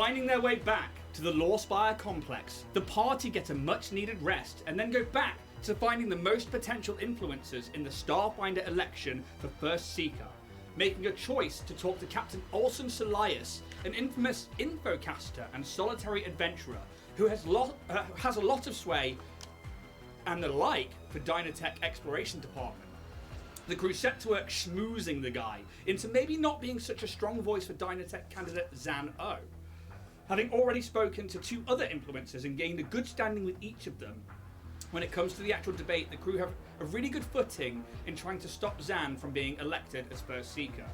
Finding their way back to the Lawspire complex, the party get a much-needed rest and then go back to finding the most potential influencers in the Starfinder election for First Seeker, making a choice to talk to Captain Olson Solias, an infamous infocaster and solitary adventurer who has a lot of sway and the like for Dynatech Exploration Department. The crew set to work schmoozing the guy into maybe not being such a strong voice for Dynatech candidate Zan O. Having already spoken to 2 other influencers and gained a good standing with each of them, when it comes to the actual debate, the crew have a really good footing in trying to stop Zan from being elected as First Seeker.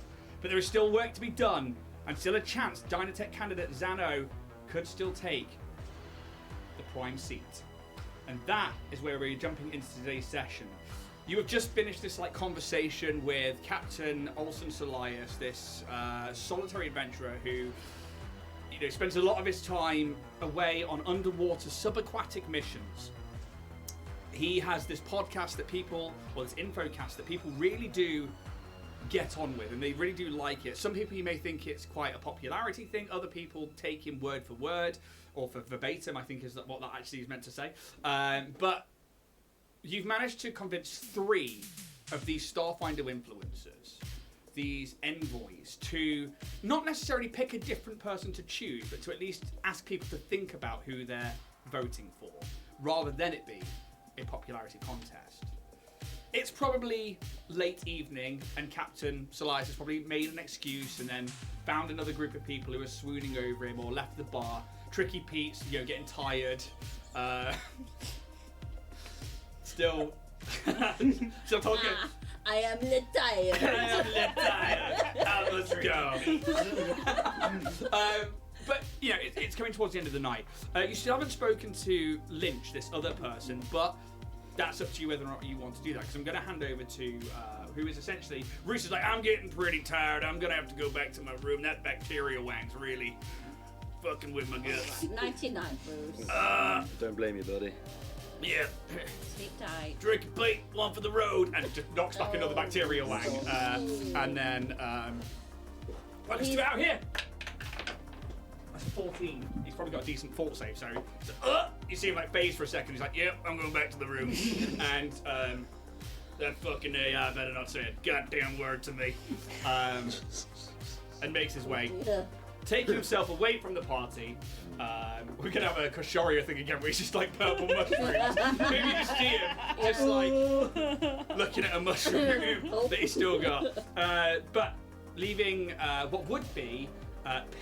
But there is still work to be done, and still a chance Dynatech candidate Zan O could still take the prime seat. And that is where we're jumping into today's session. You have just finished this conversation with Captain Olson Solias, this solitary adventurer who spends a lot of his time away on underwater subaquatic missions. He has this podcast that this infocast that people really do get on with, and they really do like it. Some people, you may think it's quite a popularity thing. Other people take him word for word, or for verbatim, I think is what that actually is meant to say. But you've managed to convince 3 of these Starfinder influencers, these envoys, to not necessarily pick a different person to choose, but to at least ask people to think about who they're voting for, rather than it be a popularity contest. It's probably late evening, and Captain Solias has probably made an excuse and then found another group of people who are swooning over him or left the bar. Tricky Pete's, getting tired. Still talking. I am retired. I must go. But, it's coming towards the end of the night. You still haven't spoken to Lynch, this other person, but that's up to you whether or not you want to do that, because I'm going to hand over to, who is essentially, Bruce is like, I'm getting pretty tired, I'm going to have to go back to my room, that bacteria wang's really fucking with my guts. 99, Bruce. Don't blame you, buddy. Yeah. Sleep tight. Drink a plate, one for the road, and just knocks back another bacteria wang. And then, let's do it out here. That's 14. He's probably got a decent fort save, so you see him phase for a second. He's like, yep, I'm going back to the room. And that fucking AI better not say a goddamn word to me. And makes his way. Taking himself away from the party. We're gonna have a Koshoria thing again where he's just purple mushrooms. Maybe you just see him just looking at a mushroom that he's still got. But leaving what would be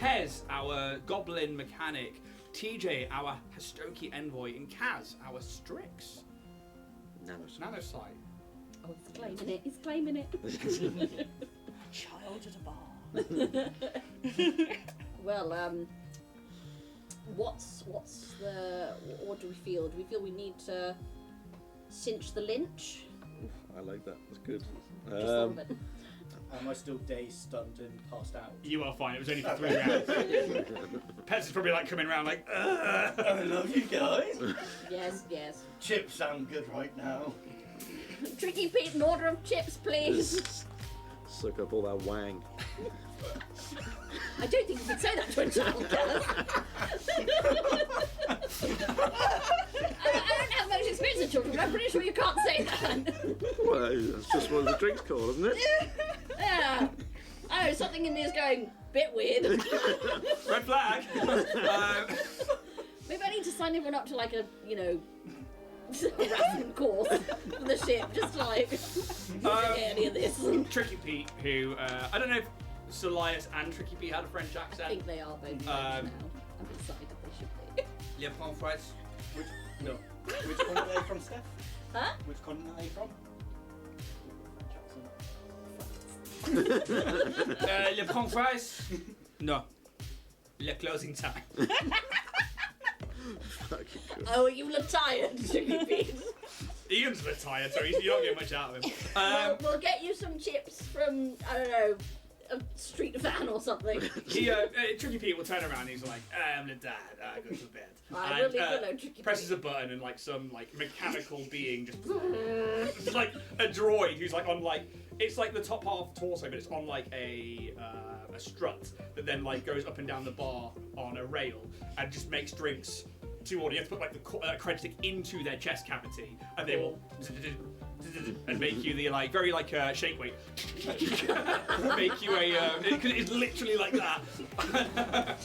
Pez, our goblin mechanic, TJ, our Hastoki envoy, and Kaz, our Strix nanosite. Oh, he's claiming it. He's claiming it. Child at a bar. Well, what do we feel? Do we feel we need to cinch the Lynch? I like that. That's good. Just a little bit. Am I still dazed, stunned, and passed out? You are fine. It was only for 3 rounds. Pez is probably coming around I love you guys. Yes. Chips sound good right now. Tricky Pete, an order of chips, please. Suck up all that wang. I don't think you could say that to a child, Kaz. I don't have much experience with children, but I'm pretty sure you can't say that. Well, that's just what the drink's called, isn't it? Yeah. I know, something in me is going bit weird. Red flag. Maybe I need to sign everyone up to a harassment course for the ship, just any of this. Tricky Pete, who I don't know if Solias and Tricky Pete had a French accent. I think they are both French now. I'm excited they should be. Le Bon Fries. No. Which continent are they from, Steph? Huh? Which continent are they from? French accent. Le Bon Fries. No. Le closing time. Oh, you look tired, Tricky Pete. Ian's a bit tired, so you're not getting much out of him. We'll get you some chips from, I don't know, a street van or something. Tricky Pete will turn around and he's like, I'm the dad, I go to bed. Presses a button and some mechanical being just it's like a droid who's on it's the top half torso, but it's on a a strut that then like goes up and down the bar on a rail and just makes drinks to order. You have to put like the credit stick into their chest cavity, and they will and make you the like very like shake weight. Make you a because it's literally like that.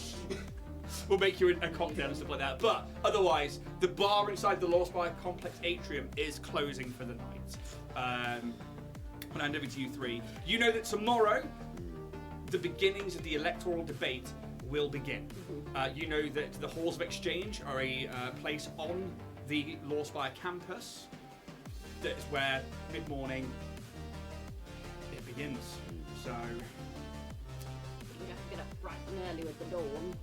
We'll make you a cocktail and stuff like that. But otherwise, the bar inside the Law Spire Complex atrium is closing for the night. I'll hand over to you three. You know that tomorrow, the beginnings of the electoral debate will begin. You know that the Halls of Exchange are a place on the Law Spire campus. That is where mid-morning it begins. So We have to get up bright and early with the dawn.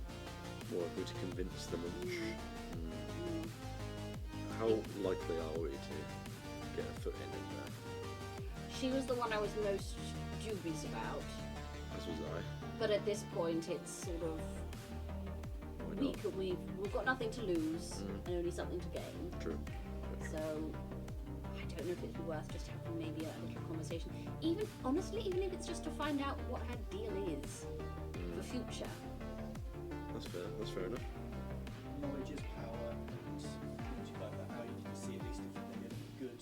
More likely to convince them. How likely are we to get a foot in there? She was the one I was most dubious about, As was I. but at this point it's sort of Why not? we've got nothing to lose and only something to gain. True. So I don't know if it'd be worth just having maybe a little conversation. Even honestly, even if it's just to find out what her deal is for future. That's fair. That's fair enough. Knowledge is power, and things like that. How you can see at least if they're going to be good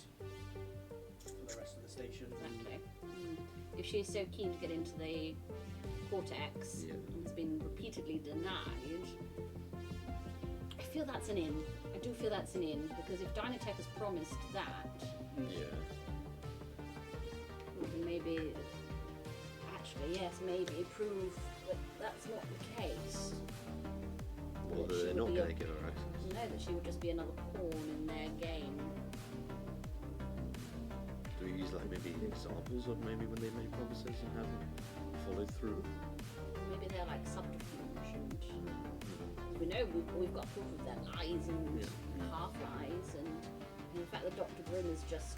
for the rest of the station. Exactly. If she's so keen to get into the Cortex Yeah. and has been repeatedly denied, I feel that's an in. I do feel that's an in, because if Dynatech has promised that, Yeah. maybe, actually, yes, maybe prove that that's not the case. Or That that she they're would not be going to a- give her access. No, that she would just be another pawn in their game. Do we use like maybe examples of maybe when they made promises and haven't followed through? Or maybe they're like subterfuge, and we know we've got proof of their lies and Yeah. half-lies, and the fact that Dr. Grimm has just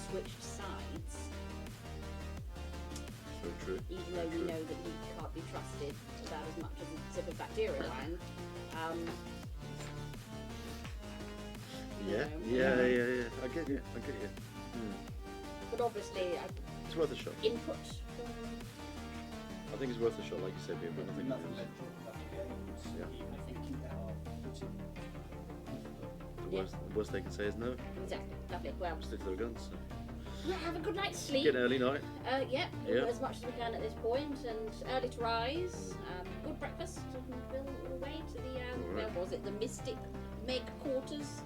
switched sides, So true. even Very though we true. know that he can't be trusted about as much as a sip of bacteria line. Yeah. you know. Yeah. I get you. But obviously, It's worth a shot. input from I think it's worth a shot, like you said, we've got nothing to Nothing lose. ventured, nothing gained. Yeah. Even if you are putting The worst they can say is no. exactly. Lovely. Well, Stick to their guns. So. yeah, have a good night's sleep. Get an early night. Yeah, Yeah. as much as we can at this point, and early to rise. Good breakfast, and we'll away to the where Alright. was it? The Mystic Meg Quarters,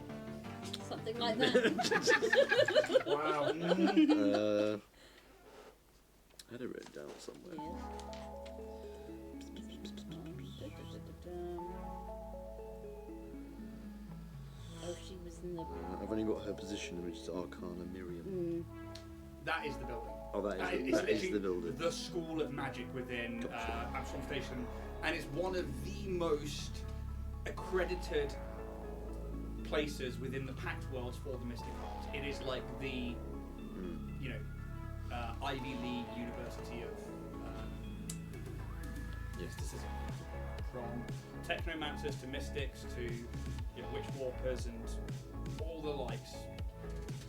something like that. wow. I had it written down somewhere. Oh, she was in the. I've only got her position, which is Arcana Miriam. That is the building. Oh, that That is, is that is literally the building. the School of Magic within Gotcha. Absalom Station, and it's one of the most accredited places within the Pact worlds for the Mystic Arts. It is like the, you know, Ivy League University of mysticism, from technomancers to mystics to witch warpers and all the likes.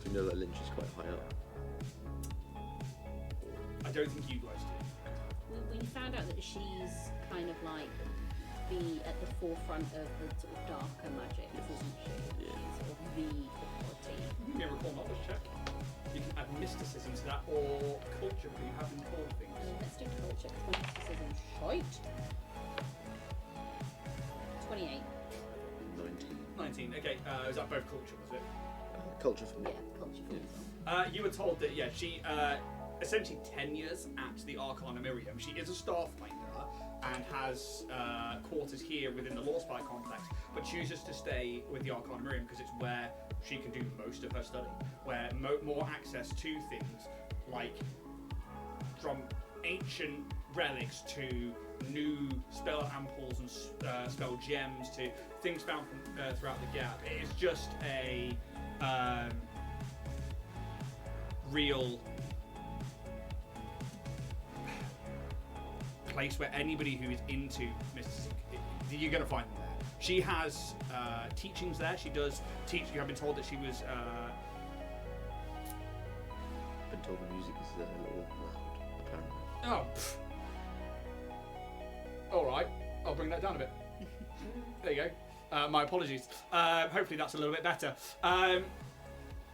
You know that Lynch is quite high up. I don't think you guys do. We found out that she's kind of like at the forefront of the sort of darker magic, isn't she? Yeah. She's sort of the authority. Give me a recall knowledge check. You can add mysticism to that or culture, but you haven't called things. Let's do culture, because my mysticism shite. 28. 19. 19. Okay, is that both culture, was it? Culture for me. Yeah, culture for me. You were told that, she essentially tenures at the Arcana Miriam. She is a Starfinder and has quarters here within the Law Spire complex, but chooses to stay with the Arcana Miriam because it's where she can do most of her study, where more access to things like from ancient relics to new spell amples and spell gems to things found from throughout the gap. It is just a real place where anybody who is into mysticism, you're going to find them there. She has teachings there. She does teach. You have been told that she was. Been told the music is a little loud, apparently. Oh. All right, I'll bring that down a bit. There you go. My apologies. Hopefully that's a little bit better.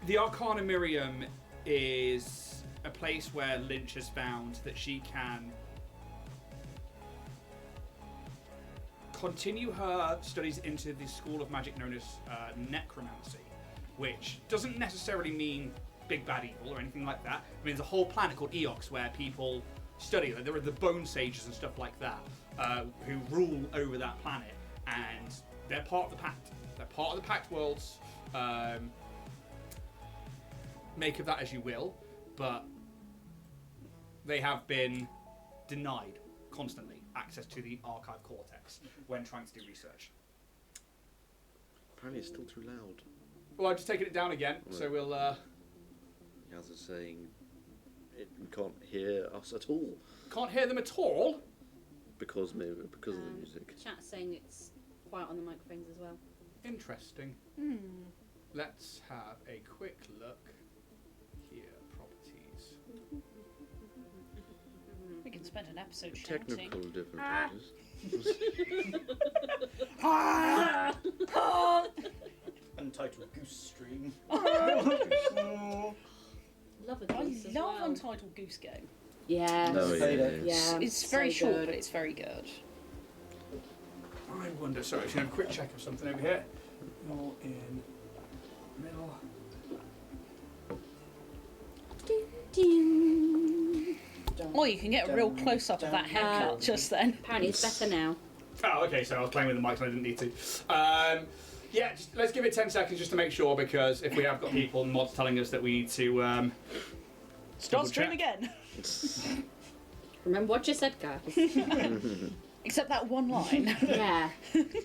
The Arcana Miriam is a place where Lynch has found that she can continue her studies into the school of magic known as necromancy, which doesn't necessarily mean big bad evil or anything like that. It means a whole planet called Eox where people study. Like, there are the bone sages and stuff like that who rule over that planet, and they're part of the Pact. They're part of the Pact worlds. Make of that as you will, but they have been denied constantly access to the archive cortex when trying to do research. Apparently it's still too loud. Well, I've just taken it down again, so we'll... As I was saying, it can't hear us at all. Can't hear them at all? Because of the music. Chat's saying it's quiet on the microphones as well. Interesting. Let's have a quick look here. Properties. We can spend an episode shouting. Technical difficulties. Untitled Goose Stream. Love a goose as I love well. Untitled Goose Game. Yeah. No, Yeah. It's very so short, good. but it's very good. I wonder, sorry, should I have a quick check of something over here? You're in middle. Or you can get a real close-up of that haircut just then. Apparently it's better now. Oh, okay, so I was playing with the mic and I didn't need to. Yeah, just, let's give it 10 seconds just to make sure, because if we have got people, mods telling us that we need to... Start double stream check. again. Remember what you said, guys. Except that one line. Yeah.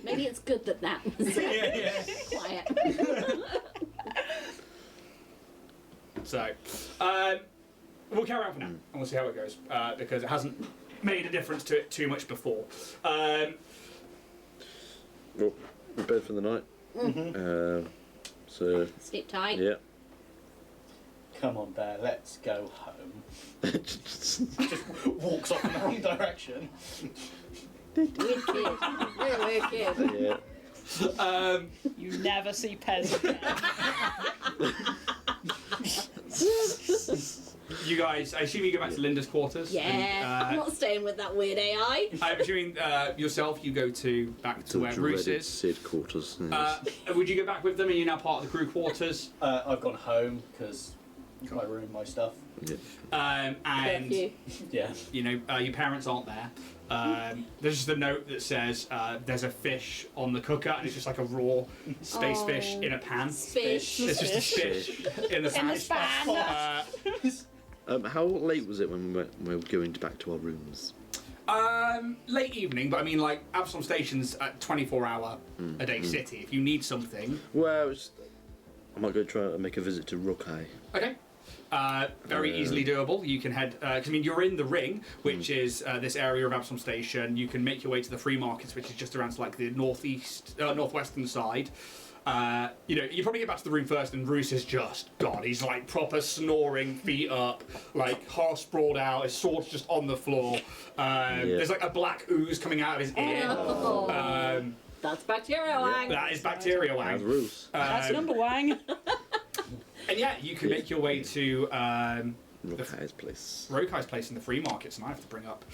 Maybe it's good that was yeah. quiet. So, we'll carry on for now, and we'll see how it goes, because it hasn't made a difference to it too much before. Well, we're bed for the night. So, Sleep tight. yeah. Come on, Bear, let's go home. Just walks off in the wrong direction. Weird kid. Very weird kid. Yeah. You never see Pez again. You guys, I assume you go back to Linda's quarters? Yeah. And, I'm not staying with that weird AI. I'm assuming yourself, you go back to where Bruce dreaded is. Sid quarters. Yes. Would you go back with them? Are you now part of the crew quarters? I've gone home because my room, my stuff. Yeah. And Curfew. Yeah. you know, your parents aren't there. There's just a note that says there's a fish on the cooker, and it's just like a raw space fish in a pan. Fish. It's just a fish in the pan. In the span. How late was it when we were going back to our rooms? Late evening, but I mean, like, Absalom Station's a 24-hour a day city. If you need something, Well, I might go try and make a visit to Rokai. okay. Very easily doable. You can head, I mean, you're in the ring, which is this area of Absalom Station. You can make your way to the free markets, which is just around to, like, the northwestern side. You know, you probably get back to the room first, and Roos is just gone. He's like proper snoring, feet up, like half sprawled out. His sword's just on the floor. There's like a black ooze coming out of his ear. Oh. That's bacteria wang. That is bacteria As wang. Roos. That's number one. And yeah, you can make your way to Rokai's place. Rokai's place in the free markets, and I have to bring up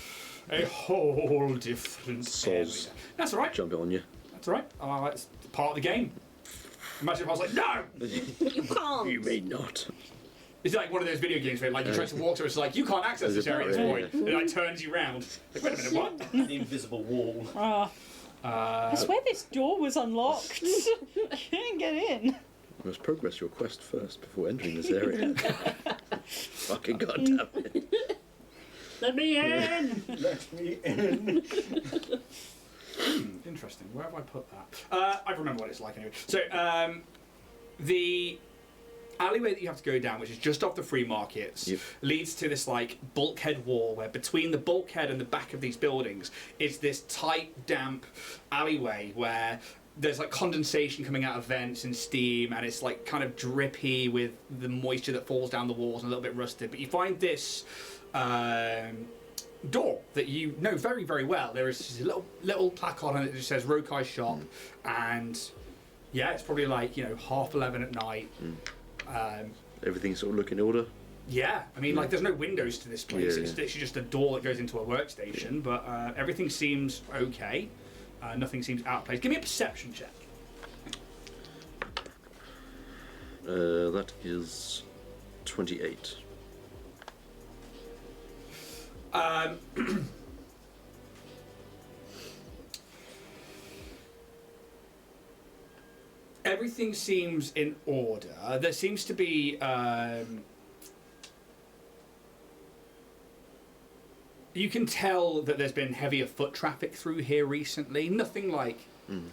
a whole different area. Soz. That's all right. Jump it on you. That's all right. It's part of the game. Imagine if I was like, no! You can't. You may not. It's like one of those video games where, like, you try to walk to it, it's like, you can't access this area at this point. And it, like, turns you round. Like, wait a minute, what? The invisible wall. I swear this door was unlocked. You didn't get in. You must progress your quest first before entering this area. Fucking goddamn it. Let me in. Let me in. Interesting. Where have I put that? I remember what it's like anyway. So, the alleyway that you have to go down, which is just off the free markets, leads to this, like, bulkhead wall where between the bulkhead and the back of these buildings is this tight, damp alleyway where there's, like, condensation coming out of vents and steam, and it's, like, kind of drippy with the moisture that falls down the walls and a little bit rusted. But you find this door that you know very, very well. There is a little placard on it that just says Rokai Shop, and yeah, it's probably like 11:30 at night. Everything's sort of looking in order. Yeah, I mean, like, there's no windows to this place. Yeah, It's literally just a door that goes into a workstation, but everything seems okay. Nothing seems out of place. Give me a perception check. That is 28. Everything seems in order. There seems to be you can tell that there's been heavier foot traffic through here recently. Nothing like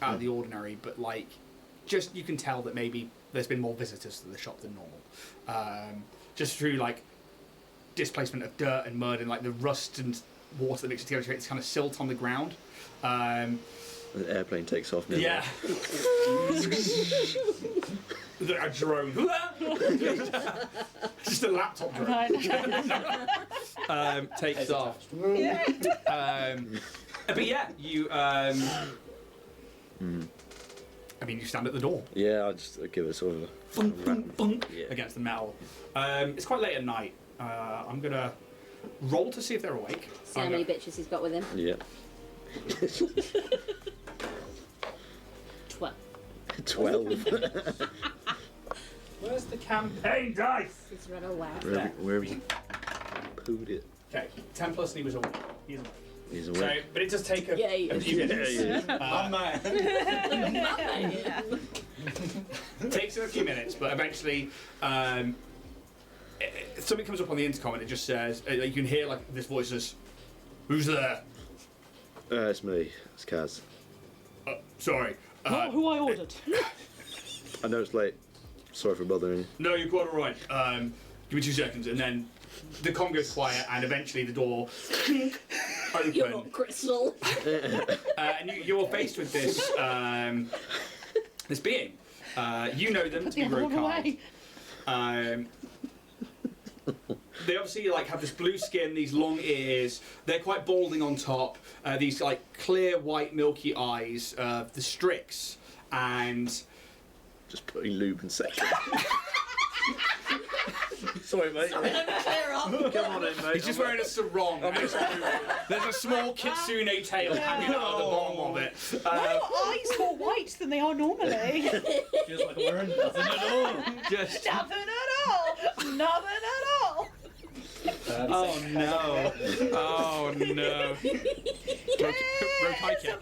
out of the ordinary, but like just you can tell that maybe there's been more visitors to the shop than normal. Just through like displacement of dirt and mud and like the rust and water that mixes together creates kind of silt on the ground. An airplane takes off. Nearby. Yeah. A drone. Just a laptop drone. Takes off. But yeah, you. I mean, you stand at the door. Yeah, I'll just give it sort of a Bunk, bunk, bunk, Yeah. against the metal. It's quite late at night. I'm gonna roll to see if they're awake. See how many bitches he's got with him. Yeah. 12. 12. Where's the campaign dice? He's run away. Where have you pooed it? Okay, 10 plus and he was awake. He's awake. He's So, away. but it does take a Yay. few minutes. My man. It takes him a few minutes, but eventually something comes up on the intercom and it just says, you can hear like this voice says, "Who's there?" It's me. It's Kaz. Sorry. Not who I ordered. I know it's late. Sorry for bothering you. No, you're quite alright. Give me 2 seconds, and then the comm goes quiet, and eventually the door open. You're not Crystal. And you're faced with this this being. You know them Put to be the other one Rokai. away. They obviously like have this blue skin, these long ears. They're quite balding on top. These like clear white milky eyes. The Strix and Just putting lube and sex. Sorry, mate. Come on in, mate. he's just wearing a sarong. And there's a small kitsune tail hanging out of the bottom of it. Why are eyes more white than they are normally? Feels like we're in nothing at all. Just Nothing at all. Nothing at all. oh no! Oh no! Rokai kit.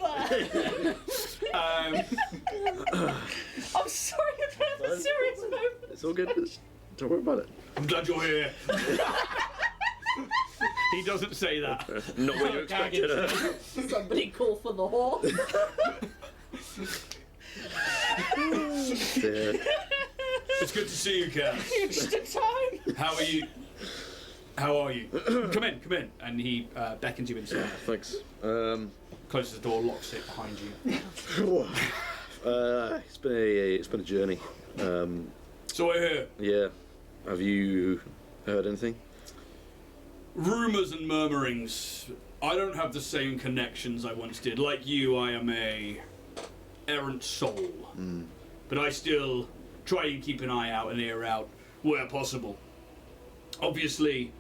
I'm sorry, I'm having a serious moment. It's all good. Don't worry about it. I'm glad you're here. He doesn't say that. Not what you expected. Somebody call for the horse. Yeah. It's good to see you, Kat. Just in time. How are you? How are you? Come in. And he beckons you inside. Thanks. Closes the door, locks it behind you. It's been a journey. So I hear Yeah. Have you heard anything? rumours and murmurings. I don't have the same connections I once did. Like you, I am a errant soul. But I still try and keep an eye out and ear out where possible. Obviously,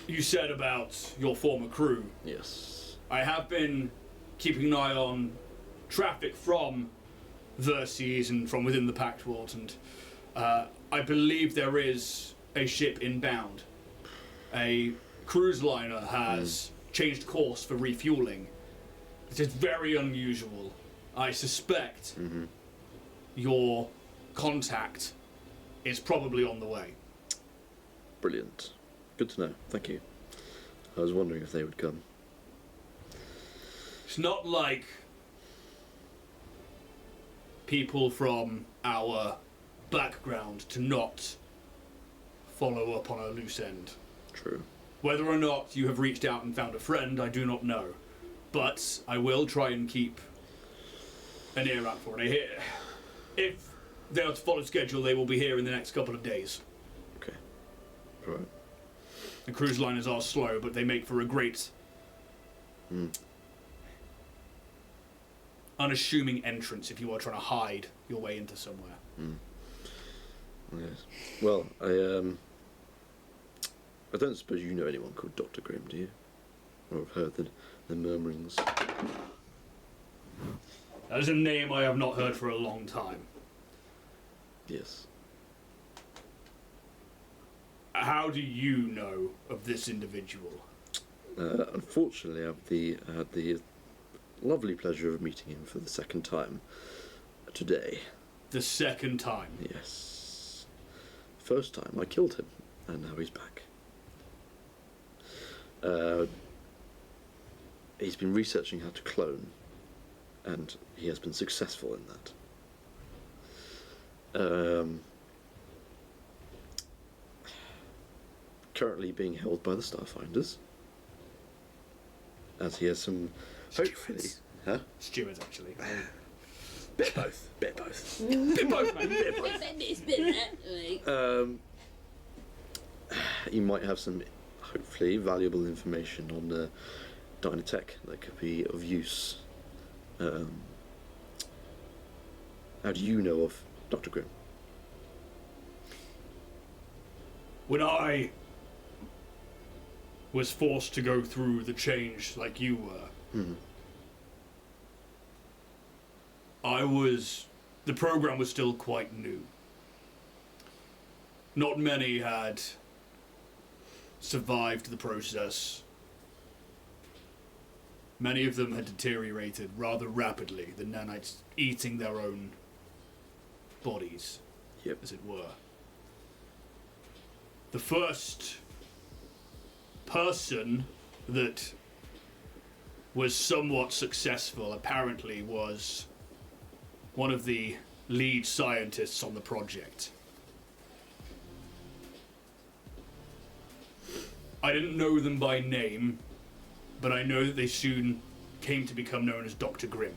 you said about your former crew. Yes. I have been keeping an eye on traffic from the seas and from within the Pact World, and I believe there is a ship inbound. A cruise liner has changed course for refueling. It is very unusual. I suspect your contact is probably on the way. Brilliant. Good to know. Thank you. I was wondering if they would come. It's not like people from our background to not follow up on a loose end. True. Whether or not you have reached out and found a friend, I do not know. But I will try and keep an ear out for it. If they are to follow schedule, they will be here in the next couple of days. Okay. Right. The cruise liners are slow, but they make for a great, unassuming entrance if you are trying to hide your way into somewhere. Yes. Well, I don't suppose you know anyone called Dr. Grimm, do you? Or have heard the murmurings? That is a name I have not heard for a long time. Yes. How do you know of this individual? Unfortunately, I had the lovely pleasure of meeting him for the second time today. The second time? Yes. First time I killed him, and now he's back. He's been researching how to clone, and he has been successful in that. Currently being held by the Starfinders, as he has some, hopefully, Stewards. Stewards, actually. bit both, bit both. Bit both, man. Bit both. It's been that way. You might have some, hopefully, valuable information on the Dynatech that could be of use. How do you know of Dr. Grimm? When I was forced to go through the change like you were, the program was still quite new. Not many had survived the process. Many of them had deteriorated rather rapidly, the nanites eating their own bodies, as it were. The first person that was somewhat successful apparently was one of the lead scientists on the project. I didn't know them by name, but I know that they soon came to become known as Dr. Grimm.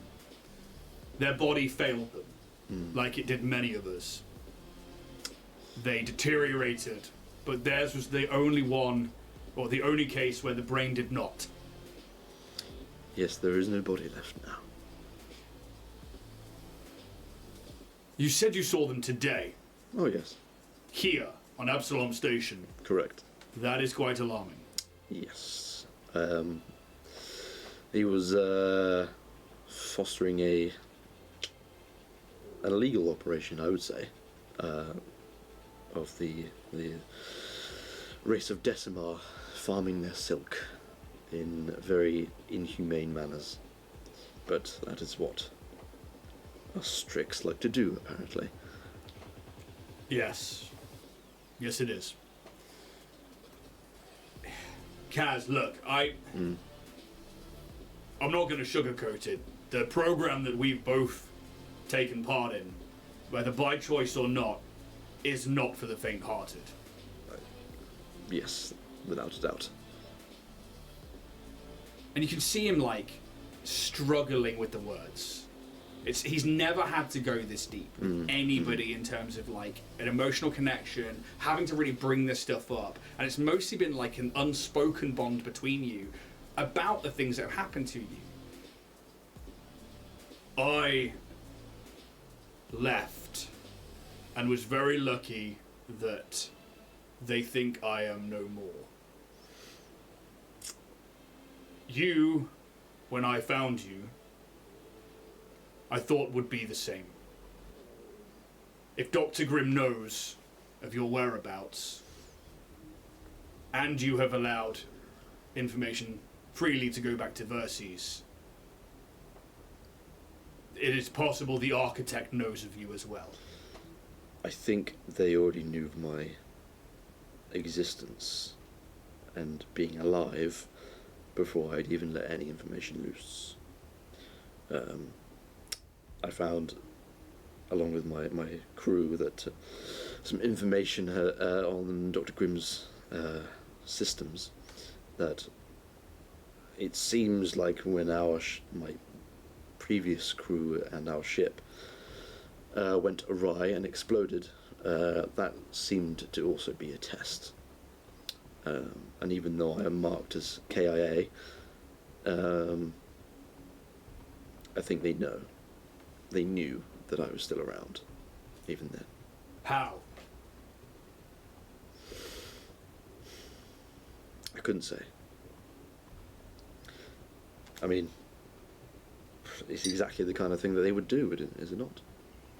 Their body failed them, like it did many of us. They deteriorated, but theirs was the only one, or the only case where the brain did not. Yes, there is no body left now. You said you saw them today, Oh, yes. here, on Absalom Station. Correct. That is quite alarming. Yes. He was fostering an illegal operation, I would say, of the race of Decimar farming their silk in very inhumane manners. But that is what us Strix like to do, apparently. Yes. Yes, it is. Kaz, look, I'm not going to sugarcoat it. The program that we've both taken part in, whether by choice or not, is not for the faint-hearted. Yes, without a doubt. And you can see him, like, struggling with the words. He's never had to go this deep with anybody in terms of, like, an emotional connection, having to really bring this stuff up. And it's mostly been, like, an unspoken bond between you about the things that have happened to you. I left and was very lucky that they think I am no more. You, when I found you, I thought would be the same. If Dr. Grimm knows of your whereabouts, and you have allowed information freely to go back to Verces, it is possible the Architect knows of you as well. I think they already knew of my existence and being alive before I'd even let any information loose. I found, along with my crew, that some information on Dr. Grimm's systems, that it seems like when my previous crew and our ship went awry and exploded, that seemed to also be a test. And even though I am marked as KIA, I think they know. They knew that I was still around, even then. How? I couldn't say. I mean, it's exactly the kind of thing that they would do, is it not?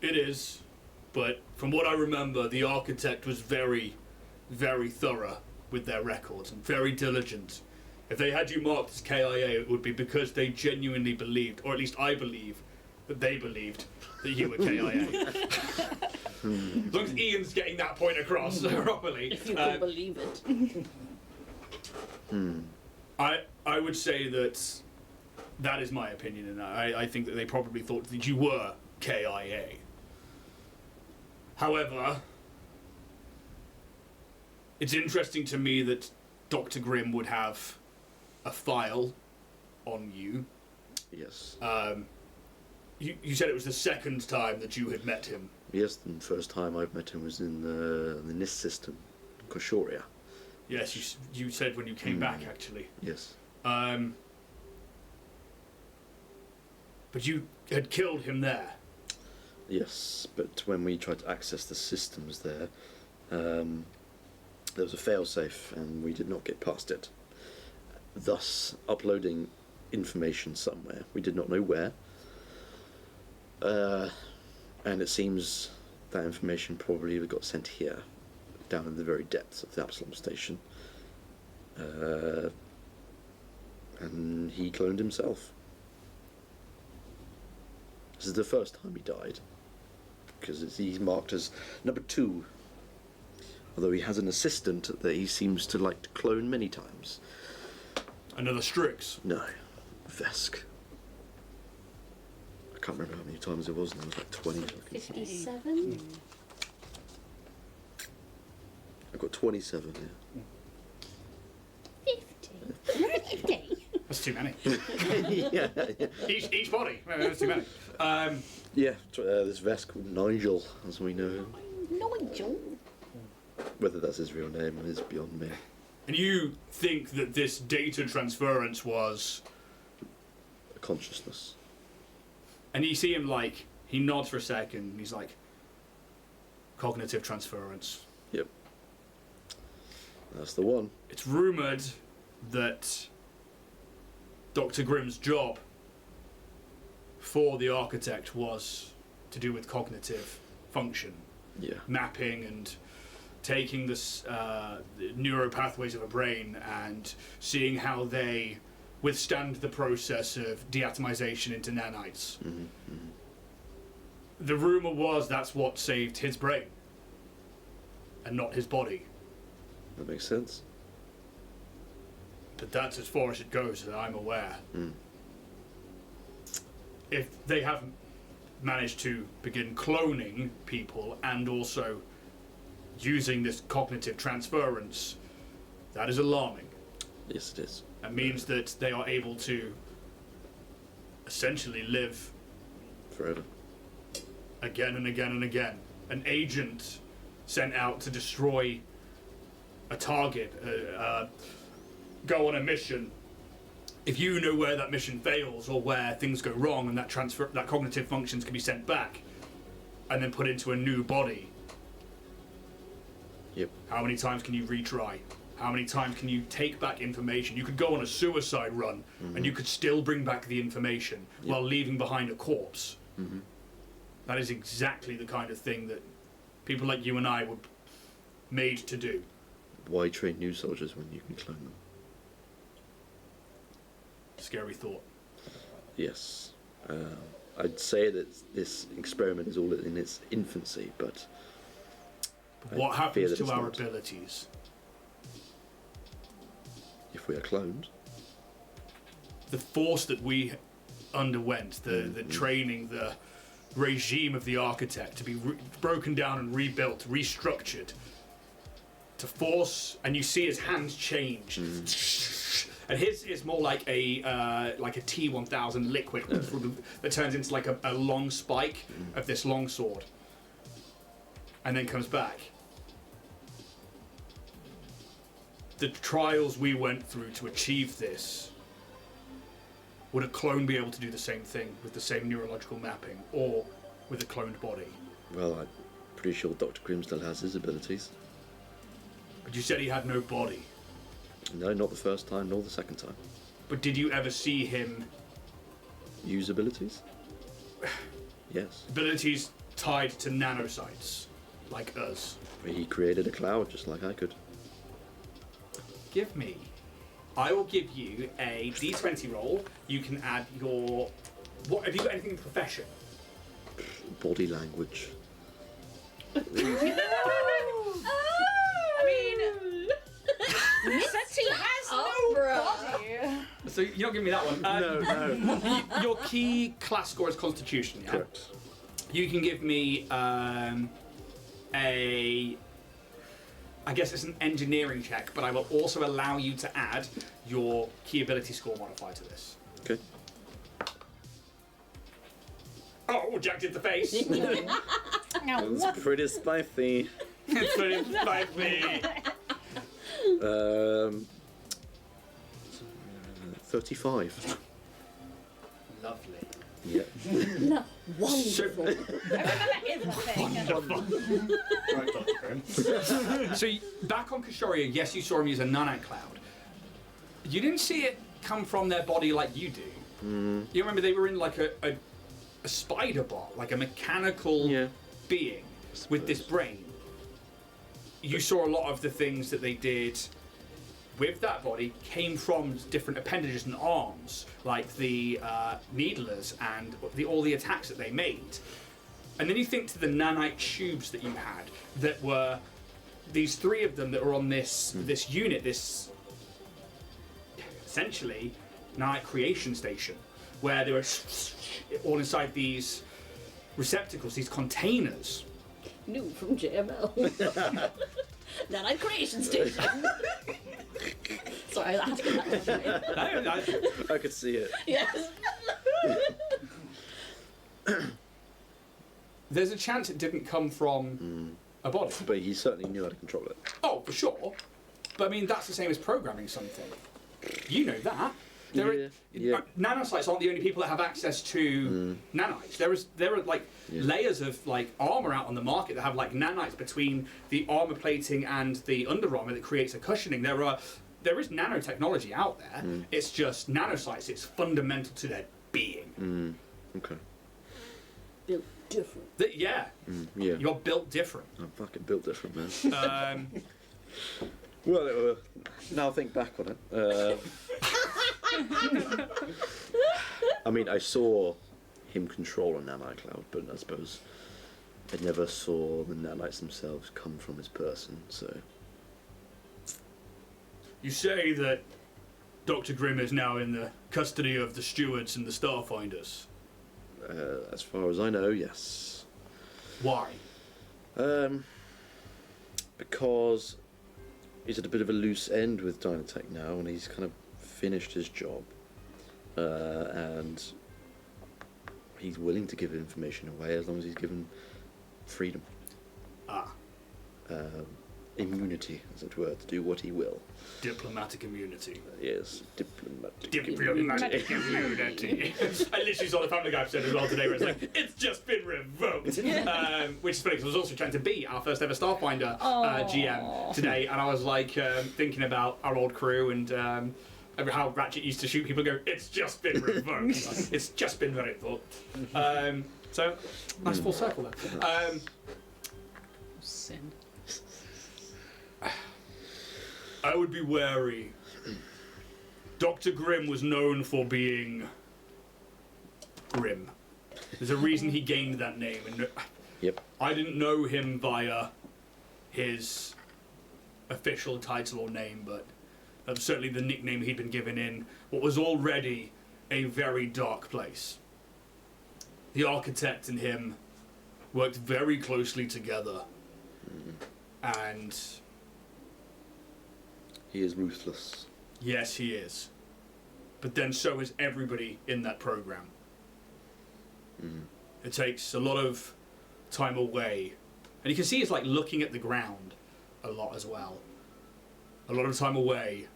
It is, but from what I remember, the architect was very, very thorough with their records and very diligent. If they had you marked as KIA, it would be because they genuinely believed, or at least I believe, that they believed that you were KIA. As long as Ian's getting that point across properly. If you can believe it. I would say that is my opinion, and I think that they probably thought that you were KIA. However, it's interesting to me that Dr. Grimm would have a file on you. Yes. You said it was the second time that you had met him. Yes, the first time I've met him was in the NIST system, Koshoria. Yes, you said when you came back, actually. Yes. But you had killed him there. Yes, but when we tried to access the systems there was a failsafe and we did not get past it. Thus, uploading information somewhere. We did not know where. And it seems that information probably got sent here, down in the very depths of the Absalom station. And he cloned himself. This is the first time he died, because he's marked as number 2. Although he has an assistant that he seems to like to clone many times. Another Strix. No, Vesk. I can't remember how many times it was, and it was like 20. 57? I've got 27 here. 50? 50? That's too many. Yeah. Each body. That's too many. Yeah, this Vesk called Nigel, as we know. Nigel? Whether that's his real name is beyond me. And you think that this data transference was... A consciousness. And you see him like, he nods for a second, and he's like, cognitive transference. Yep. That's the one. It's rumoured that Dr. Grimm's job for the architect was to do with cognitive function. Yeah. Mapping and taking this neuropathways of a brain and seeing how they withstand the process of deatomization into nanites. The rumour was that's what saved his brain and not his body. That makes sense. But that's as far as it goes, that I'm aware. If they haven't managed to begin cloning people and also using this cognitive transference, that is alarming. Yes, it is. That means that they are able to essentially live Forever. again and again and again. An agent sent out to destroy a target, go on a mission. If you know where that mission fails or where things go wrong and that cognitive functions can be sent back and then put into a new body, Yep. how many times can you retry? How many times can you take back information? You could go on a suicide run and you could still bring back the information while leaving behind a corpse. That is exactly the kind of thing that people like you and I were made to do. Why train new soldiers when you can clone them? Scary thought. Yes. I'd say that this experiment is all in its infancy, but What fear happens that to it's our not. abilities? If we are cloned, The force that we underwent, the training, the regime of the architect to be broken down and rebuilt, restructured, to force, and you see his hands change. And his is more like a T-1000 liquid that turns into like a long spike of this long sword, and then comes back. the trials we went through to achieve this, would a clone be able to do the same thing with the same neurological mapping, or with a cloned body? Well, I'm pretty sure Dr. Grimm still has his abilities. But you said he had no body. No, not the first time, nor the second time. But did you ever see him... Use abilities? Yes. Abilities tied to nanosites, like us? He created a cloud just like I could. Give me... I will give you a d20 roll. You can add your... What, have you got anything in profession? Body language. I mean, since he has no body. So you're not giving me that one. No. Your key class score is Constitution, yeah? Correct. You can give me I guess it's an engineering check, but I will also allow you to add your key ability score modifier to this. Okay. Oh, Jack did the face. Now, It's what? pretty spicy. It's pretty spicy. 35. Lovely. Yeah. Wonderful. That is a thing. Right, Dr. Grimm. So back on Kashoria, yes, you saw him use a nanite cloud. You didn't see it come from their body like you do. You remember they were in like a spider bot, like a mechanical Yeah. being with this brain. You saw a lot of the things that they did with that body came from different appendages and arms, like the needlers and all the attacks that they made. And then you think to the nanite tubes that you had, that were these three of them that were on this unit, this essentially nanite creation station, where they were all inside these receptacles, these containers. New from JML. Nanite Creation Station. Sorry, I had to get that one. I could see it. Yes. There's a chance it didn't come from a body. But he certainly knew how to control it. Oh, for sure. But I mean, that's the same as programming something. You know that. Yeah. Nanosites aren't the only people that have access to nanites. There are like layers of like armor out on the market that have like nanites between the armor plating and the Under Armour that creates a cushioning. There is nanotechnology out there. It's just nanosites. It's fundamental to their being. Okay. Built different. Yeah. Yeah. You're built different. I'm fucking built different, man. Well, now think back on it. I mean, I saw him control a nanite cloud, but I suppose I never saw the nanites themselves come from his person, so... You say that Dr. Grimm is now in the custody of the stewards and the Starfinders. As far as I know, yes. Why? Because he's at a bit of a loose end with Dynatech now, and he's kind of finished his job. And he's willing to give information away as long as he's given freedom. Immunity, as it were, to do what he will. Diplomatic immunity. Yes, diplomatic. Diplomatic immunity. I literally saw the Family Guy episode as well today where it's like, it's just been revoked. Which is funny because I was also trying to be our first ever Starfinder GM today, and I was like thinking about our old crew and how Ratchet used to shoot people and go, it's just been revoked. It's just been revoked. So, nice full circle there. Sin. I would be wary. Dr. Grimm was known for being grim. There's a reason he gained that name. And Yep. I didn't know him via his official title or name, but that was certainly the nickname he'd been given in what was already a very dark place. The architect and him worked very closely together. And He is ruthless. yes, he is. But then so is everybody in that program. It takes a lot of time away. And you can see he's like looking at the ground a lot as well. a lot of time away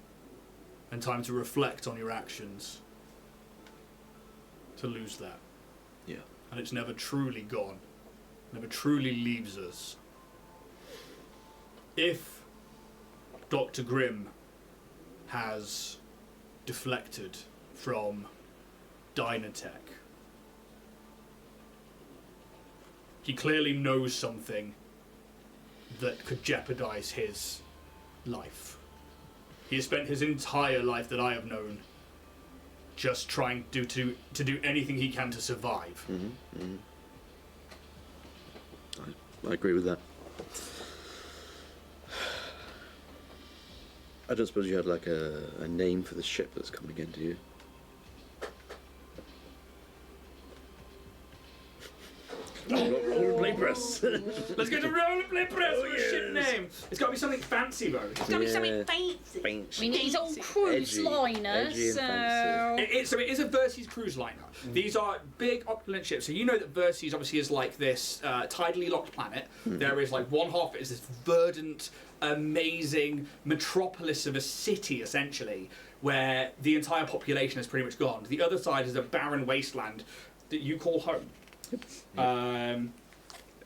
and time to reflect on your actions, to lose that. Yeah. And it's never truly gone, never truly leaves us. If Dr. Grimm has deflected from Dynatech, he clearly knows something that could jeopardize his life. He has spent his entire life that I have known just trying to do anything he can to survive. I agree with that. I don't suppose you had like a name for the ship that's coming in, do you? Rollerblade press. Let's go to rollerblade press for a ship name. It's got to be something fancy, though. It's got to be something fancy. I mean, it's all cruise liner, edgy and fancy. So it is a Verces cruise liner. These are big opulent ships. So you know that Verces obviously is like this tidally locked planet. There is like one half of it is this verdant, amazing metropolis of a city, essentially, where the entire population has pretty much gone. The other side is a barren wasteland that you call home.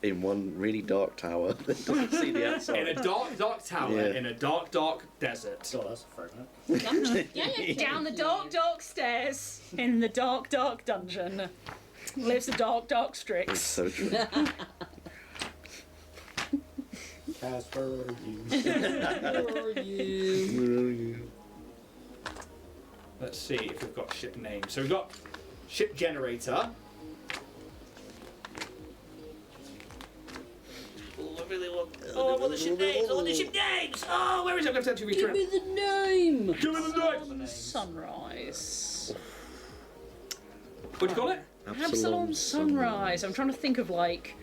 In one really dark tower that doesn't see the outside. In a dark tower, in a dark desert. God, that's a throwback. down the dark stairs in the dark dungeon lives the dark It's Strix. so true. As for you. Where are you? Let's see if we've got ship names. So we've got ship generator. Oh, I want the ship names! I want the ship names! Oh, where is it? I'm going to have to reach Give around. me the name! Give me the name! Sunrise. What do you call it? Absalom Sunrise. I'm trying to think of like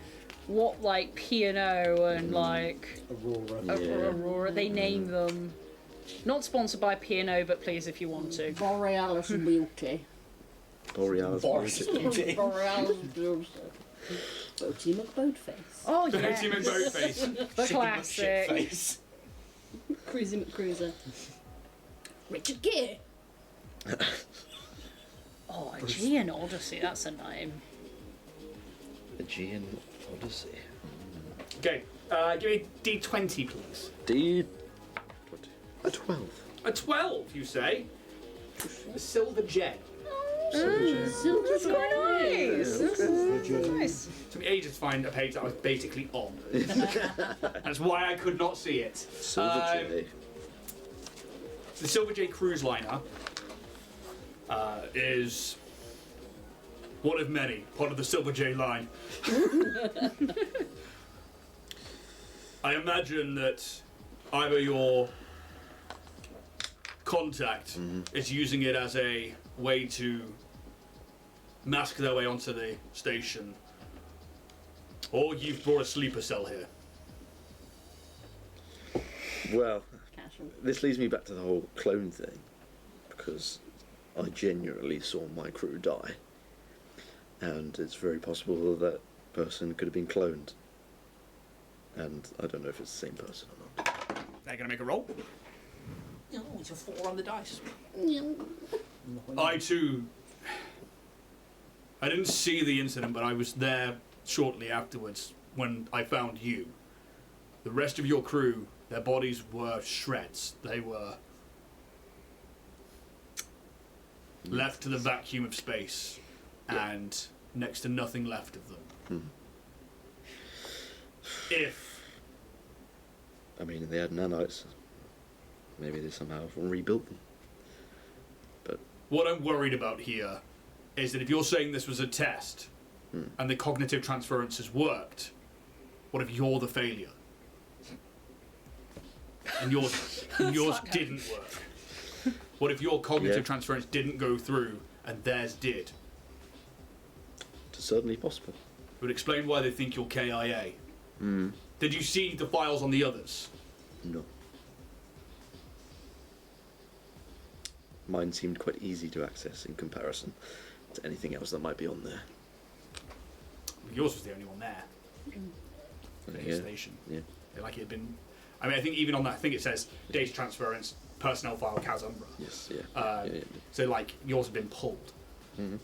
what like P&O and like Aurora. Yeah. Aurora they name them. Not sponsored by P&O, but please if you want to. Borealis Beauty. Borealis. Borealis Beauty. Boaty McBoatface. Oh The yeah, Team in Boatface. the classic. Face. Cruisy McCruiser. Richard Gere. Oh, Aegean Odyssey. That's a name. Aegean Odyssey. Okay, give me D20, please. D. A 12. A 12, you say? The Silver J. Silver Quite nice. That's nice. Took me ages to find a page that I was basically on. That's why I could not see it. Silver J. The Silver J cruise liner is one of many, part of the Silver J line. I imagine that either your contact is using it as a way to mask their way onto the station, or you've brought a sleeper cell here. Well, Casual. this leads me back to the whole clone thing, because I genuinely saw my crew die, and it's very possible that person could have been cloned, and I don't know if it's the same person or not. They're gonna make a roll. Oh, it's a 4 on the dice. Yeah. I too. I didn't see the incident, but I was there shortly afterwards when I found you. The rest of your crew, their bodies were shreds. They were left to the vacuum of space, and next to nothing left of them. If I mean, they had nanites. Maybe they somehow rebuilt them. But what I'm worried about here is that if you're saying this was a test and the cognitive transference has worked, what if you're the failure? And yours didn't work? What if your cognitive transference didn't go through and theirs did? it's certainly possible. It would explain why they think you're KIA. Did you see the files on the others? No. Mine seemed quite easy to access in comparison to anything else that might be on there. Yours was the only one there. For the Yeah. station. Yeah. Like it had been I mean, I think even on that, I think it says data transference, personnel file, Kaz Umbra. Yes, yeah. So, like, yours have been pulled. Mm-hmm.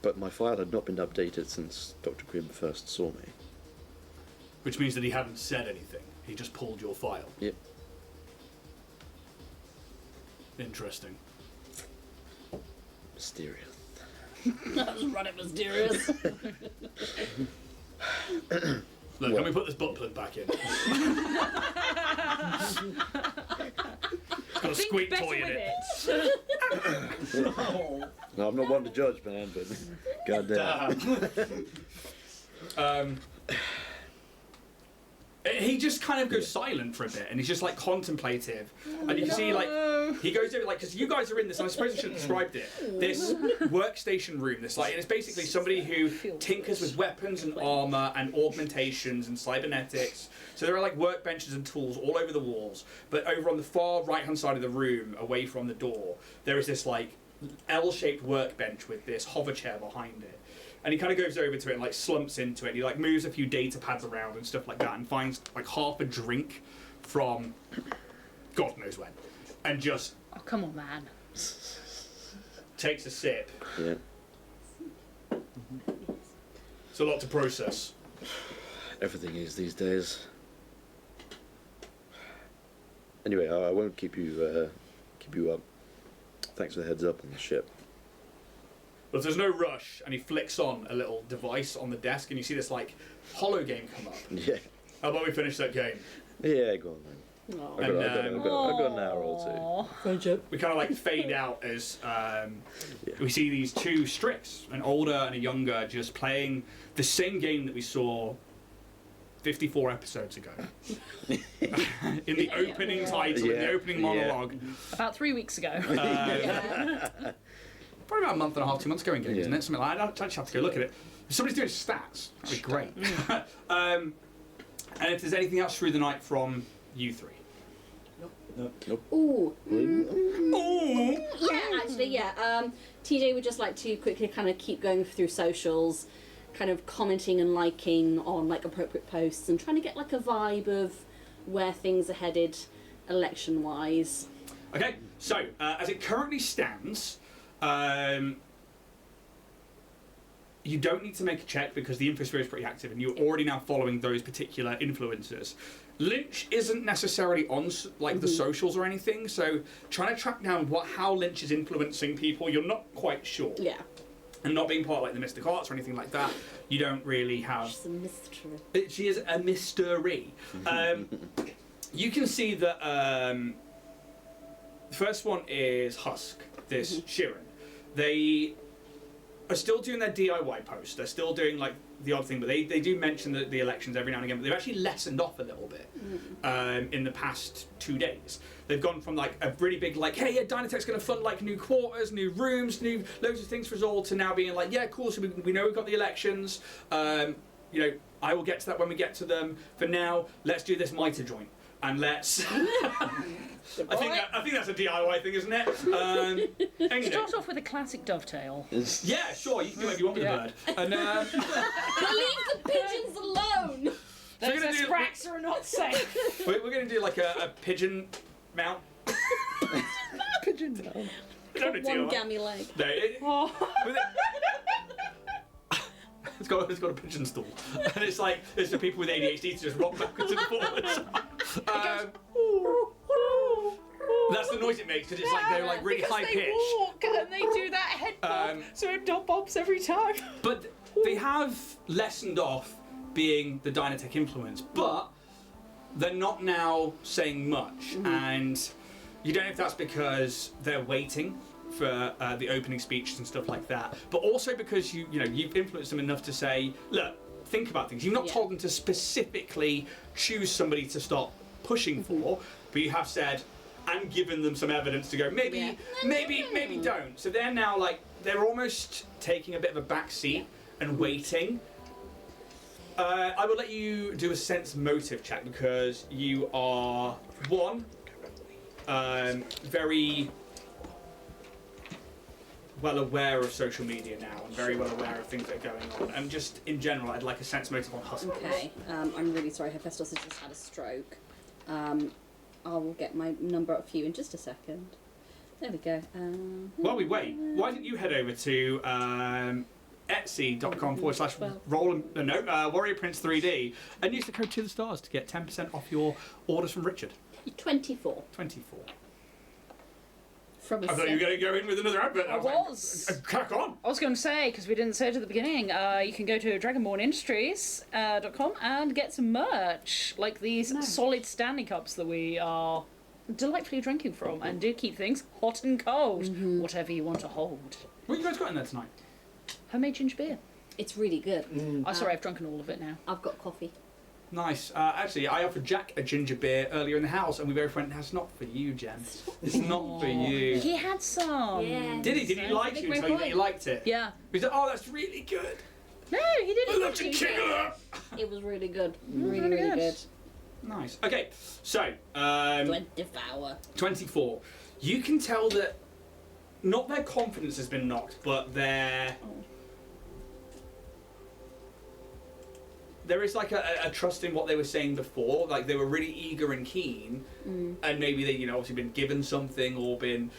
But my file had not been updated since Dr. Grimm first saw me. Which means that he hadn't said anything. He just pulled your file. Yep. Interesting. Mysterious. Let's run it mysterious. Look, can we put this butt plug back in? It's got a squeak toy in it. No, I'm not one to judge, man, but goddamn. He just kind of goes silent for a bit, and he's just like contemplative, and you can see like he goes over like because you guys are in this, and I suppose I should have described it. This workstation room, this like, and it's basically somebody who tinkers with weapons and armor and augmentations and cybernetics. So there are like workbenches and tools all over the walls, but over on the far right-hand side of the room, away from the door, there is this like L-shaped workbench with this hover chair behind it. And he kind of goes over to it and like slumps into it. And he like moves a few data pads around and stuff like that, and finds like half a drink from God knows when, and just Oh, come on, man. takes a sip. Yeah. It's a lot to process. Everything is these days. Anyway, I won't keep you up. Thanks for the heads up on the ship. But there's no rush, and he flicks on a little device on the desk, and you see this like holo game come up. Yeah. How about we finish that game? Yeah, go on then. Oh. I've got an hour or two. Friendship. We kind of like fade out as we see these two Strix, an older and a younger, just playing the same game that we saw 54 episodes ago. In the opening title, in the opening monologue. About 3 weeks ago. Probably about a month and a half, 2 months ago in game, Yeah. isn't it? Something like that. I'd actually have to go look at it. If somebody's doing stats, that'd be great. And if there's anything else through the night from you three. Ooh. Ooh. Yeah, actually, yeah. TJ would just like to quickly kind of keep going through socials, kind of commenting and liking on like appropriate posts and trying to get like a vibe of where things are headed election-wise. Okay, so as it currently stands, you don't need to make a check because the infosphere is pretty active and you're already now following those particular influencers. Lynch isn't necessarily on like the socials or anything, so trying to track down how Lynch is influencing people, you're not quite sure. Yeah. And not being part of like the Mystic Arts or anything like that, you don't really have... She's a mystery. She is a mystery. You can see that the first one is Husk, this Shirin. They are still doing their DIY posts. They're still doing like the odd thing, but they do mention the elections every now and again, but they've actually lessened off a little bit in the past 2 days. They've gone from like a really big like, hey, yeah, Dynatech's going to fund like new quarters, new rooms, new loads of things for us all, to now being like, yeah, cool, so we know we've got the elections. You know, I will get to that when we get to them. For now, let's do this mitre joint. And let's... I think that's a DIY thing, isn't it? Anyway. Start off with a classic dovetail. Yeah, sure, you can do whatever you want with the bird. And, Leave the pigeons alone! so we're Those sprats are not safe. we're going to do like a pigeon mount. Pigeon down. I don't know One DIY. gammy leg. No, with it's got a pigeon stool, and it's like it's for people with ADHD to just rock backwards and forwards. That's the noise it makes because it's like they're like really high pitched. Walk and they do that head bob, so it dot bobs every time. But they have lessened off being the Dynatech influence, but they're not now saying much, and you don't know if that's because they're waiting for the opening speeches and stuff like that, but also because you've influenced them enough to say, look, think about things. You've not told them to specifically choose somebody to stop pushing for, but you have said and given them some evidence to go, maybe don't. So they're now like, they're almost taking a bit of a back seat and waiting. I will let you do a sense motive check because you are very well aware of social media now and very well aware of things that are going on. And just in general, I'd like a sense motive on hustle. Okay, I'm really sorry. Hephaestus has just had a stroke. I will get my number up for you in just a second. There we go. While we wait, why don't you head over to Warrior Prince 3D and use the code to the stars to get 10% off your orders from Richard. 24. 24. From a I thought you were going to go in with another advert. I was. Crack on. I was going to say, because we didn't say it at the beginning, you can go to Dragonborn Industries .com and get some merch, like these solid standing cups that we are delightfully drinking from, and do keep things hot and cold, whatever you want to hold. What you guys got in there tonight? Homemade ginger beer. It's really good. I'm sorry, I've drunken all of it now. I've got coffee. Nice. Actually, I offered Jack a ginger beer earlier in the house, and we both went, "That's not for you, Jen. It's not for you." He had some. Yeah. Did he? Did he like you and tell you that he liked it? Yeah. He said, "Oh, that's really good. No, he didn't. I love to kick it up." It was really good. really Really good. good. Nice. Okay, so Do I devour? 24. You can tell that not their confidence has been knocked, but there is like a trust in what they were saying before. Like they were really eager and keen, and maybe they, obviously been given something or been,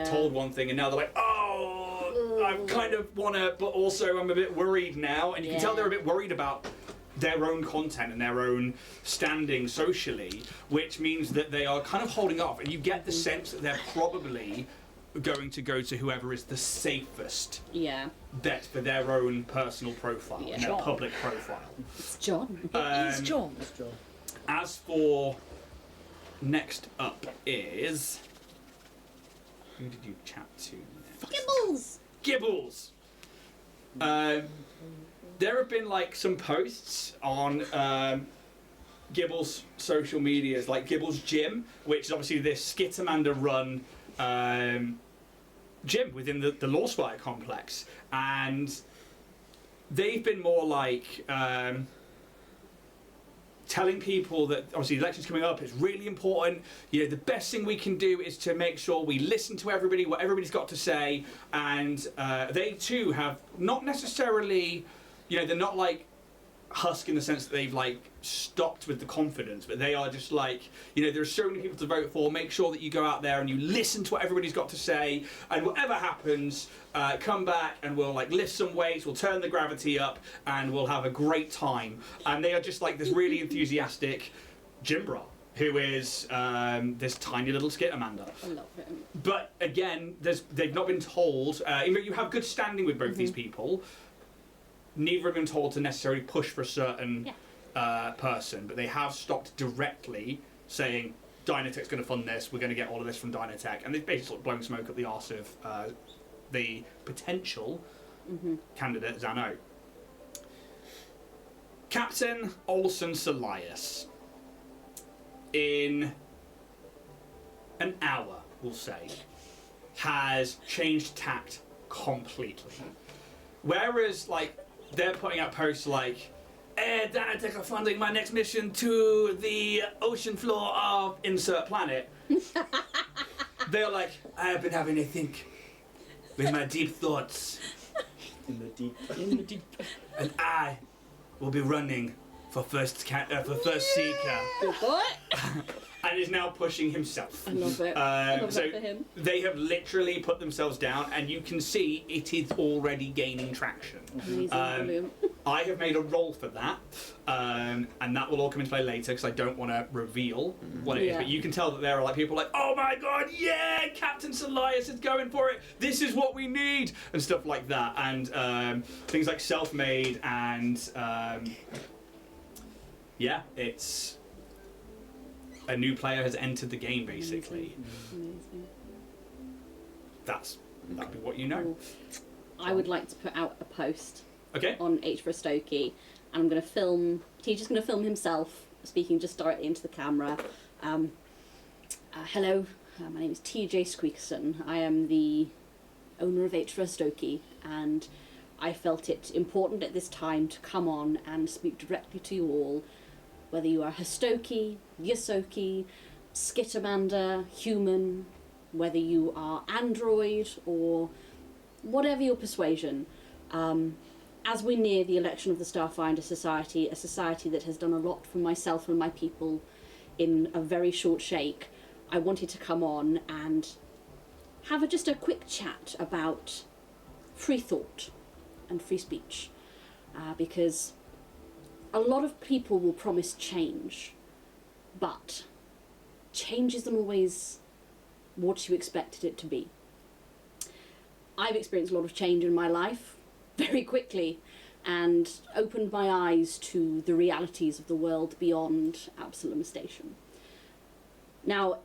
told one thing, and now they're like, oh, I kind of wanna, but also I'm a bit worried now. And you can tell they're a bit worried about their own content and their own standing socially, which means that they are kind of holding off. And you get the sense that they're probably going to go to whoever is the safest bet for their own personal profile and their public profile. It's John. It is John. As for next up is, who did you chat to next? Gibbles! Gibbles. There have been like some posts on Gibbles' social medias, like Gibbles' Gym, which is obviously this Skittermander run gym within the Lawspire complex, and they've been more like telling people that obviously the election's coming up, it's really important. The best thing we can do is to make sure we listen to everybody, what everybody's got to say, and they too have not necessarily, they're not like husk in the sense that they've like stopped with the confidence, but they are just like, there are so many people to vote for. Make sure that you go out there and you listen to what everybody's got to say, and whatever happens, come back and we'll like lift some weights, we'll turn the gravity up, and we'll have a great time. And they are just like this really enthusiastic gym bra who is this tiny little Skittermander. I love him. But again, they've not been told, even though you have good standing with both these people, neither have been told to necessarily push for a certain person, but they have stopped directly saying Dynatech's going to fund this, we're going to get all of this from Dynatech, and they've basically sort of blown smoke up the arse of the potential candidate Zano. Captain Olson Solias, in an hour, we'll say, has changed tact completely. Whereas, like, they're putting out posts like, Dynatech are funding my next mission to the ocean floor of insert planet. They're like, I have been having a think with my deep thoughts. In the deep. And I will be running for First Seeker. Good boy. And is now pushing himself. I love it. I love so that for him. they have literally put themselves down, and you can see it is already gaining traction. Amazing. Brilliant. I have made a roll for that, and that will all come into play later because I don't want to reveal what it is. But you can tell that there are like people like, oh my god, yeah, Captain Solias is going for it. This is what we need, and stuff like that, and things like self-made, and it's. A new player has entered the game, basically. Amazing. That'd be what you know. Cool. I would like to put out a post Okay. on H for Stokey, and I'm going to film. He's just going to film himself speaking just directly into the camera. Hello, my name is TJ Squeakson. I am the owner of H for Stokey, and I felt it important at this time to come on and speak directly to you all. Whether you are Hastoki, Yasoki, Skittermander, human, whether you are android or whatever your persuasion, as we near the election of the Starfinder Society, a society that has done a lot for myself and my people in a very short shake, I wanted to come on and have just a quick chat about free thought and free speech, because a lot of people will promise change, but change isn't always what you expected it to be. I've experienced a lot of change in my life very quickly and opened my eyes to the realities of the world beyond Absalom Station. Now,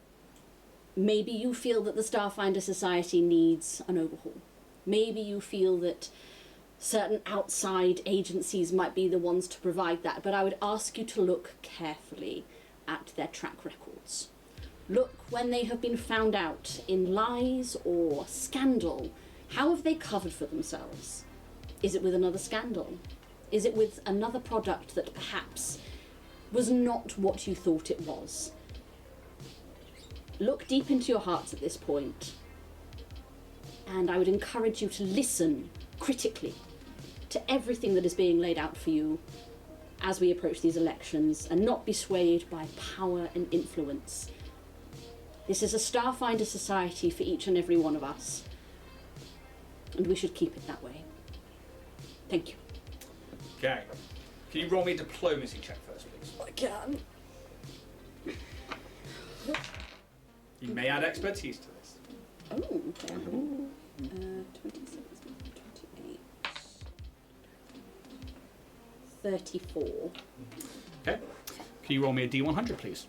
maybe you feel that the Starfinder Society needs an overhaul. Maybe you feel that certain outside agencies might be the ones to provide that, but I would ask you to look carefully at their track records. Look when they have been found out in lies or scandal. How have they covered for themselves? Is it with another scandal? Is it with another product that perhaps was not what you thought it was? Look deep into your hearts at this point, and I would encourage you to listen critically to everything that is being laid out for you as we approach these elections, and not be swayed by power and influence. This is a Starfinder Society for each and every one of us, and we should keep it that way. Thank you. Okay. Can you roll me a diplomacy check first, please? I can. You may add expertise to this. Oh, okay. 26, 28, 34. Okay. Can you roll me a D100, please?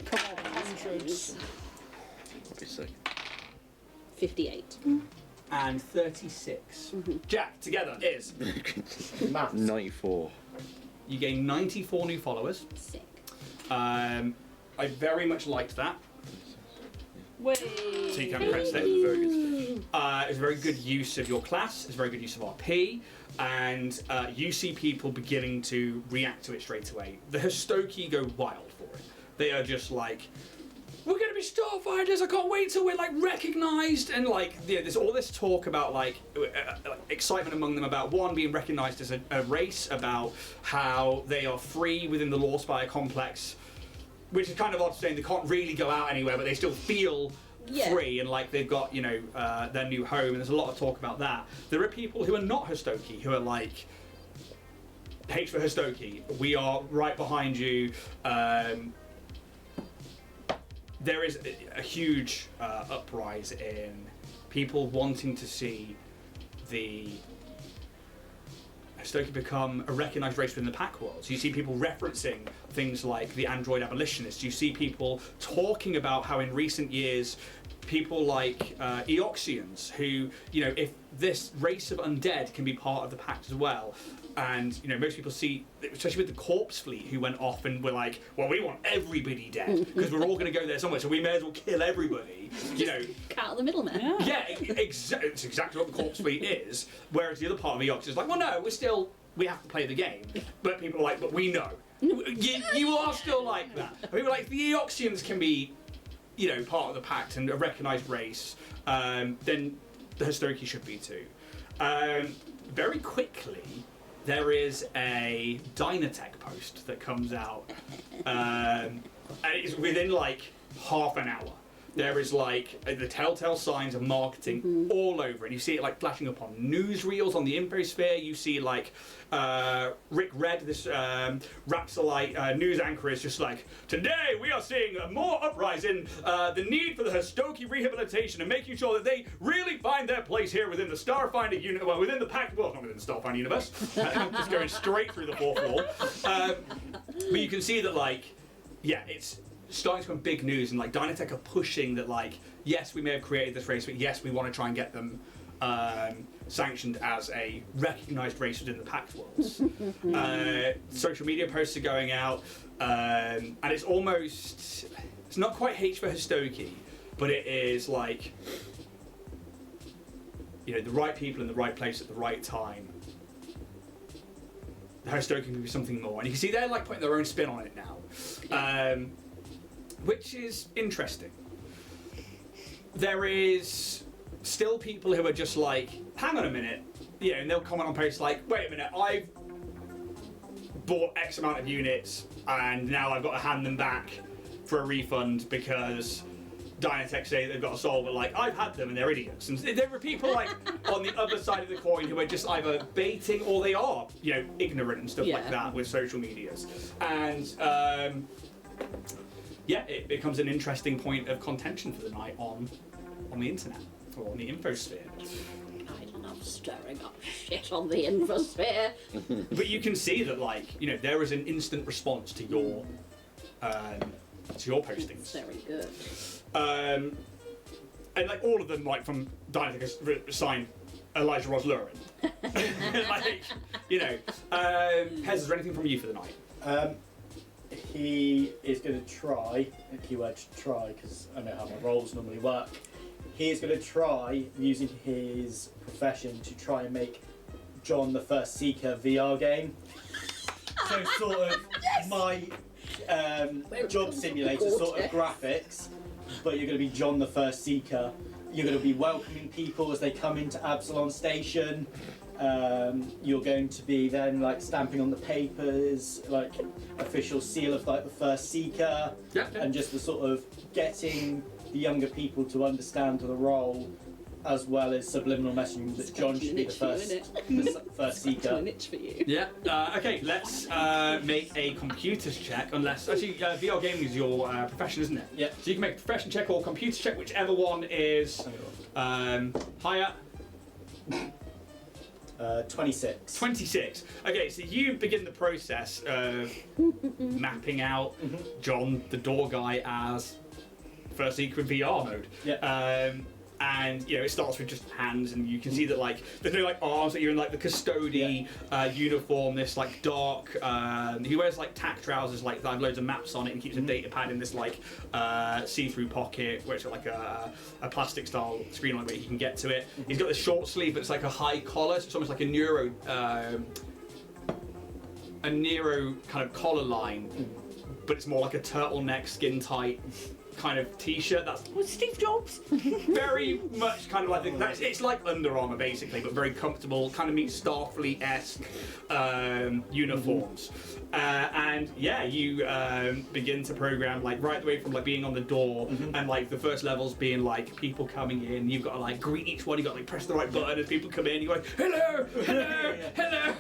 Come on, hundreds. What do you say? 58. And 36. Jack, together, is... Maths. 94. You gain 94 new followers. Sick. I very much liked that. Way. So you can credit it. Very good. It's a very good use of your class. It's a very good use of RP, and you see people beginning to react to it straight away. The Histoki go wild for it. They are just like, we're going to be Starfinders. I can't wait till we're like recognised, and like there's all this talk about like excitement among them about one being recognised as a race, about how they are free within the Law Spire complex. Which is kind of odd saying they can't really go out anywhere, but they still feel free and like they've got, you know, their new home, and there's a lot of talk about that. There are people who are not Histoki who are like, H for Histoki, we are right behind you. There is a huge uprise in people wanting to see the Histoki become a recognised race within the pack world. So you see people referencing things like the android abolitionists. You see people talking about how in recent years people like Eoxians, who, you know, if this race of undead can be part of the pact as well, and, you know, most people see, especially with the corpse fleet who went off and were like, well, we want everybody dead because we're all going to go there somewhere, so we may as well kill everybody. You know, Cut out the middleman. yeah, it's exactly what the corpse fleet is. Whereas the other part of the Eox is like, well, no, we have to play the game. But people are like, but we know. You are still like that. And people are like, the Eoxians can be, you know, part of the pact and a recognised race, then the Histoki should be too. Very quickly, there is a Dynatech post that comes out, and it's within like half an hour. There is like the telltale signs of marketing all over it. You see it like flashing up on newsreels on the infosphere. You see like Rick Red, this Rapsolite news anchor, is just like, today we are seeing a more uprising, the need for the Histoki rehabilitation and making sure that they really find their place here within the Starfinder unit, well, within the Pact, well, not within the Starfinder universe, just going straight through the fourth wall. But you can see that, like, yeah, it's starting to become big news, and like Dynatech are pushing that, like, yes, we may have created this race, but yes, we want to try and get them sanctioned as a recognised race within the Pact worlds. Social media posts are going out, and it's almost, it's not quite H for Histoki, but it is like, you know, the right people in the right place at the right time. The Histoki can be something more, and you can see they're like putting their own spin on it now. Which is interesting. There is still people who are just like, hang on a minute, you know, and they'll comment on posts like, wait a minute, I've bought X amount of units and now I've got to hand them back for a refund because Dynatech say they've got a soul, but like, I've had them and they're idiots. And there are people like on the other side of the coin who are just either baiting or they are, you know, ignorant and stuff like that with social medias. And yeah, it becomes an interesting point of contention for the night on the internet or on the infosphere. I love stirring up shit on the infosphere. But you can see that, like, you know, there is an instant response to your postings. Very good. And like all of them, like from Dynatech signed Elijah Ross Lurin. Like, you know, Pez, is there anything from you for the night? He is going to try, a keyword try, because I know how my roles normally work. He is going to try, using his profession, to try and make John the First Seeker VR game. So sort of my job simulator sort of graphics, but you're going to be John the First Seeker. You're going to be welcoming people as they come into Absalon Station. You're going to be then like stamping on the papers, like official seal of like the First Seeker, and just the sort of getting the younger people to understand the role, as well as subliminal messaging that John should be the first Seeker. An itch for you. Yeah. Okay. Let's make a computers check. Unless actually VR gaming is your profession, isn't it? Yeah. So you can make a profession check or computer check, whichever one is higher. 26. 26. Okay, so you begin the process of mapping out John, the door guy, as First Seeker in VR mode. Yeah. And you know, it starts with just hands, and you can see that like there's no like arms, that you're in like the custody uniform, this like dark. He wears like tack trousers, like that have loads of maps on it, and keeps a data pad in this like see-through pocket, where it's got like a plastic style screen on it where you can get to it. He's got this short sleeve, but it's like a high collar, so it's almost like a Nero kind of collar line, but it's more like a turtleneck, skin tight kind of t-shirt. That's Steve Jobs. very much kind of like it's like Under Armour basically, but very comfortable. Kind of meets Starfleet-esque uniforms. And yeah, you begin to program like right the way from like being on the door and like the first levels being like people coming in. You've got to like greet each one. You've got to like press the right button as people come in. You're like, hello, hello, hello,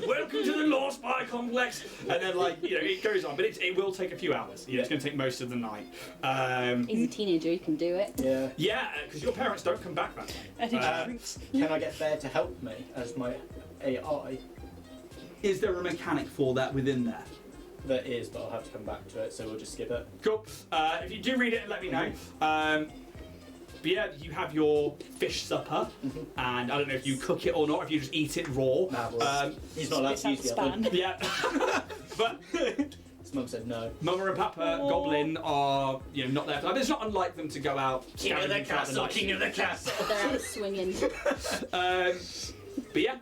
welcome to the Law Spy Complex. And then like, you know, it goes on, but it will take a few hours. You know, it's going to take most of the night. He's a teenager, he can do it. Yeah. Yeah, because your parents don't come back that night. Can I get Bear to help me as my AI? Is there a mechanic for that within there? There is, but I'll have to come back to it, so we'll just skip it. Cool. If you do read it, let me know. But yeah, you have your fish supper, and I don't know if you cook it or not, if you just eat it raw. Nah, he's not allowed to use the oven. Yeah. But his mum said no. Mama and Papa Goblin are, you know, not there. But it's not unlike them to go out. King of the castle, king of the castle. They're swinging. But yeah,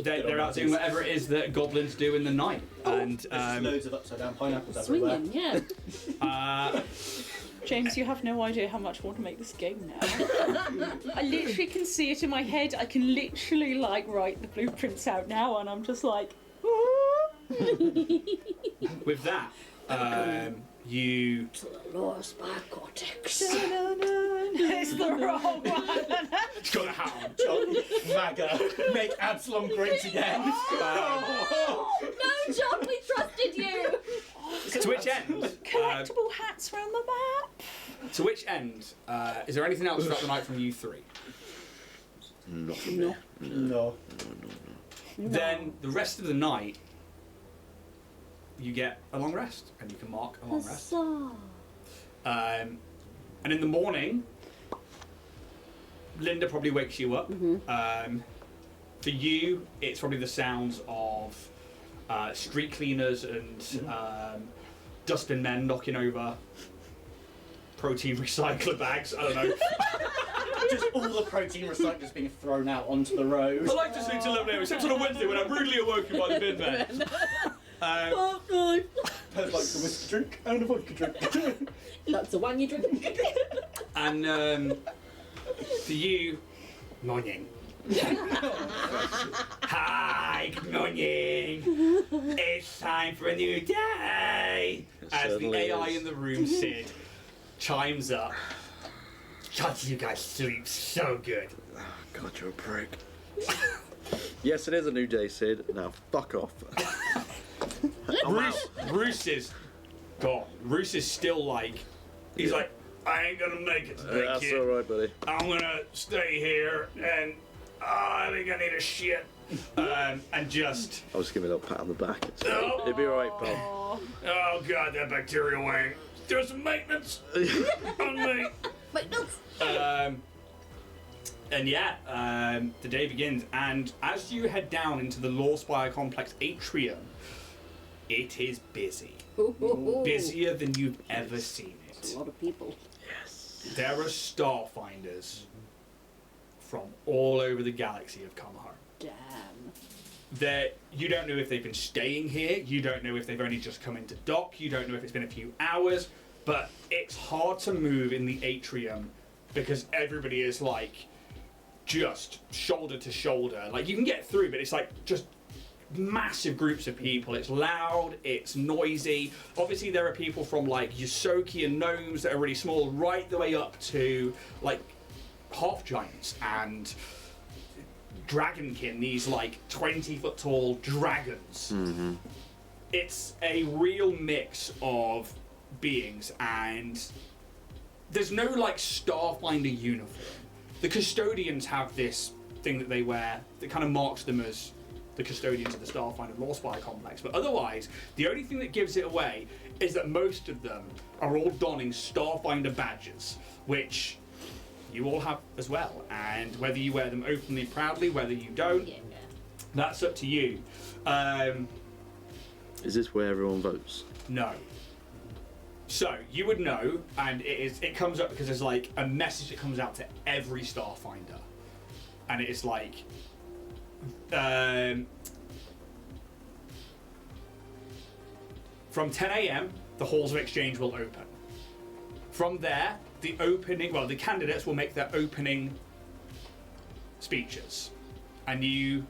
they're out doing whatever it is that goblins do in the night. And There's just loads of upside down pineapples everywhere. Swinging, yeah. James, you have no idea how much I want to make this game now. I literally can see it in my head. I can literally like write the blueprints out now, and I'm just like. With that, you. Law Spy Cortex. It's the wrong one. It's got a hat on. John, MAGA, make Absalom great again. No, John, we trusted you. To which end? Collectible hats around the map. To which end? Is there anything else throughout the night from you three? Not from No. me. No. Then the rest of the night, you get a long rest, and you can mark a long rest. And in the morning, Linda probably wakes you up. For you, it's probably the sounds of street cleaners and dustbin men knocking over protein recycler bags. I don't know. Just all the protein recyclers being thrown out onto the road. I like to sleep till 11 a.m. except on a Wednesday when I'm rudely awoken by the bin men. Oh, no. Pez likes the whiskey drink and a vodka drink. That's the one you drink. And To you, morning. Hi, good morning. It's time for a new day. As the certainly AI is. in the room, Sid, chimes up. God, you guys sleep so good. God, you're a prick. Yes, it is a new day, Sid. Now, fuck off. I'm out. Bruce is gone. Bruce is still like, he's like, I ain't gonna make it today, That's kid. alright, buddy. I'm gonna stay here and I think I need a shit. And just, I'll just give me a little pat on the back. Oh. It'll be alright, pal. oh god, that bacterial wang. Do some maintenance on me. And yeah, the day begins, and as you head down into the Law Spire Complex atrium, it is busy. Busier than you've ever seen A it. lot of people. Yes. There are Starfinders from all over the galaxy have come home. Damn. You don't know if they've been staying here, you don't know if they've only just come into dock, you don't know if it's been a few hours, but it's hard to move in the atrium because everybody is like just shoulder to shoulder. Like you can get through, but it's like just massive groups of people. It's loud, it's noisy. Obviously there are people from like Yosoki and gnomes that are really small right the way up to like half giants and dragonkin, these like 20-foot tall dragons. Mm-hmm. It's a real mix of beings, and there's no like Starfinder uniform. The custodians have this thing that they wear that kind of marks them as the custodians of the Starfinder Law Spire Complex, but otherwise the only thing that gives it away is that most of them are all donning Starfinder badges, which you all have as well, and whether you wear them openly proudly, whether you don't, Yeah. that's up to you. Is this where everyone votes? No. So you would know, and it comes up because there's like a message that comes out to every Starfinder, and it is like, from 10 a.m. the halls of exchange will open. From there, the candidates will make their opening speeches, and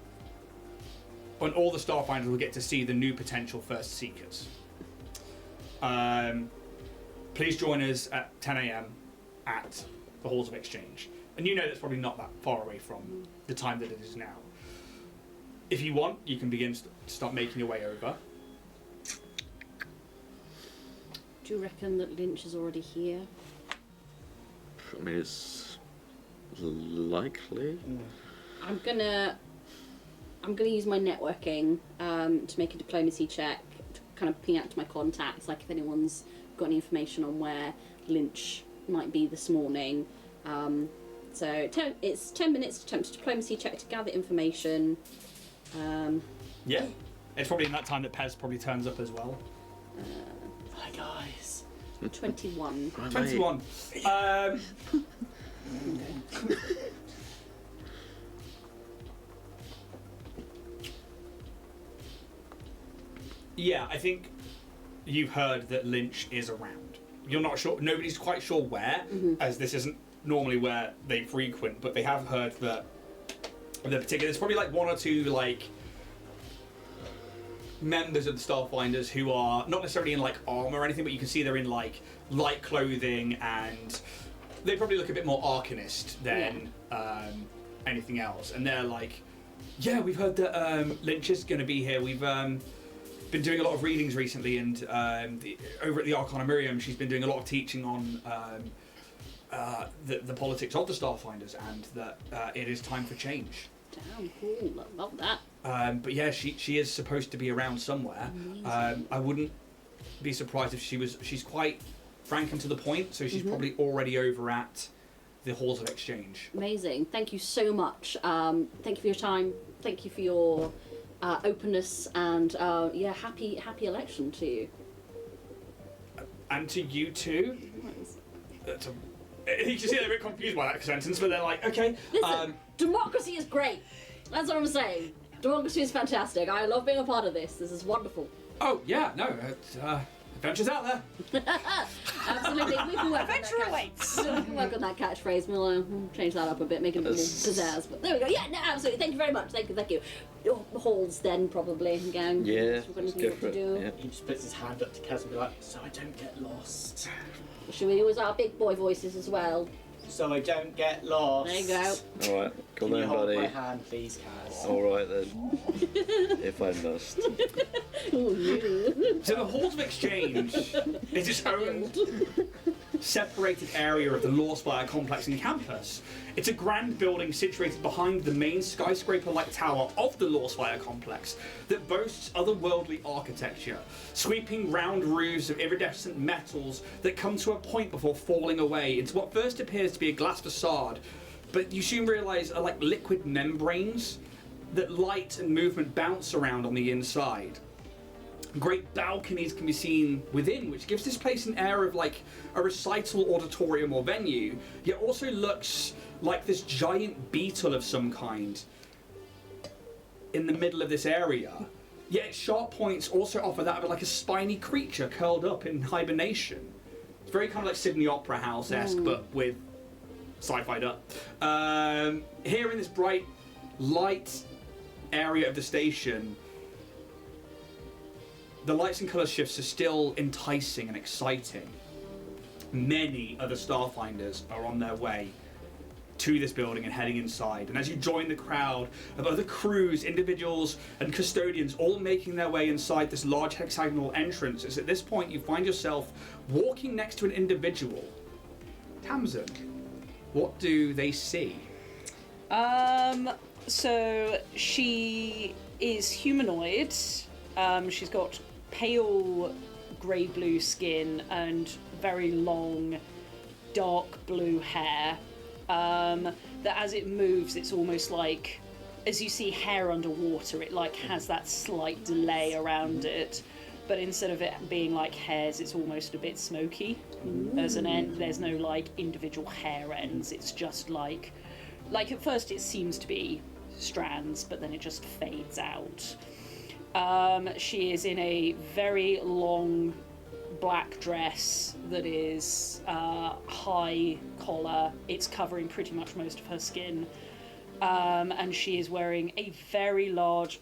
all the Starfinders will get to see the new potential First Seekers. Please join us at 10 a.m. at the Halls of Exchange. And you know that's probably not that far away from the time that it is now. If you want, you can begin to start making your way over. Do you reckon that Lynch is already here? I mean, it's likely. I'm gonna use my networking to make a diplomacy check to kind of ping out to my contacts, like if anyone's got any information on where Lynch might be this morning. So it's 10 minutes to attempt a diplomacy check to gather information. Yeah. It's probably in that time that Pez probably turns up as well. Hi guys. 21. Right, 21. Yeah, I think you've heard that Lynch is around. You're not sure, nobody's quite sure where, as this isn't normally where they frequent, but they have heard that there's probably like one or two like members of the Starfinders who are not necessarily in like armor or anything, but you can see they're in like light clothing, and they probably look a bit more Arcanist than anything else. And they're like, yeah, we've heard that Lynch is going to be here. We've been doing a lot of readings recently, and over at the Arcana Miriam, she's been doing a lot of teaching on the politics of the Starfinders, and that it is time for change. Damn cool. Love that. But yeah, she is supposed to be around somewhere. I wouldn't be surprised if she's quite frank and to the point, so she's probably already over at the Halls of Exchange. Amazing. Thank you so much. Thank you for your time. Thank you for your openness, and happy election to you. And to you too. Nice. You can see they're a bit confused by that sentence, but they're like, okay. Listen, democracy is great. That's what I'm saying. Democracy is fantastic. I love being a part of this. This is wonderful. Oh yeah, no, Adventure's out there. Absolutely, we can work Adventure on that awaits. we can work on that catchphrase. We'll change that up a bit, make it a bit more pizzazz. But there we go. Yeah, no, absolutely. Thank you very much. Thank you. Your halls then probably going. Yeah, We've got let's anything go what for to it. do. Yeah. He just puts his hand up to Kaz and be like, so I don't get lost. Should we use our big boy voices as well? So I don't get lost. There you go. All right, come Can you on, hold buddy. my hand, please, Kaz? All right then, if I must. So the Halls of Exchange is its own separated area of the Lawspire complex and campus. It's a grand building situated behind the main skyscraper-like tower of the Lawspire complex that boasts otherworldly architecture, sweeping round roofs of iridescent metals that come to a point before falling away into what first appears to be a glass facade, but you soon realise are like liquid membranes that light and movement bounce around on the inside. Great balconies can be seen within, which gives this place an air of like a recital auditorium or venue, yet also looks like this giant beetle of some kind in the middle of this area. Yet its sharp points also offer that of like a spiny creature curled up in hibernation. It's very kind of like Sydney Opera House-esque, but with sci-fi'd up. Here in this bright light area of the station, the lights and colour shifts are still enticing and exciting. Many other Starfinders are on their way to this building and heading inside. And as you join the crowd of other crews, individuals, and custodians all making their way inside this large hexagonal entrance, it's at this point you find yourself walking next to an individual. Tamsin, what do they see? So she is humanoid. She's got pale grey blue skin and very long dark blue hair. That as it moves, it's almost like, as you see hair underwater, it like has that slight delay around it. But instead of it being like hairs, it's almost a bit smoky. As an end, there's no like individual hair ends. It's just like at first it seems to be strands, but then it just fades out. She is in a very long black dress that is high collar. It's covering pretty much most of her skin. And she is wearing a very large,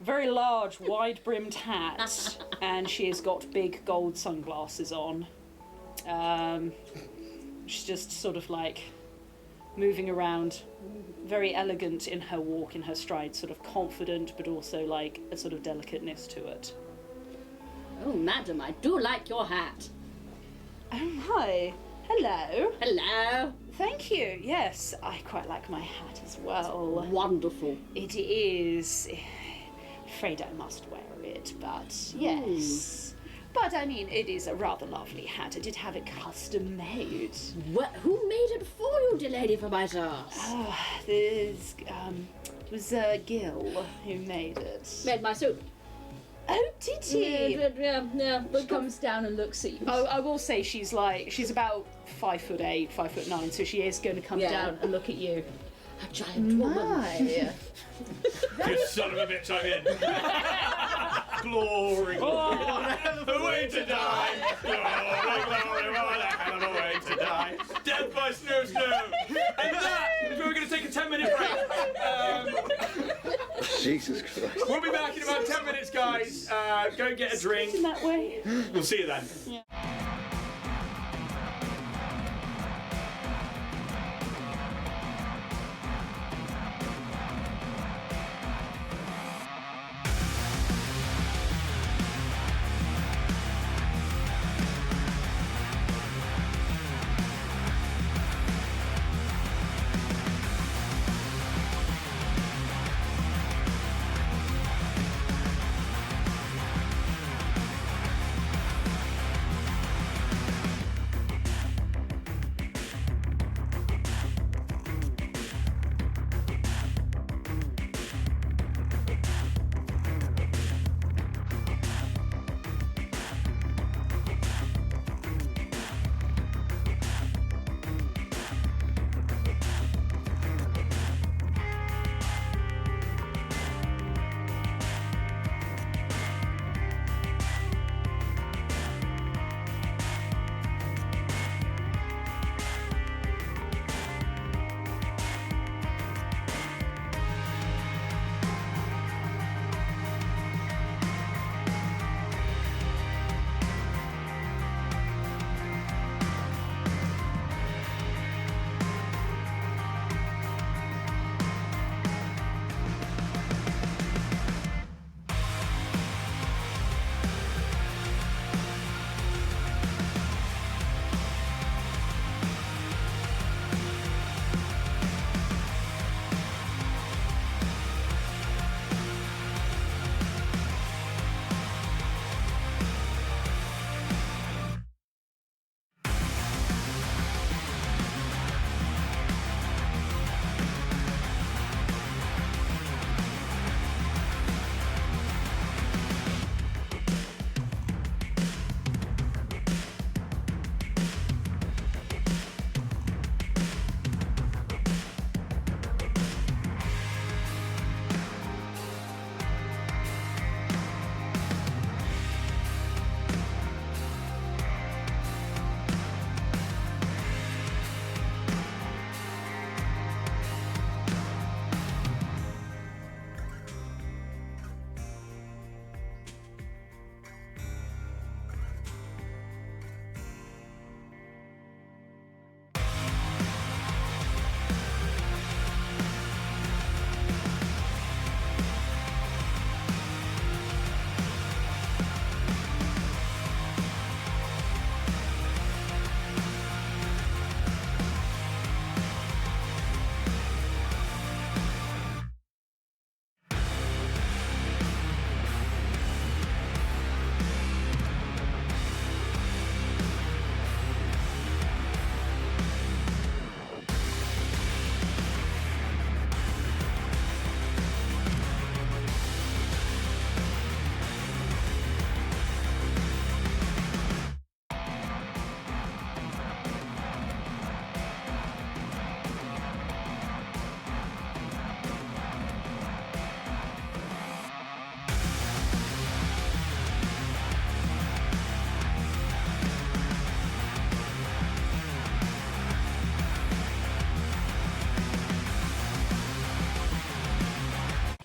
very large wide-brimmed hat. And she has got big gold sunglasses on. She's just sort of like moving around, very elegant in her walk, in her stride, sort of confident, but also like a sort of delicateness to it. Oh, madam, I do like your hat. Oh, hi. Hello. Hello. Thank you. Yes, I quite like my hat as well. Wonderful. It is. Afraid I must wear it, but yes. But I mean, it is a rather lovely hat. I did have it custom made. Who made it for you, dear lady, for my sauce? Oh, it was Gil who made it. Made my suit. Oh, did he? Yeah. She comes down and looks at you. Oh, I will say she's about 5'8", 5'9", so she is going to come down and look at you. A giant woman. My. You son of a bitch, I'm in. Glory. What a way to die. Glory, what a hell of a way to die. Death by snow. And that is where we're going to take a 10-minute break. Jesus Christ. We'll be back in about 10 minutes, guys. Go get a drink. In that way. We'll see you then. Yeah.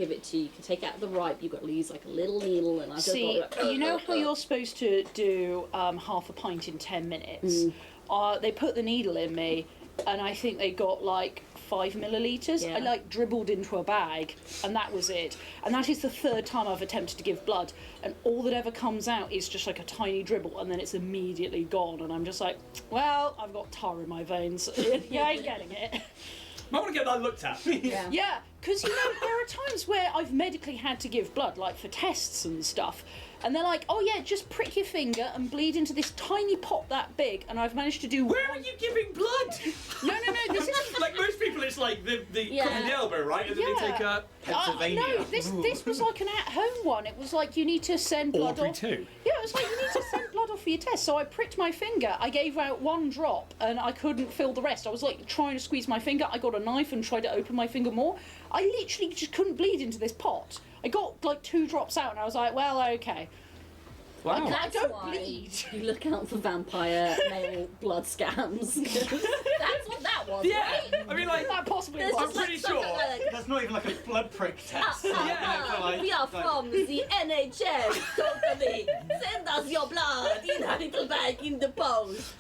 give it to you. You can take out the ripe. You've got to use like a little needle, and I just See, got you know how you're supposed to do half a pint in 10 minutes? They put the needle in me, and I think they got like 5 millilitres. Yeah. I like dribbled into a bag, and that was it. And that is the third time I've attempted to give blood, and all that ever comes out is just like a tiny dribble, and then it's immediately gone. And I'm just like, well, I've got tar in my veins. You ain't getting it. I want to get that looked at. Yeah. Yeah, because, you know, there are times where I've medically had to give blood, like for tests and stuff, and they're like, oh yeah, just prick your finger and bleed into this tiny pot that big, and I've managed to do... Where are you giving blood? No, this is... Like most people, it's like the Yeah. cut in the elbow, right? And then Yeah. they take a... Pennsylvania. No, this was like an at-home one. It was like, you need to send blood Aubrey off... too. Yeah, it was like, you need to send blood off for your test. So I pricked my finger, I gave out 1 drop, and I couldn't fill the rest. I was like trying to squeeze my finger, I got a knife and tried to open my finger more. I literally just couldn't bleed into this pot. I got like 2 drops out, and I was like, well, okay. Wow. I That's don't why bleed. you look out for vampire male blood scams. That's what that was, Yeah, right? I mean, like, That possibly There's was. just pretty like something sure. like, That's not even like a blood prick test. we are from the NHS company. Send us your blood in a little bag in the post.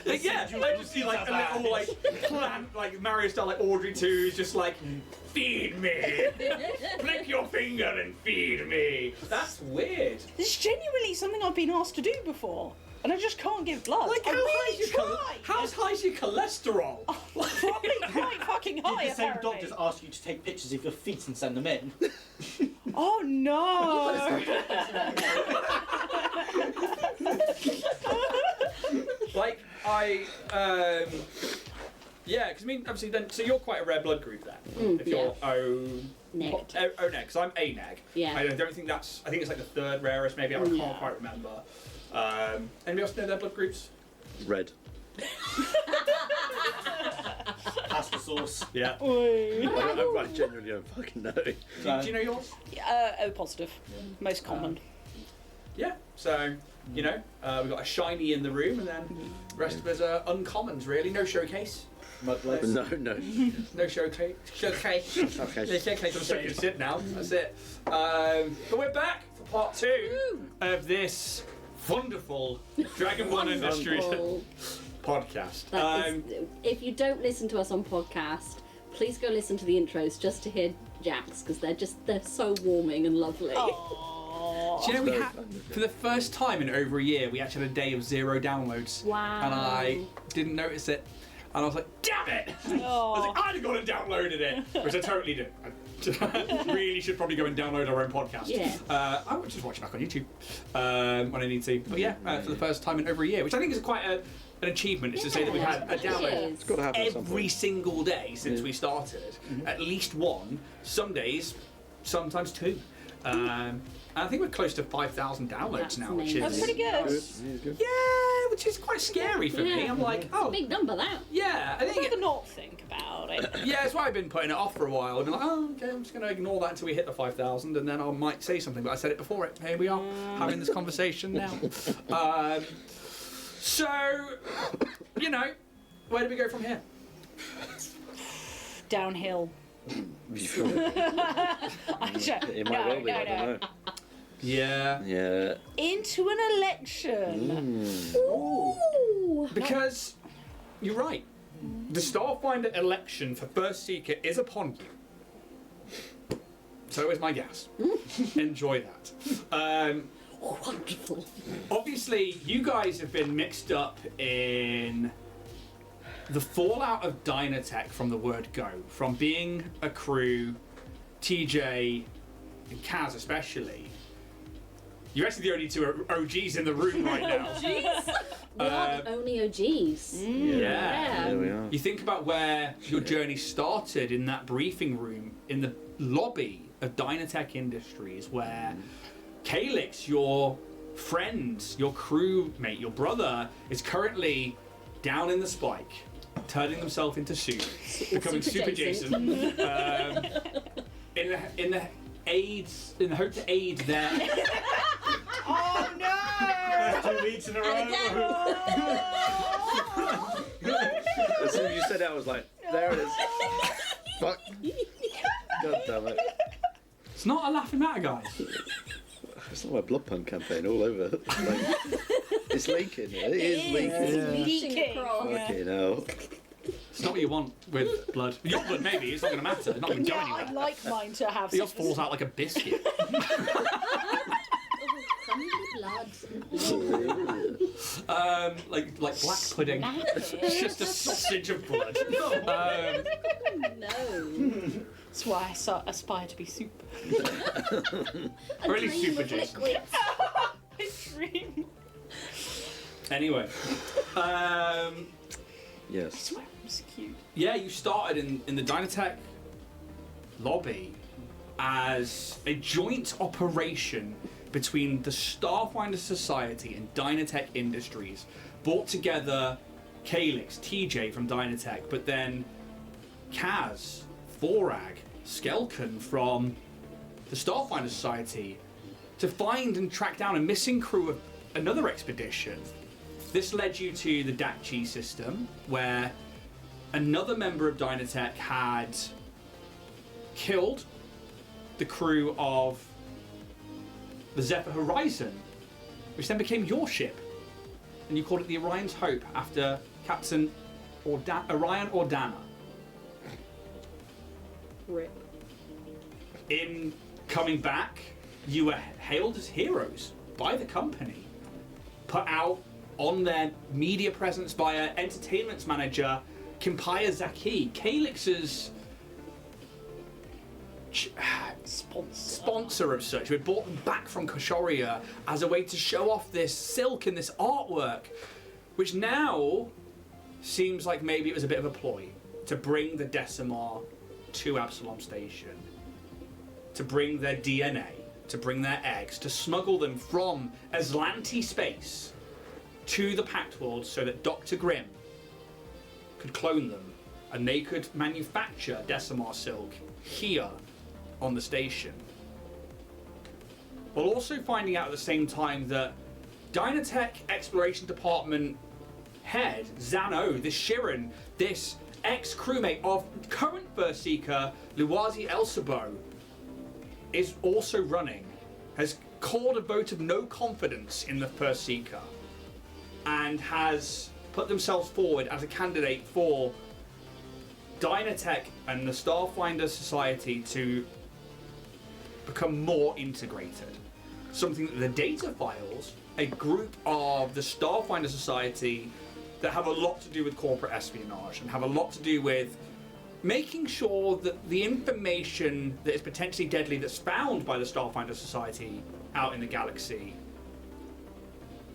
Like, yeah, I just see like a little like plant, like Mario style, like Audrey 2 is just like, feed me, flick your finger and feed me. That's weird. This is genuinely something I've been asked to do before, and I just can't give blood. Like, I really tried. how's high's your cholesterol? Probably quite fucking high, Did the same apparently. doctors ask you to take pictures of your feet and send them in? Oh no! Like yeah, because I mean, obviously, then so you're quite a rare blood group then. If you're O Negative. O neg, because I'm A neg. Yeah. I don't think that's. I think it's like the 3rd rarest. Maybe I can't quite remember. Anybody else know their blood groups? Red. Pasta sauce. Yeah. I genuinely don't fucking know. Do you know yours? O positive, most common. Yeah. So you know, we've got a shiny in the room, and then the rest of us are uncommons. Really, no showcase. Mudblades. No. No showcase. Showcase. Okay. I'm stuck in sit now. That's it. But we're back for part 2 of this wonderful Dragonborn Industries Wonderful. podcast. That is, if you don't listen to us on podcast, please go listen to the intros just to hear Jax, because they're so warming and lovely. Oh. Do you know we had, for the first time in over a year, we actually had a day of 0 downloads. Wow. And I didn't notice it. And I was like, damn it! I was like, I'd have gone and downloaded it, which I totally did. I really should probably go and download our own podcast. Yeah. I would just watch it back on YouTube when I need to. But yeah, for the first time in over a year, which I think is quite an achievement, is to say that we've had a download It's got to happen at some every point. single day since we started. At least 1, some days, sometimes 2. And I think we're close to 5,000 downloads That's now, which amazing. is That's pretty good. Good. yeah, which is quite scary for me. Yeah. I'm like, oh, Big number, that. yeah. I I'd think rather not think about it. yeah, that's why I've been putting it off for a while. I've been like, oh, okay, I'm just going to ignore that until we hit the 5,000, and then I might say something. But I said it before it. Here we are, having this conversation now. So, you know, where do we go from here? Downhill. It might well be, I don't know. Yeah. Yeah. Into an election. Ooh. Because you're right. The Starfinder election for First Seeker is upon you. So is my gas. Enjoy that. Wonderful. Obviously, you guys have been mixed up in the fallout of Dynatech from the word go. From being a crew, TJ and Kaz especially. You're actually the only 2 OGs in the room right now. We are the only OGs. Yeah. There we are. You think about where your journey started in that briefing room in the lobby of Dynatech Industries, where Calyx, your friend, your crewmate, your brother, is currently down in the spike, turning himself into soup, becoming Super Jason. In the hope to aid their Oh no! 2 weeks in a row. As soon as you said that, I was like, there it is. Fuck. God damn it. It's not a laughing matter, guys. It's not my blood pun campaign all over. It's leaking. It is leaking. It's leaching Leaking. across. Fucking hell. It's not what you want with blood. Your blood, maybe. It's not going to matter. It's not going to go Yeah, anywhere. I'd like mine to have Yours falls out like a biscuit. Blood. Like black pudding. It's just a sausage of blood. No. That's why I aspire to be super. Really A dream super of Jason. liquid. I dream. Anyway, Yes. Swear it's cute. yeah, you started in the Dynatech lobby as a joint operation between the Starfinder Society and Dynatech Industries. Brought together Calyx, TJ from Dynatech, but then Kaz, Thorag, Skelken from the Starfinder Society to find and track down a missing crew of another expedition. This led you to the Dakchi system, where another member of Dynatech had killed the crew of the Zephyr Horizon, which then became your ship. And you called it the Orion's Hope after Captain Orion Ordana. Rip. In coming back, you were hailed as heroes by the company, put out on their media presence via entertainment manager Kimpaya Zaki, Calyx's sponsor of such, who had brought them back from Koshoria as a way to show off this silk and this artwork, which now seems like maybe it was a bit of a ploy to bring the Decimar to Absalom Station, to bring their DNA, to bring their eggs, to smuggle them from Aslanti space to the Pact World so that Dr. Grimm could clone them and they could manufacture Decimar silk here on the station. While also finding out at the same time that Dynatech Exploration Department head, Zano, this Shirin, this ex-crewmate of current First Seeker, Luwazi Elsabo, is also running, has called a vote of no confidence in the First Seeker, and has put themselves forward as a candidate for Dynatech and the Starfinder Society to become more integrated. Something that the data files, a group of the Starfinder Society that have a lot to do with corporate espionage and have a lot to do with making sure that the information that is potentially deadly that's found by the Starfinder Society out in the galaxy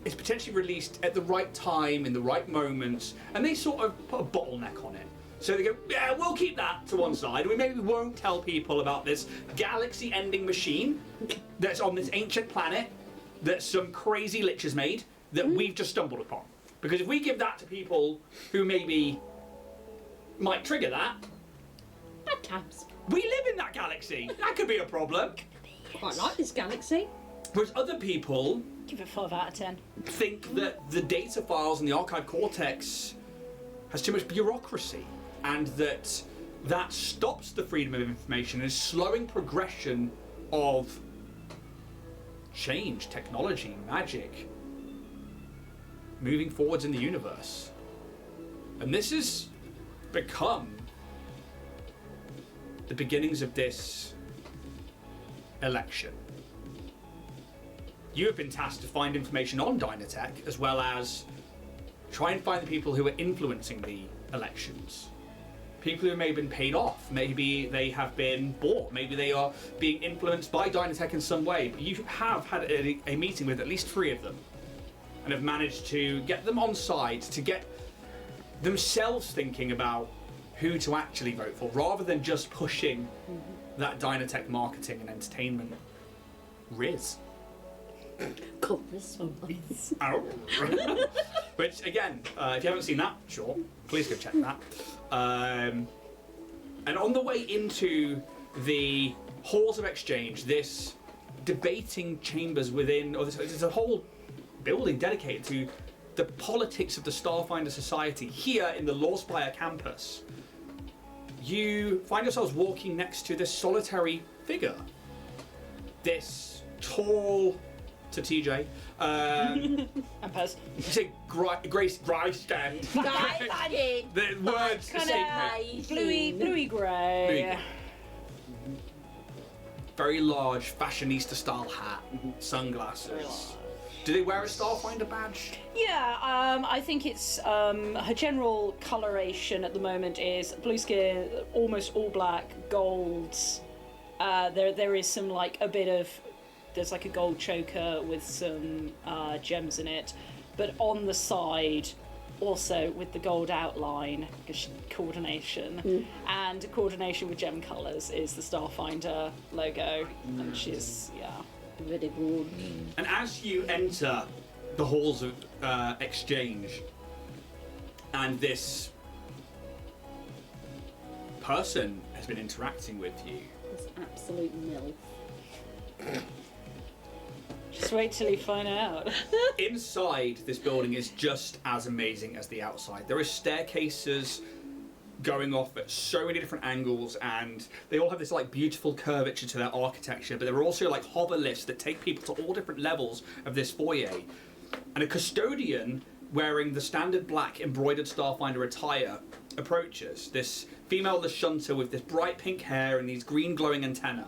is potentially released at the right time, in the right moments, and they sort of put a bottleneck on it. So they go, yeah, we'll keep that to one side. We maybe won't tell people about this galaxy-ending machine that's on this ancient planet that some crazy lich has made that we've just stumbled upon. Because if we give that to people who maybe might trigger that, Bad times. we live in that galaxy. That could be a problem. Quite like this galaxy. Whereas other people Give it 5 out of 10. think that the data files and the archive cortex has too much bureaucracy, and that stops the freedom of information and is slowing progression of change, technology, magic, moving forwards in the universe. And this has become the beginnings of this election. You have been tasked to find information on Dynatech, as well as try and find the people who are influencing the elections. People who may have been paid off, maybe they have been bought, maybe they are being influenced by Dynatech in some way. But you have had a meeting with at least 3 of them, and have managed to get them on side, to get themselves thinking about who to actually vote for, rather than just pushing that Dynatech marketing and entertainment riz. Ow. Which, again, if you haven't seen that, sure, please go check that. And on the way into the halls of exchange, this debating chambers within, or there's a whole building dedicated to the politics of the Starfinder Society here in the Lawspire campus. you find yourselves walking next to this solitary figure. This tall, to TJ, And Pez. you say Grace stand. The words Kind escape me. of bluey grey. Bluey. Very large fashionista style hat, sunglasses. Do they wear a Starfinder badge? Yeah, I think it's her general coloration at the moment is blue skin, almost all black, golds. There is some like a bit of there's like a gold choker with some gems in it, but on the side also with the gold outline because coordination and coordination with gem colours is the Starfinder logo, and she's Very good. And as you enter the halls of exchange, and this person has been interacting with you, This absolute milf. just wait till you find out. inside this building is just as amazing as the outside. There are staircases going off at so many different angles, and they all have this like beautiful curvature to their architecture, but there are also like hover lifts that take people to all different levels of this foyer. And a custodian wearing the standard black embroidered Starfinder attire approaches, this female Lashunta with this bright pink hair and these green glowing antennae.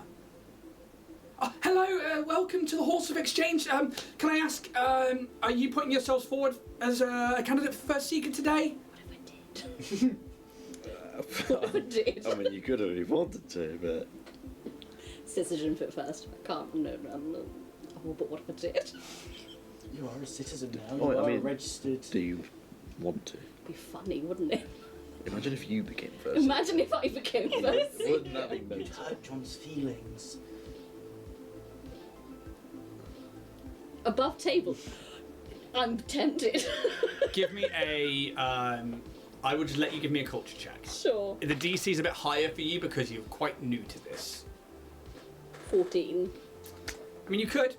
Hello, welcome to the Halls of Exchange. Can I ask, are you putting yourselves forward as a candidate for First Seeker today? What if I did? I mean, you could have if you wanted to, but Citizen fit first. I can't. No. Oh, but what if I did? You are a citizen now. Oh, You I are mean, registered. do you want to? It'd be funny, wouldn't it? Imagine if you became first. Imagine if I became first. Wouldn't that be You'd mental? hurt John's feelings. Above table. I'm tempted. Give me a, I would just let you give me a culture check. Sure. The DC is a bit higher for you because you're quite new to this. 14. I mean, you could.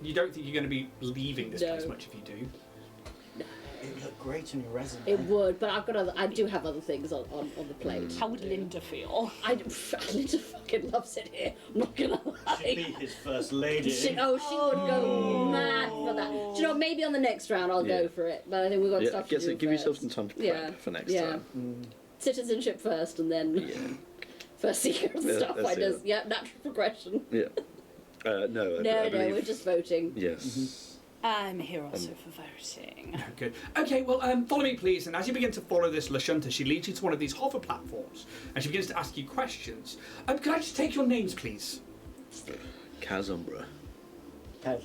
You don't think you're going to be leaving this No. place much if you do. It would look great on your resume. It would, but I do have other things on the plate. How would Linda feel? Linda fucking loves it here. I'm not gonna Should be lie. his first lady. She would go mad for that. Do you know, maybe on the next round I'll go for it, but I think we've got stuff to do give yourself first. some time to prep for next time. Citizenship first, and then Yeah. First Seeker and Yeah, stuff. that's it. Yeah, natural progression. Yeah. No, No, I believe, we're just voting. Yes. I'm here also for voting. Good. Okay, well, follow me, please. And as you begin to follow this Lashunta, she leads you to one of these hover platforms, and she begins to ask you questions. Can I just take your names, please? Kazumbra. Kev.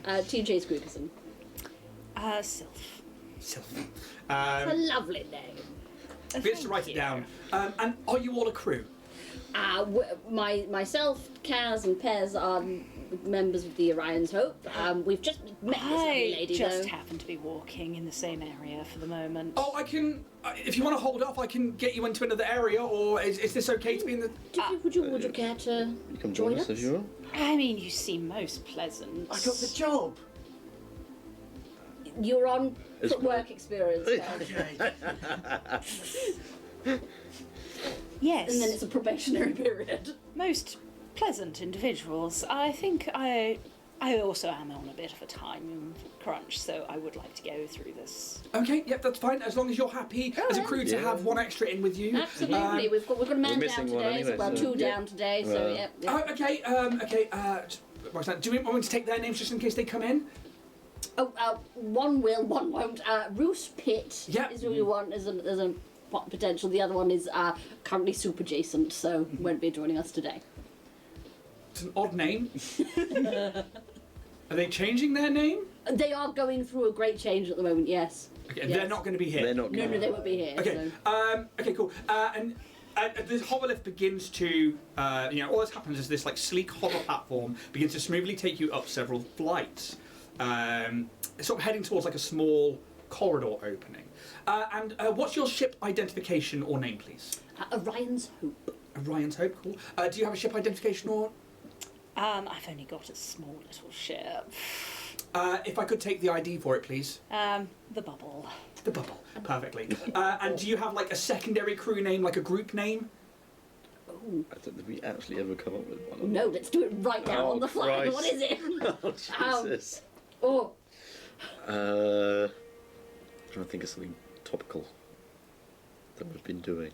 TJ Scroogerson. Sylph. Sylph. It's a lovely name. Begins to write it down. And are you all a crew? Myself, Kaz, and Pez are members of the Orion's Hope. We've just met this lovely I lady, just though. happen to be walking in the same area for the moment. Oh, I can. If you want to hold off, I can get you into another area. Or is this okay to be in the? Would you care to You can join us if you want. I mean, you seem most pleasant. I got the job. You're on It's work experience, Kaz. Okay. Yes. And then it's a probationary period. Most pleasant individuals. I think I also am on a bit of a time crunch, so I would like to go through this. Okay, yep, that's fine. As long as you're happy as a crew to Yeah. have one extra in with you. Absolutely. We've got a man missing down one today. anyway, Well, so- two down today. So Right. yep. Oh, okay. Do you want me to take their names just in case they come in? One will, one won't. Roose Pitt Yep. is who we want as a potential. The other one is currently super adjacent, so won't be joining us today. It's an odd name. Are they changing their name? They are going through a great change at the moment. Yes. Okay, Yes. they're not going to be here. They're not No, going they won't be here. Okay. So. Okay. Cool. And the hover lift begins to, all this happens is this like sleek hover platform begins to smoothly take you up several flights, sort of heading towards like a small corridor opening. And what's your ship identification or name, please? Orion's Hope. Orion's Hope. Cool. Do you have a ship identification or? I've only got a small little ship. If I could take the ID for it, please. The bubble. The bubble, perfectly. And do you have like a secondary crew name, like a group name? Ooh. I don't think we actually ever come up with one. No, let's do it right now Oh, on the fly. Christ. What is it? Oh, Jesus. Oh, Trying to think of something topical that we've been doing.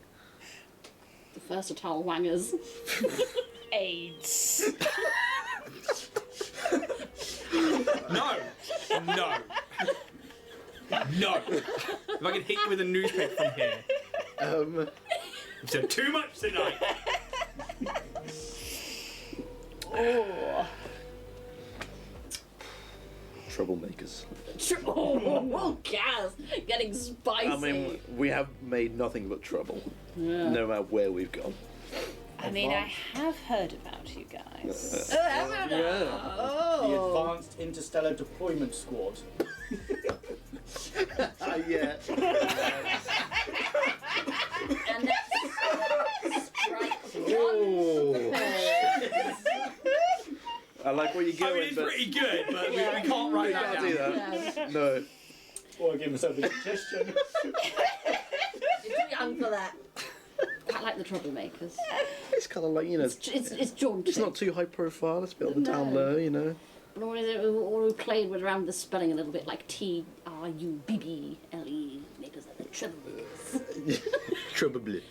the versatile wangers. AIDS. No! No! No! If I could hit you with a newspaper from here. You've said too much tonight! Oh. Troublemakers. Oh, gas! Getting spicy. I mean, we have made nothing but trouble, no matter where we've gone. I mean, I have heard about you guys. The Advanced Interstellar Deployment Squad. Yeah. And that's strike Oh. one. I like where you're I going, mean, it's but pretty good, but we can't write we that can't down. do that. No. Or give myself a suggestion. You're too young for that. Quite like the troublemakers. It's kind of like, you know, It's jaunty. it's not too high profile. It's a bit on the down No. low, you know. But what is it? We played with around the spelling a little bit, like TRUBBLE. Makers like the troubles. Probably.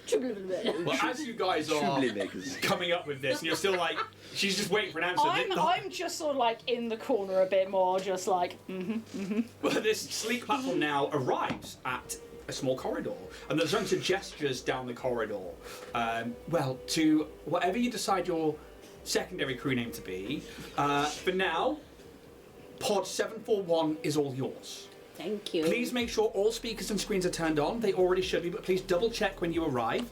Well, as you guys are Troublemakers. coming up with this, and you're still like, she's just waiting for an answer. I'm just sort of like in the corner a bit more, just like, Well, this sleek platform now arrives at a small corridor, and there's a bunch of gestures down the corridor. Well, to whatever you decide your secondary crew name to be, for now, Pod 741 is all yours. Thank you. Please make sure all speakers and screens are turned on. They already should be, but please double check when you arrive.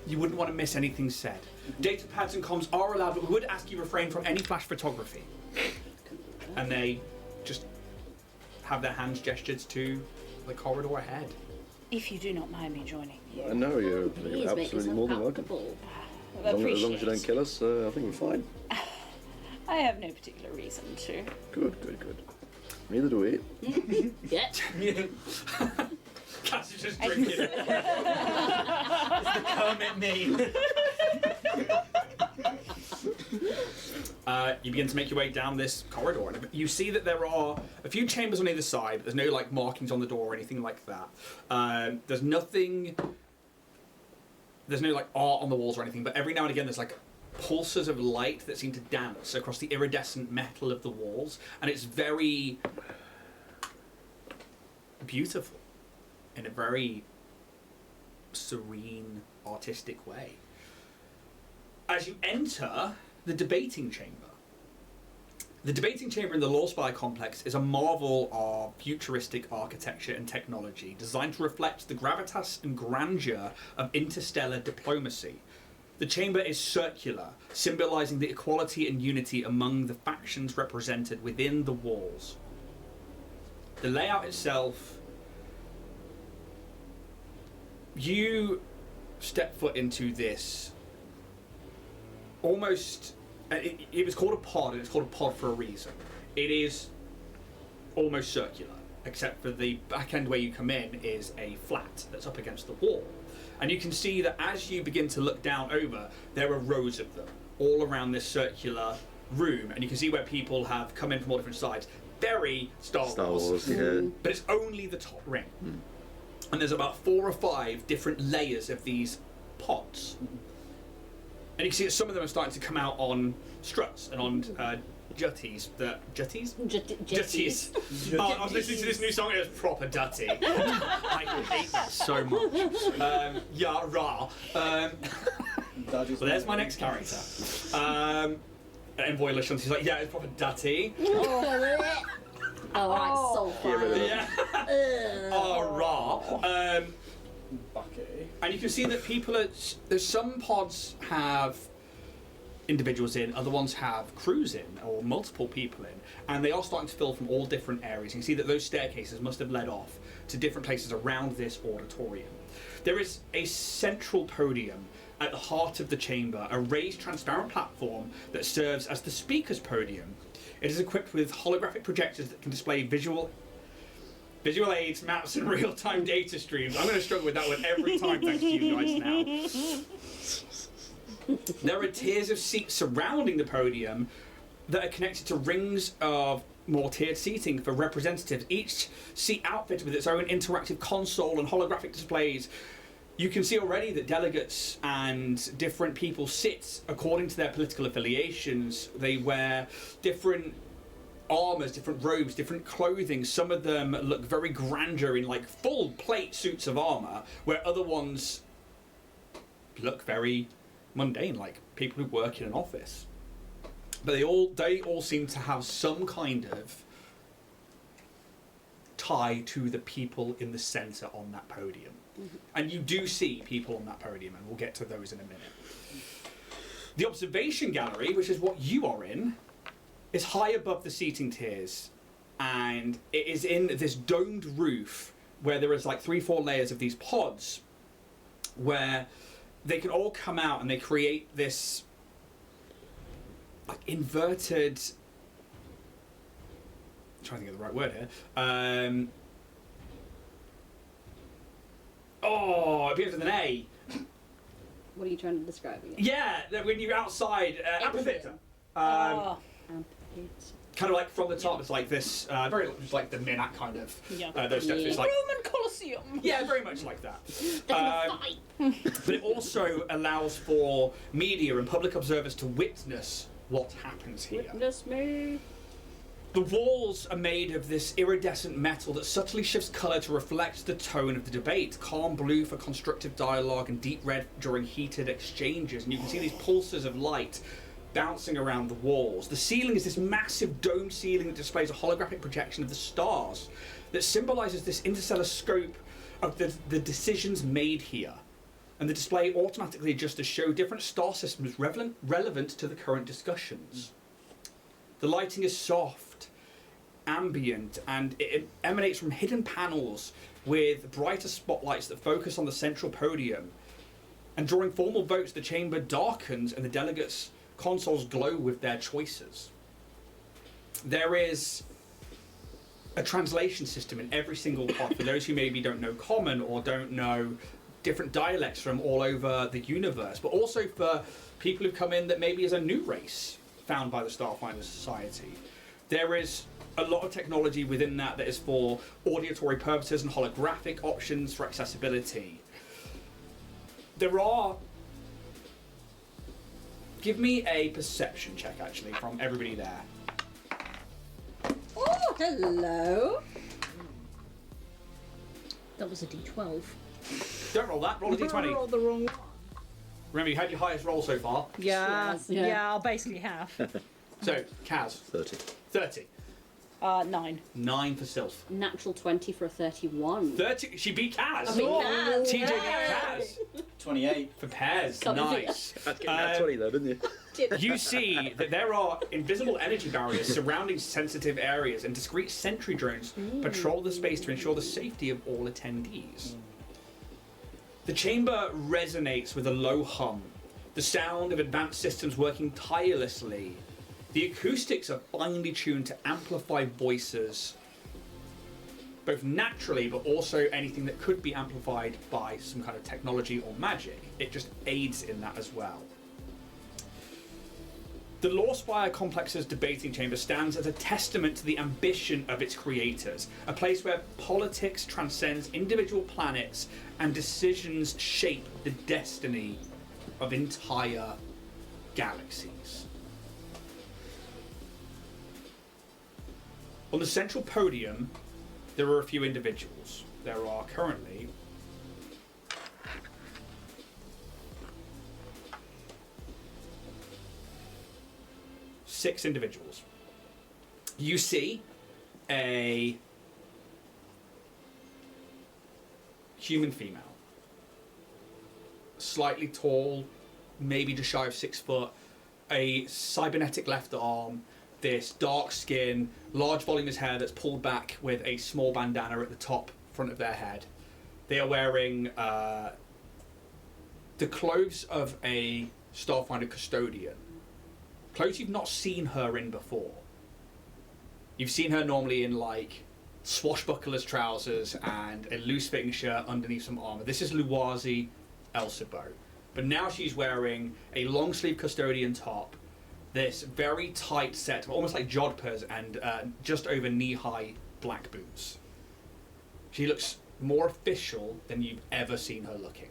You wouldn't want to miss anything said. Data pads and comms are allowed, but we would ask you refrain from any flash photography. And they just have their hands gestured to the corridor ahead. if you do not mind me joining you. I know you're Please make absolutely more than welcome. comfortable. As long as you don't kill us, I think we're fine. I have no particular reason to. Good, good, good. Neither do we. Yeah. Cass is just drinking. It's the Kermit meme. You begin to make your way down this corridor, and you see that there are a few chambers on either side, but there's no like markings on the door or anything like that. There's nothing. There's no like art on the walls or anything, but every now and again there's like pulses of light that seem to dance across the iridescent metal of the walls, and it's very beautiful in a very serene, artistic way. As you enter the debating chamber. The debating chamber in the Law Spire complex is a marvel of futuristic architecture and technology designed to reflect the gravitas and grandeur of interstellar diplomacy. The chamber is circular, symbolizing the equality and unity among the factions represented within the walls. The layout itself, you step foot into this almost. It was called a pod, and it's called a pod for a reason. It is almost circular, except for the back end where you come in is a flat that's up against the wall. And you can see that as you begin to look down over, there are rows of them all around this circular room, and you can see where people have come in from all different sides. Very Star Wars. Yeah. But it's only the top ring. And there's about 4 or 5 different layers of these pods. And you can see that some of them are starting to come out on struts and on jutties. Jutties? Jutties. Oh, I was listening to this new song and it was proper dutty. I hate that so much. Yeah, rah. Well, there's my next character. Envoy Lashon, he's like, yeah, it's proper dutty. Oh, right, soul fire. Yeah. Oh, rah. Bucky. And you can see that people are. There's some pods have individuals in, other ones have crews in, or multiple people in, and they are starting to fill from all different areas. You can see that those staircases must have led off to different places around this auditorium. There is a central podium at the heart of the chamber, a raised transparent platform that serves as the speaker's podium. It is equipped with holographic projectors that can display visual aids, maps, and real-time data streams. I'm going to struggle with that one every time, thanks to you guys now. There are tiers of seats surrounding the podium that are connected to rings of more tiered seating for representatives. Each seat outfitted with its own interactive console and holographic displays. You can see already that delegates and different people sit according to their political affiliations. They wear different armors, different robes, different clothing. Some of them look very grandeur in like full plate suits of armor, where other ones look very mundane, like people who work in an office. But they all seem to have some kind of tie to the people in the center on that podium. Mm-hmm. And you do see people on that podium, and we'll get to those in a minute. The observation gallery, which is what you are in, is high above the seating tiers, and it is in this domed roof where there is like 3-4 layers of these pods where they can all come out and they create this like inverted, I'm trying to think of the right word here, it begins with an A. What are you trying to describe again? Yeah, when you're outside, amphitheater. Amphitheater. Kind of like from the top, it's like this, very just like the Minac kind of, those steps. Yeah. It's like, Roman Colosseum. yeah, very much like that. Fight. But it also allows for media and public observers to witness what happens here. Witness me. The walls are made of this iridescent metal that subtly shifts colour to reflect the tone of the debate. Calm blue for constructive dialogue and deep red during heated exchanges. And you can see these pulses of light bouncing around the walls. The ceiling is this massive domed ceiling that displays a holographic projection of the stars that symbolises this interstellar scope of the decisions made here. And the display automatically adjusts to show different star systems relevant to the current discussions. The lighting is soft, ambient, and it emanates from hidden panels with brighter spotlights that focus on the central podium. And during formal votes, the chamber darkens and the delegates' consoles glow with their choices. There is a translation system in every single pod for those who maybe don't know Common or don't know different dialects from all over the universe, but also for people who come in that maybe is a new race found by the Starfinder Society. There is a lot of technology within that is for auditory purposes and holographic options for accessibility. There are... Give me a perception check, actually, from everybody there. Oh, hello. That was a D12. Don't roll that, roll a d20. Rolled the wrong one. Remember, you had your highest roll so far. Yeah, Yes, yeah. yeah, I'll basically have. So, Kaz, 30. 30. 9. 9 for Sylph. Natural 20 for a 31. 30, she beat Kaz. I beat Kaz, TJ yay. beat Kaz. 28. For Pez, Got it. nice. I'd get that 20 though, didn't you? You see that there are invisible energy barriers surrounding sensitive areas, and discrete sentry drones patrol the space to ensure the safety of all attendees. The chamber resonates with a low hum, the sound of advanced systems working tirelessly. The acoustics are finely tuned to amplify voices, both naturally, but also anything that could be amplified by some kind of technology or magic. It just aids in that as well. The Lawspire Complex's debating chamber stands as a testament to the ambition of its creators, a place where politics transcends individual planets and decisions shape the destiny of entire galaxies. On the central podium, there are a few individuals. There are currently 6 individuals. You see a human female, slightly tall, maybe just shy of 6 foot, a cybernetic left arm, this dark skin, large voluminous hair that's pulled back with a small bandana at the top front of their head. They are wearing the clothes of a Starfinder custodian. Clothes you've not seen her in before. You've seen her normally in like swashbuckler's trousers and a loose-fitting shirt underneath some armor. This is Luwazi Elsibo. But now she's wearing a long-sleeve custodian top, this very tight set, almost like jodhpurs, and just over knee-high black boots. She looks more official than you've ever seen her looking.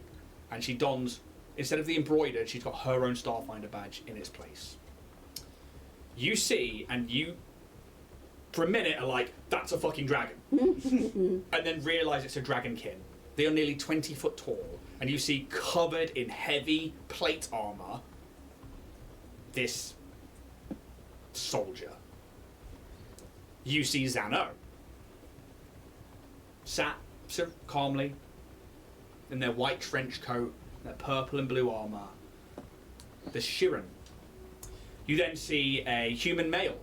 And she dons, instead of the embroidered, she's got her own Starfinder badge in its place. You see, and you, for a minute, are like, that's a fucking dragon. And then realise it's a dragonkin. They are nearly 20 foot tall, and you see, covered in heavy plate armour, this soldier. You see Zano. Sat so calmly in their white trench coat, their purple and blue armour. The Shirin. You then see a human male.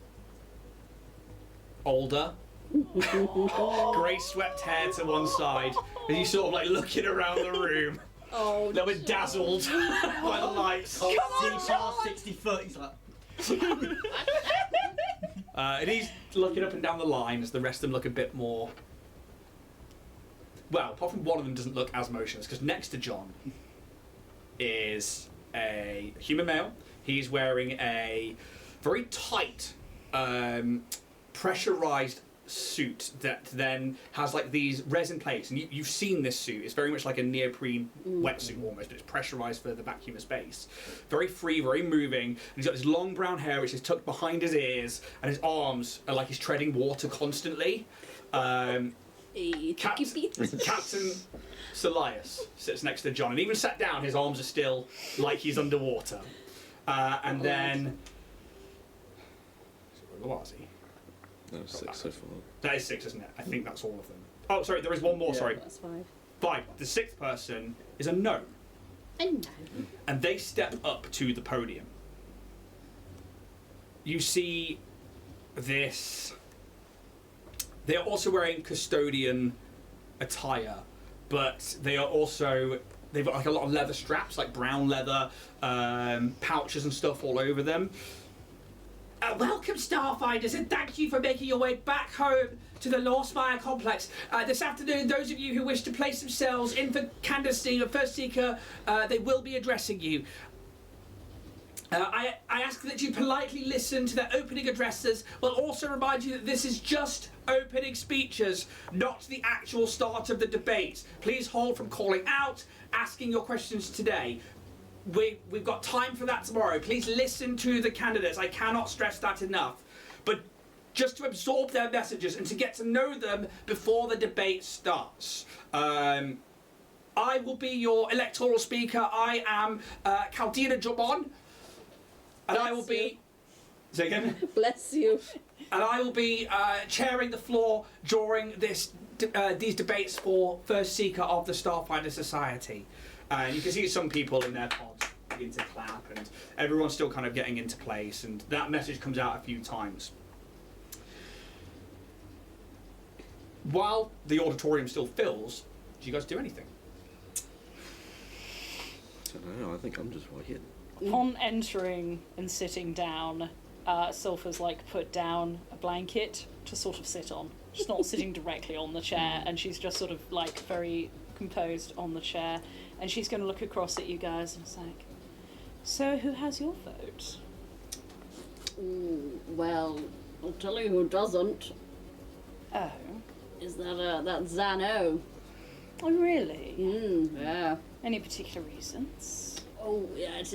Older. Grey swept hair to one side, and you sort of like looking around the room. Oh, A little bit dazzled by the lights. See past 60 foot, he's like... And he's looking up and down the line as the rest of them look a bit more... Well, apart from one of them doesn't look as motionless, because next to John is a human male. He's wearing a very tight, pressurized suit that then has like these resin plates, and you've seen this suit. It's very much like a neoprene wetsuit almost, but it's pressurized for the vacuum of space. Very free, very moving. And he's got this long brown hair which is tucked behind his ears, and his arms are like he's treading water constantly. Captain Solias sits next to John, and even sat down, his arms are still like he's underwater. And then... What was he? No, 6 so far. That is 6, isn't it? I think that's all of them. Oh, sorry, there is one more, sorry. That's 5. 5. The 6th person is a gnome. A gnome. And they step up to the podium. You see this... They are also wearing custodian attire, but they are also... They've got like a lot of leather straps, like brown leather, pouches and stuff all over them. Welcome, Starfinders, and thank you for making your way back home to the Lawspire complex. This afternoon, those of you who wish to place themselves in for candidacy of First Seeker, they will be addressing you. I ask that you politely listen to their opening addresses. We'll also remind you that this is just opening speeches, not the actual start of the debate. Please hold from calling out, asking your questions today. We've got time for that tomorrow. Please listen to the candidates. I cannot stress that enough. But just to absorb their messages and to get to know them before the debate starts. I will be your electoral speaker. I am Caldina Jobon. And I will be... Say again? Bless you. And I will be chairing the floor during these debates for First Seeker of the Starfinder Society. And you can see some people in their pods begin to clap, and everyone's still kind of getting into place, and that message comes out a few times. While the auditorium still fills, do you guys do anything? I don't know, I think I'm just waiting. Upon entering and sitting down, Sulphur's like put down a blanket to sort of sit on. She's not sitting directly on the chair, and she's just sort of like very composed on the chair. And she's going to look across at you guys and it's like, so who has your vote? Well, I'll tell you who doesn't. Oh. Is that Zano. Oh, really? Yeah. Any particular reasons? Oh, yeah, it's,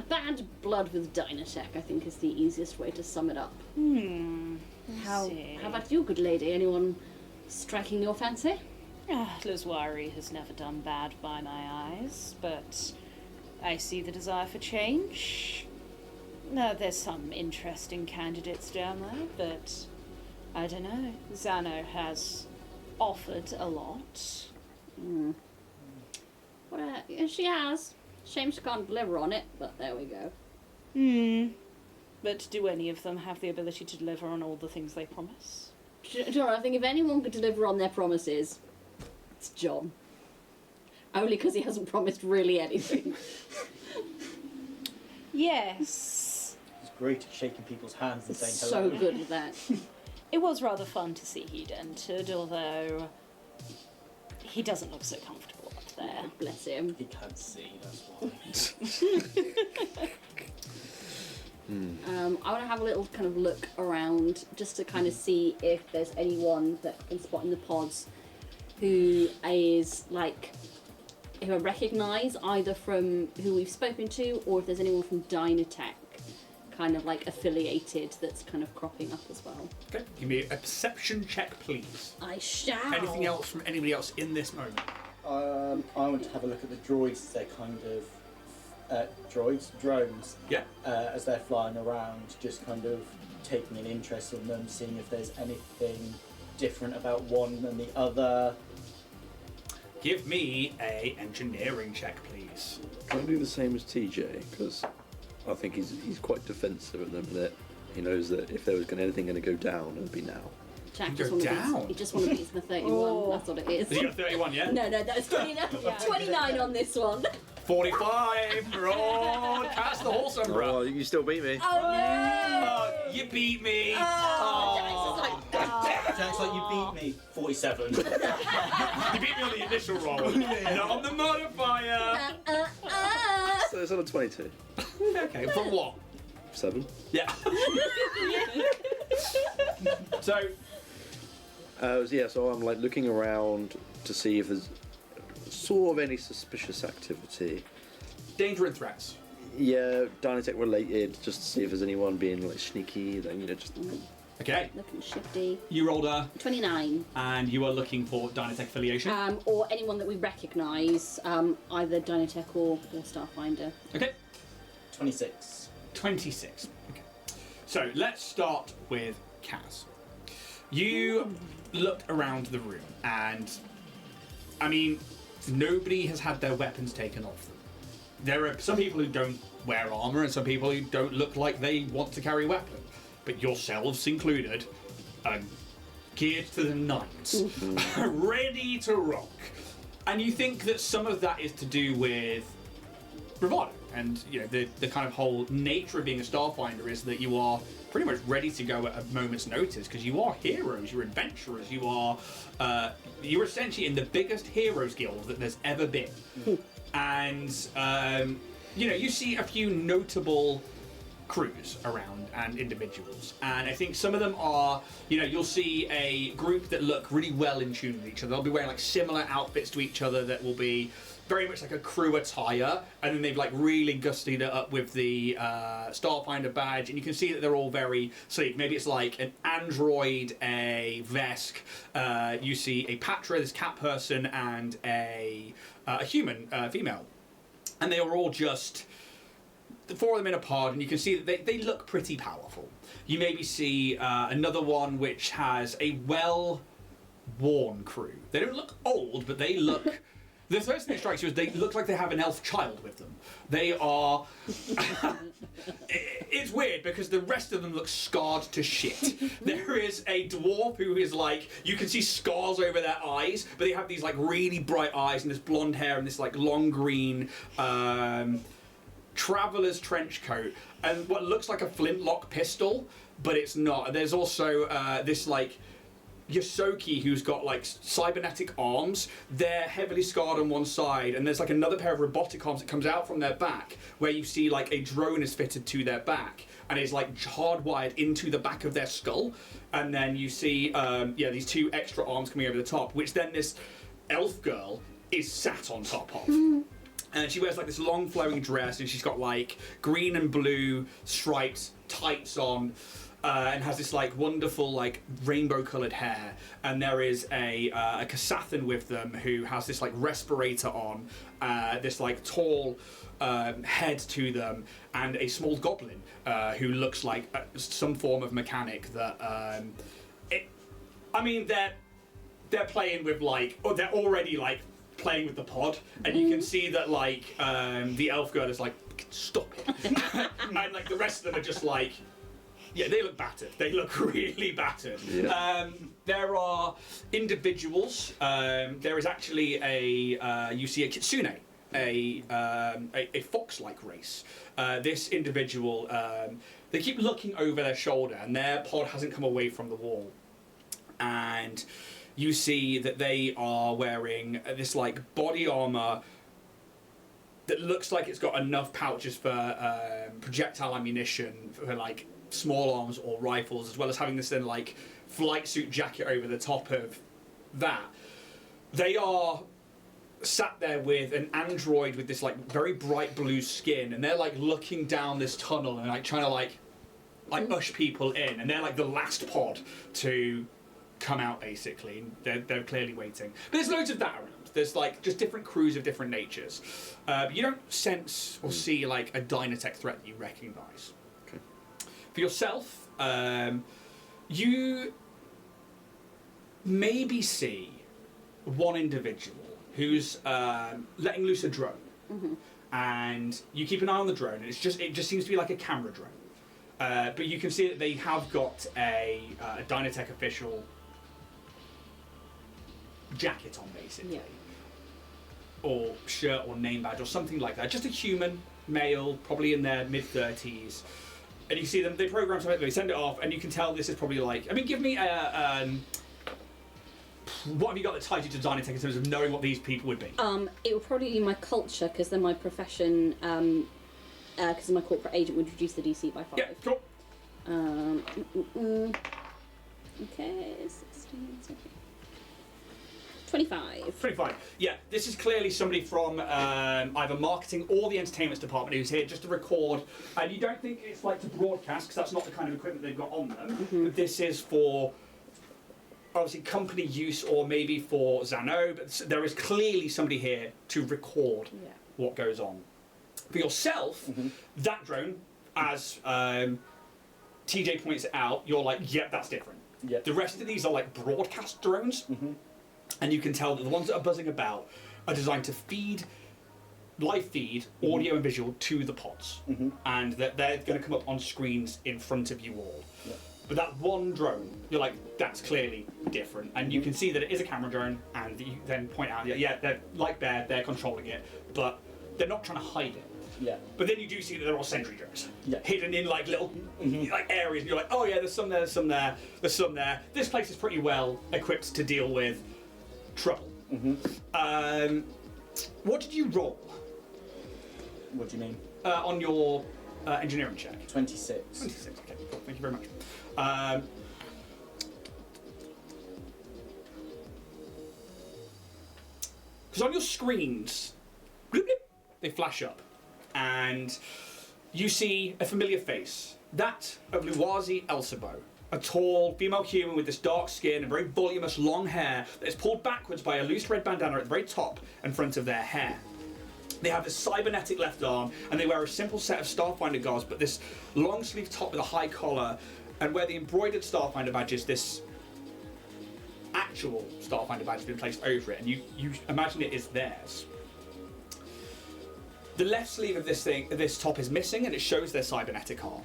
bad blood with Dynatech, I think, is the easiest way to sum it up. How about you, good lady? Anyone striking your fancy? Lizwari has never done bad by my eyes, but I see the desire for change. No, there's some interesting candidates down there, but I don't know. Zano has offered a lot. Well, yeah, she has. Shame she can't deliver on it, but there we go. But do any of them have the ability to deliver on all the things they promise? Sure, I think if anyone could deliver on their promises, it's John. Only because he hasn't promised really anything. Yes. He's great at shaking people's hands and saying So hello. good at that. It was rather fun to see he'd entered, although he doesn't look so comfortable up there. Bless him. He can't see, that's why. I want to have a little kind of look around just to kind of see if there's anyone that I can spot in the pods who is like, who I recognise either from who we've spoken to or if there's anyone from Dynatech kind of like affiliated that's kind of cropping up as well. Okay, give me a perception check, please. I shall. Anything else from anybody else in this moment? I want to have a look at the droids. They're kind of drones. Yeah. As they're flying around, just kind of taking an interest in them, seeing if there's anything different about one than the other. Give me a engineering check, please. Can I do the same as TJ? Because I think he's quite defensive at them. That he knows that if there was anything going to go down, it would be now. Jack Go just want to down. beat. He just want to beat the 31. Oh. That's what it is. So you got 31, yeah? No, that's 29. 29 on this one. 45. Roll. Cast the horse umbrella. Oh, you still beat me. Oh no! You beat me. Oh, Jack's like, you beat me. 47. You beat me on the initial roll, not on the modifier. So it's on a 22. Okay, for what? 7. Yeah. So, So I'm like looking around to see if there's sort of any suspicious activity. danger and threats. Yeah, Dynatech related, just to see if there's anyone being like sneaky, then just Okay. Looking shifty. You rolled a, 29. and you are looking for Dynatech affiliation. Or anyone that we recognise, either Dynatech or Starfinder. Okay. 26. 26. Okay. So let's start with Kaz. You looked around the room, and I mean, nobody has had their weapons taken off them. There are some people who don't wear armor, and some people who don't look like they want to carry a weapon. But yourselves included, are geared to the nines, ready to rock. And you think that some of that is to do with bravado, and you know the kind of whole nature of being a Starfinder is that you are pretty much ready to go at a moment's notice because you are heroes, you're adventurers, you're essentially in the biggest heroes guild that there's ever been. And you see a few notable crews around and individuals, and I think some of them are, you'll see a group that look really well in tune with each other. They'll be wearing like similar outfits to each other that will be very much like a crew attire, and then they've like really gussied it up with the Starfinder badge, and you can see that they're all very sleek. Maybe it's like an android, a Vesk, you see a Patra, this cat person, and a human female, and they are all just the four of them in a pod, and you can see that they look pretty powerful. You maybe see another one which has a well-worn crew. They don't look old, but they look... The first thing that strikes you is they look like they have an elf child with them. They are... It's weird because the rest of them look scarred to shit. There is a dwarf who is like... You can see scars over their eyes, but they have these like really bright eyes and this blonde hair and this like long green... traveler's trench coat and what looks like a flintlock pistol, but it's not. There's also this like Yosoki who's got like cybernetic arms. They're heavily scarred on one side, and there's like another pair of robotic arms that comes out from their back where you see like a drone is fitted to their back and is like hardwired into the back of their skull, and then you see these two extra arms coming over the top, which then this elf girl is sat on top of. And she wears like this long flowing dress, and she's got like green and blue striped tights on, and has this like wonderful like rainbow coloured hair. And there is a Kasathan with them who has this like respirator on, this like tall head to them, and a small goblin who looks like some form of mechanic that they're playing with like, or they're already like playing with the pod, and you can see that like the elf girl is like, stop it. And like the rest of them are just like, yeah, they look battered. They look really battered. Yeah. There are individuals. There is actually you see a kitsune, a fox-like race. This individual, they keep looking over their shoulder, and their pod hasn't come away from the wall. and you see that they are wearing this like body armor that looks like it's got enough pouches for projectile ammunition for like small arms or rifles, as well as having this then like flight suit jacket over the top of that. They are sat there with an android with this like very bright blue skin, and they're like looking down this tunnel and like trying to like ush people in, and they're like the last pod to come out basically. They're clearly waiting, but there's loads of that around. There's like just different crews of different natures. But you don't sense or see like a Dynatech threat that you recognise. Okay. For yourself, you maybe see one individual who's letting loose a drone, and you keep an eye on the drone. And it just seems to be like a camera drone, but you can see that they have got a Dynatech official jacket on, basically, or shirt or name badge or something like that. Just a human male, probably in their mid-30s, and you see them. They program something, they send it off, and you can tell this is probably like. I mean, give me a. What have you got that ties you to Dynatech in terms of knowing what these people would be? It would probably be my culture, because then my profession, because my corporate agent would reduce the DC by 5. Yeah, cool. Okay, 16, 17. 25. 25. Yeah, this is clearly somebody from either marketing or the entertainment department who's here just to record. And you don't think it's like to broadcast, because that's not the kind of equipment they've got on them. But this is for obviously company use, or maybe for Zano. But there is clearly somebody here to record what goes on. For yourself, that drone, as TJ points it out, you're like, yep, that's different. Yep. The rest of these are like broadcast drones. And you can tell that the ones that are buzzing about are designed to live feed audio and visual to the pods, and that they're going to come up on screens in front of you all. But that one drone, you're like, that's clearly different, and you can see that it is a camera drone, and you then point out, yeah, they're like they're controlling it, but they're not trying to hide it. Yeah. But then you do see that they're all sentry drones, Yeah. hidden in like little like areas, and you're like, oh yeah, there's some there, there's some there, there's some there. This place is pretty well equipped to deal with trouble. What did you roll? What do you mean? On your engineering check? 26. 26, okay, cool. Thank you very much. Because on your screens, bloop, bloop, they flash up, and you see a familiar face. That of Luwazi Elsabo, a tall female human with this dark skin and very voluminous long hair that is pulled backwards by a loose red bandana at the very top and front of their hair. They have this cybernetic left arm, and they wear a simple set of Starfinder guards, but this long sleeve top with a high collar, and where the embroidered Starfinder badge is this actual Starfinder badge has been placed over it, and you imagine it is theirs. The left sleeve of this top is missing, and it shows their cybernetic arm.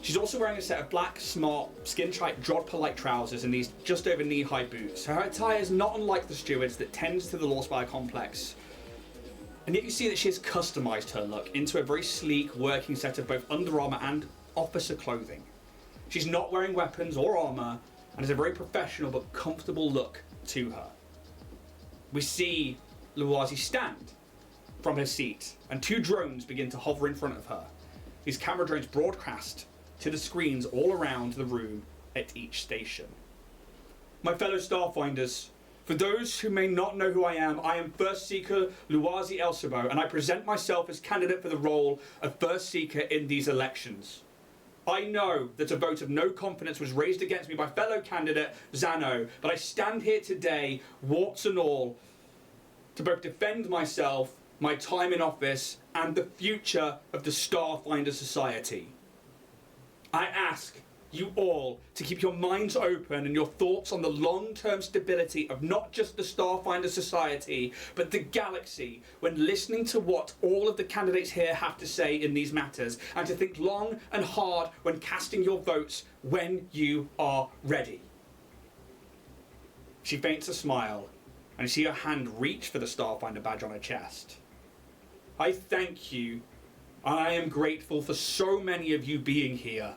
She's also wearing a set of black, smart, skin-tight, Jodhpur-like trousers and these just over knee-high boots. Her attire is not unlike the stewards that tends to the Lawspire complex. And yet you see that she has customised her look into a very sleek working set of both Under Armour and officer clothing. She's not wearing weapons or armour, and has a very professional but comfortable look to her. We see Luwazi stand from her seat, and 2 drones begin to hover in front of her. These camera drones broadcast to the screens all around the room at each station. My fellow Starfinders, for those who may not know who I am First Seeker Luwazi Elsabo, and I present myself as candidate for the role of First Seeker in these elections. I know that a vote of no confidence was raised against me by fellow candidate Zano, but I stand here today, warts and all, to both defend myself, my time in office, and the future of the Starfinder Society. I ask you all to keep your minds open and your thoughts on the long-term stability of not just the Starfinder Society, but the galaxy when listening to what all of the candidates here have to say in these matters, and to think long and hard when casting your votes when you are ready. She feints a smile, and you see her hand reach for the Starfinder badge on her chest. I thank you, and I am grateful for so many of you being here.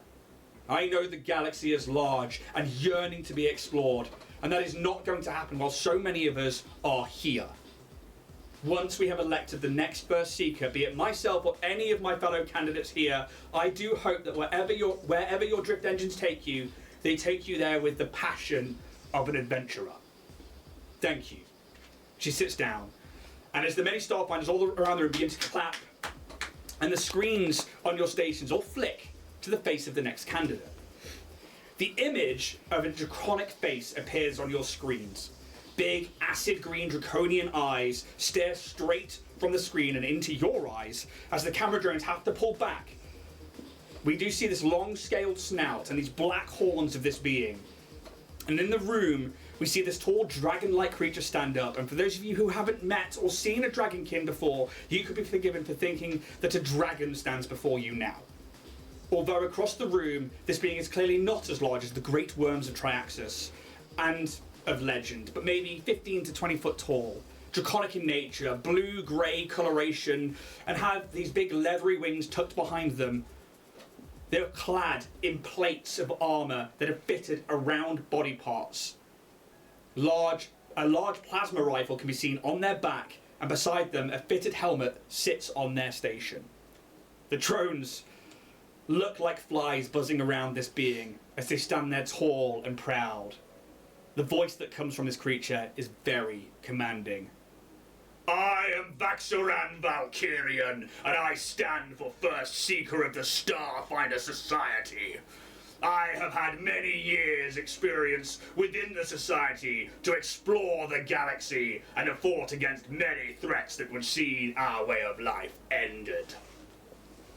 I know the galaxy is large and yearning to be explored, and that is not going to happen while so many of us are here. Once we have elected the next First Seeker, be it myself or any of my fellow candidates here, I do hope that wherever your drift engines take you, they take you there with the passion of an adventurer. Thank you. She sits down, and as the many Starfinders all around the room begin to clap, and the screens on your stations all flick to the face of the next candidate. The image of a draconic face appears on your screens. Big, acid green draconian eyes stare straight from the screen and into your eyes as the camera drones have to pull back. We do see this long scaled snout and these black horns of this being. And in the room, we see this tall dragon-like creature stand up. And for those of you who haven't met or seen a dragonkin before, you could be forgiven for thinking that a dragon stands before you now. Although across the room, this being is clearly not as large as the great worms of Triaxis and of legend, but maybe 15 to 20 foot tall, draconic in nature, blue-grey coloration, and have these big leathery wings tucked behind them. They're clad in plates of armour that are fitted around body parts. A large plasma rifle can be seen on their back, and beside them a fitted helmet sits on their station. The drones look like flies buzzing around this being as they stand there tall and proud. The voice that comes from this creature is very commanding. I am Vaxoran Valkyrian, and I stand for First Seeker of the Starfinder Society. I have had many years' experience within the Society to explore the galaxy and have fought against many threats that would see our way of life ended.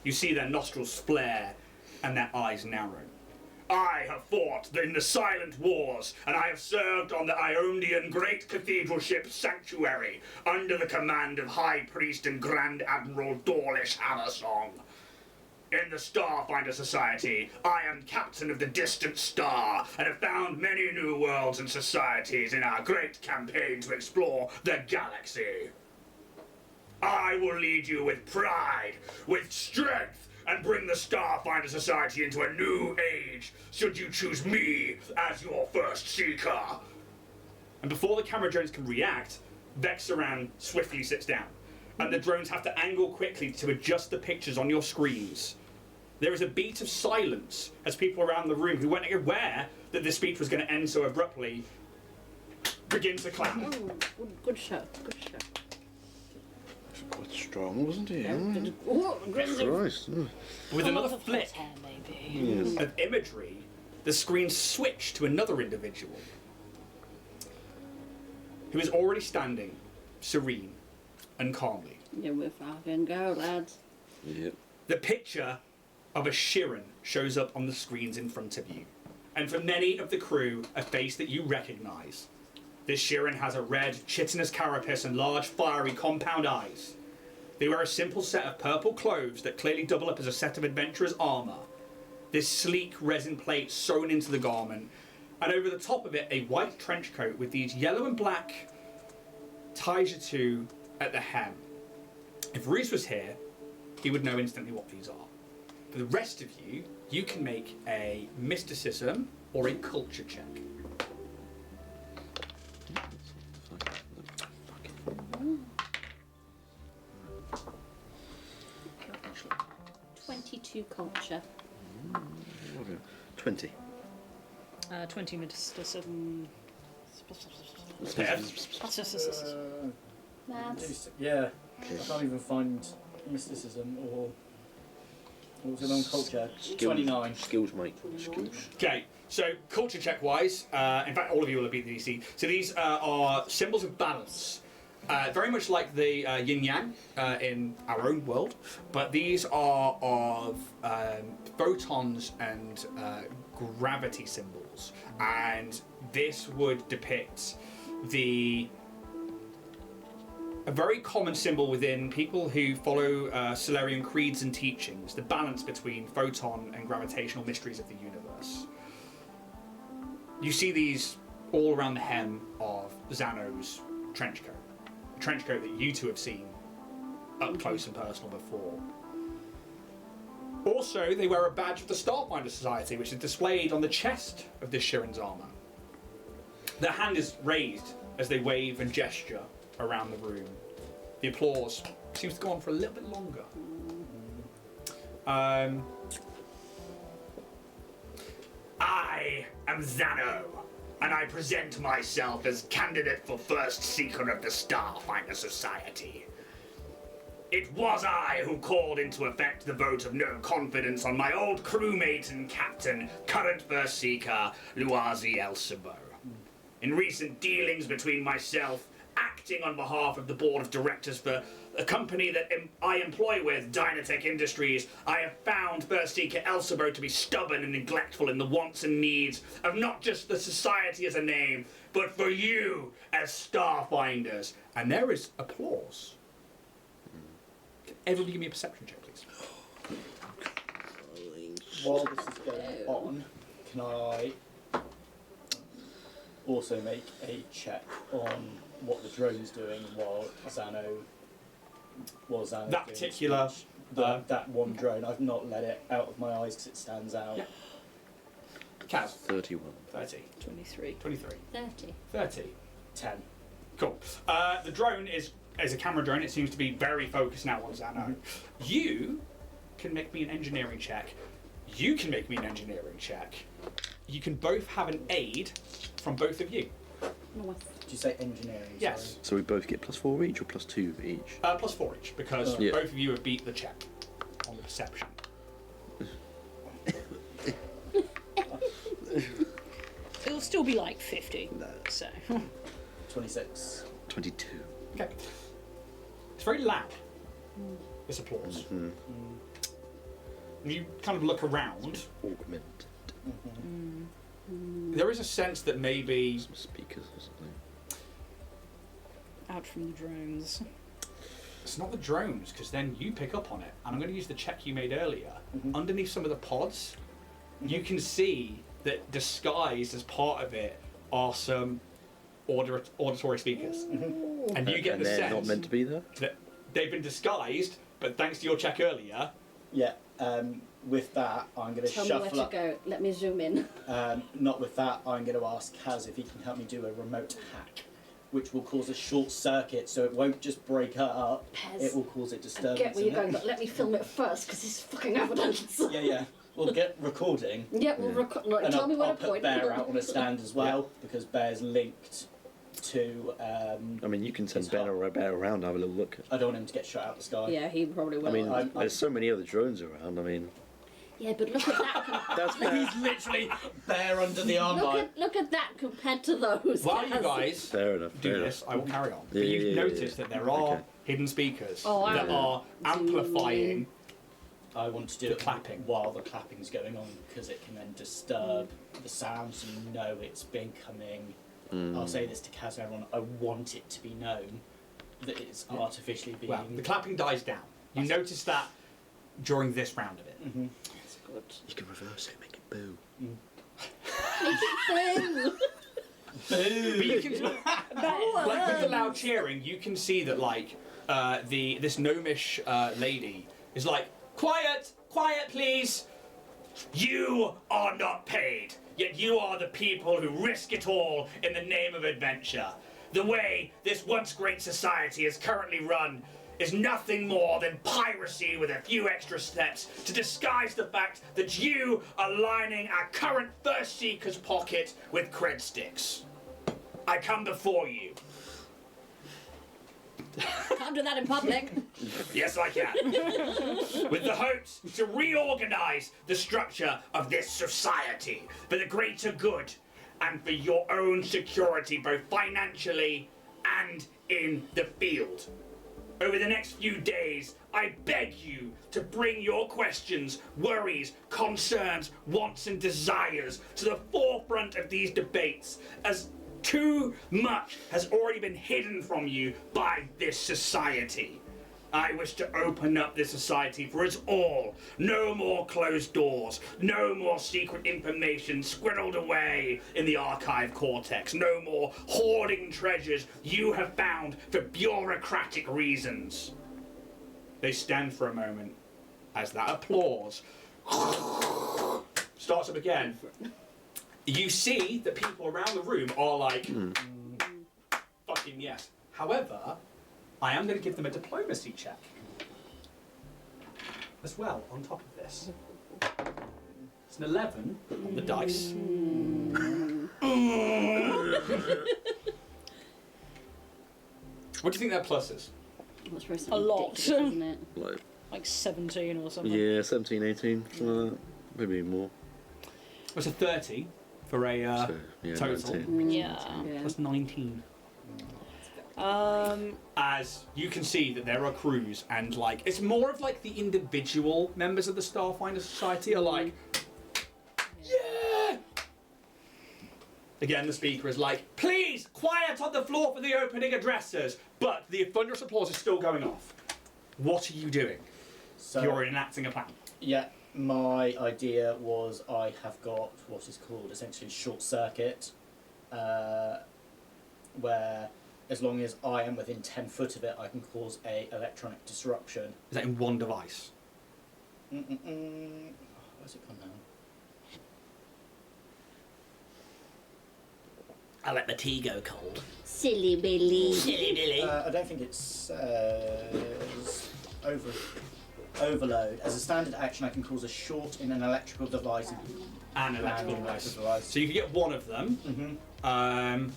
You see their nostrils flare and their eyes narrow. I have fought in the Silent Wars, and I have served on the Iondian Great Cathedral Ship Sanctuary under the command of High Priest and Grand Admiral Dawlish Hammersong. In the Starfinder Society, I am Captain of the Distant Star, and have found many new worlds and societies in our great campaign to explore the galaxy. I will lead you with pride, with strength, and bring the Starfinder Society into a new age, should you choose me as your First Seeker. And before the camera drones can react, Vexaran swiftly sits down, and the drones have to angle quickly to adjust the pictures on your screens. There is a beat of silence as people around the room who weren't aware that this speech was going to end so abruptly begin to clap. Oh, good show, good show. Quite strong, wasn't he? Oh, aggressive. Christ. With A lot another of flick hair, maybe. Yes. of imagery, the screen switched to another individual who is already standing, serene and calmly. Yeah, we're fucking go, lads. Yep. The picture of a Shirin shows up on the screens in front of you, and for many of the crew, a face that you recognise. This Shirin has a red, chitinous carapace and large, fiery, compound eyes. They wear a simple set of purple clothes that clearly double up as a set of adventurer's armour. This sleek resin plate sewn into the garment, and over the top of it, a white trench coat with these yellow and black taijutsu at the hem. If Reese was here, he would know instantly what these are. For the rest of you, you can make a mysticism or a culture check. 22 culture. 20. 20 mysticism. Lads. Yeah, I can't even find mysticism or what was it on culture? 29. Skills, mate. Skills. Okay, so culture check wise, in fact all of you will have beat the DC. So these are symbols of balance. Very much like the yin yang in our own world, but these are of photons and gravity symbols. And this would depict a very common symbol within people who follow Solarian creeds and teachings, the balance between photon and gravitational mysteries of the universe. You see these all around the hem of Xano's trench coat. A trench coat that you two have seen up close and personal before. Also, they wear a badge of the Starfinder Society, which is displayed on the chest of this Shirin's armour. Their hand is raised as they wave and gesture around the room. The applause seems to go on for a little bit longer. I am Xano, and I present myself as candidate for First Seeker of the Starfinder Society. It was I who called into effect the vote of no confidence on my old crewmate and captain, current First Seeker, Luazi Elsabo. In recent dealings between myself, acting on behalf of the board of directors for a company that I employ with, Dragonborn Industries, I have found First Seeker Elsabo to be stubborn and neglectful in the wants and needs of not just the society as a name, but for you as Starfinders. And there is applause. Can everybody give me a perception check, please? While this is going on, can I also make a check on what the drone's doing while Xano's That doing particular... speech? That one drone, I've not let it out of my eyes because it stands out. Yeah. Kaz? 31. 30. 23. 23. 30. 30. 10. Cool. The drone is a camera drone. It seems to be very focused now on Xano. You can make me an engineering check. You can make me an engineering check. You can both have an aid from both of you. Nice. Did you say engineering? Yes. So we both get +4 each or +2 each? +4 each, because Yeah. both of you have beat the check on the perception. It'll still be like 50. No. So. 26. 22. Okay. It's very loud, this applause. You kind of look around. Augmented. There is a sense that maybe... Some speakers or something. Out from the drones. It's not the drones, because then you pick up on it. And I'm going to use the check you made earlier. Underneath some of the pods, you can see that disguised as part of it are some auditory speakers. And you get and the they're sense not meant to be there? that they've been disguised, but thanks to your check earlier... Yeah. With that, I'm going to Tell me shuffle where up. to go. Let me zoom in. Not with that, I'm going to ask Kaz if he can help me do a remote hack, which will cause a short circuit, so it won't just break her up, Pez, it will cause a I disturbance. get where you're in going, it. but let me film it first, because it's fucking evidence. Yeah. We'll get recording, Yeah, we'll record. Like, and tell me where I'll to put point. Bear out on a stand as well, because Bear's linked to. I mean, you can send It's Ben hot. or Bear around and have a little look. I don't want him to get shot out the sky. Yeah, he probably will. I mean, I'm- there's so many other drones around. I mean, yeah, but look at that. that's fair. He's literally Bear under the armbar. Look at that compared to those. While you Kaz. guys Fair enough. do fair this, I will carry on. Yeah, But you've yeah, noticed that there are Okay. hidden speakers Oh, that wow. are amplifying. I want to do The it clapping. while the clapping's going on, because it can then disturb the sound, so you know it's becoming. I'll say this to Kaz and everyone, I want it to be known that it's artificially being. Well, the clapping dies down. You notice that during this round of it. That's good. You can reverse it, make it boo. Boo! But you can, like with the loud cheering, you can see that like this gnomish lady is like, quiet, please. You are not paid, yet you are the people who risk it all in the name of adventure. The way this once great society is currently run is nothing more than piracy with a few extra steps to disguise the fact that you are lining our current First Seeker's pocket with cred sticks. I come before you. Can't do that in public. Yes, I can. With the hopes to reorganize the structure of this society for the greater good and for your own security, both financially and in the field. Over the next few days, I beg you to bring your questions, worries, concerns, wants and desires to the forefront of these debates, as too much has already been hidden from you by this society. I wish to open up this society for us all. No more closed doors. No more secret information squirreled away in the archive cortex. No more hoarding treasures you have found for bureaucratic reasons. They stand for a moment, as that applause starts up again, you see that people around the room are like, fucking yes. However, I am going to give them a diplomacy check as well on top of this. It's an 11 on the dice. What do you think their plus is? That's very A lot. ridiculous, isn't it? Like 17 or something. Yeah, 17, 18, something like that. Maybe more. It's a 30 for a So, yeah, total. 19. Yeah. That's 19. Um, As you can see that there are crews, and like it's more of like the individual members of the Starfinder Society are like, yeah. Again, the speaker is like, please, quiet on the floor for the opening addresses. But the thunderous applause is still going off. What are you doing? So You're enacting a plan. yeah, my idea was I have got what is called essentially short circuit, where as long as I am within 10 foot of it, I can cause a electronic disruption. Is that in one device? Where's it gone now? I let the tea go cold. Silly Billy. Silly Billy. I don't think it says overload. As a standard action, I can cause a short in an electrical device. An electrical And device. device. So you can get one of them. Mm-hmm.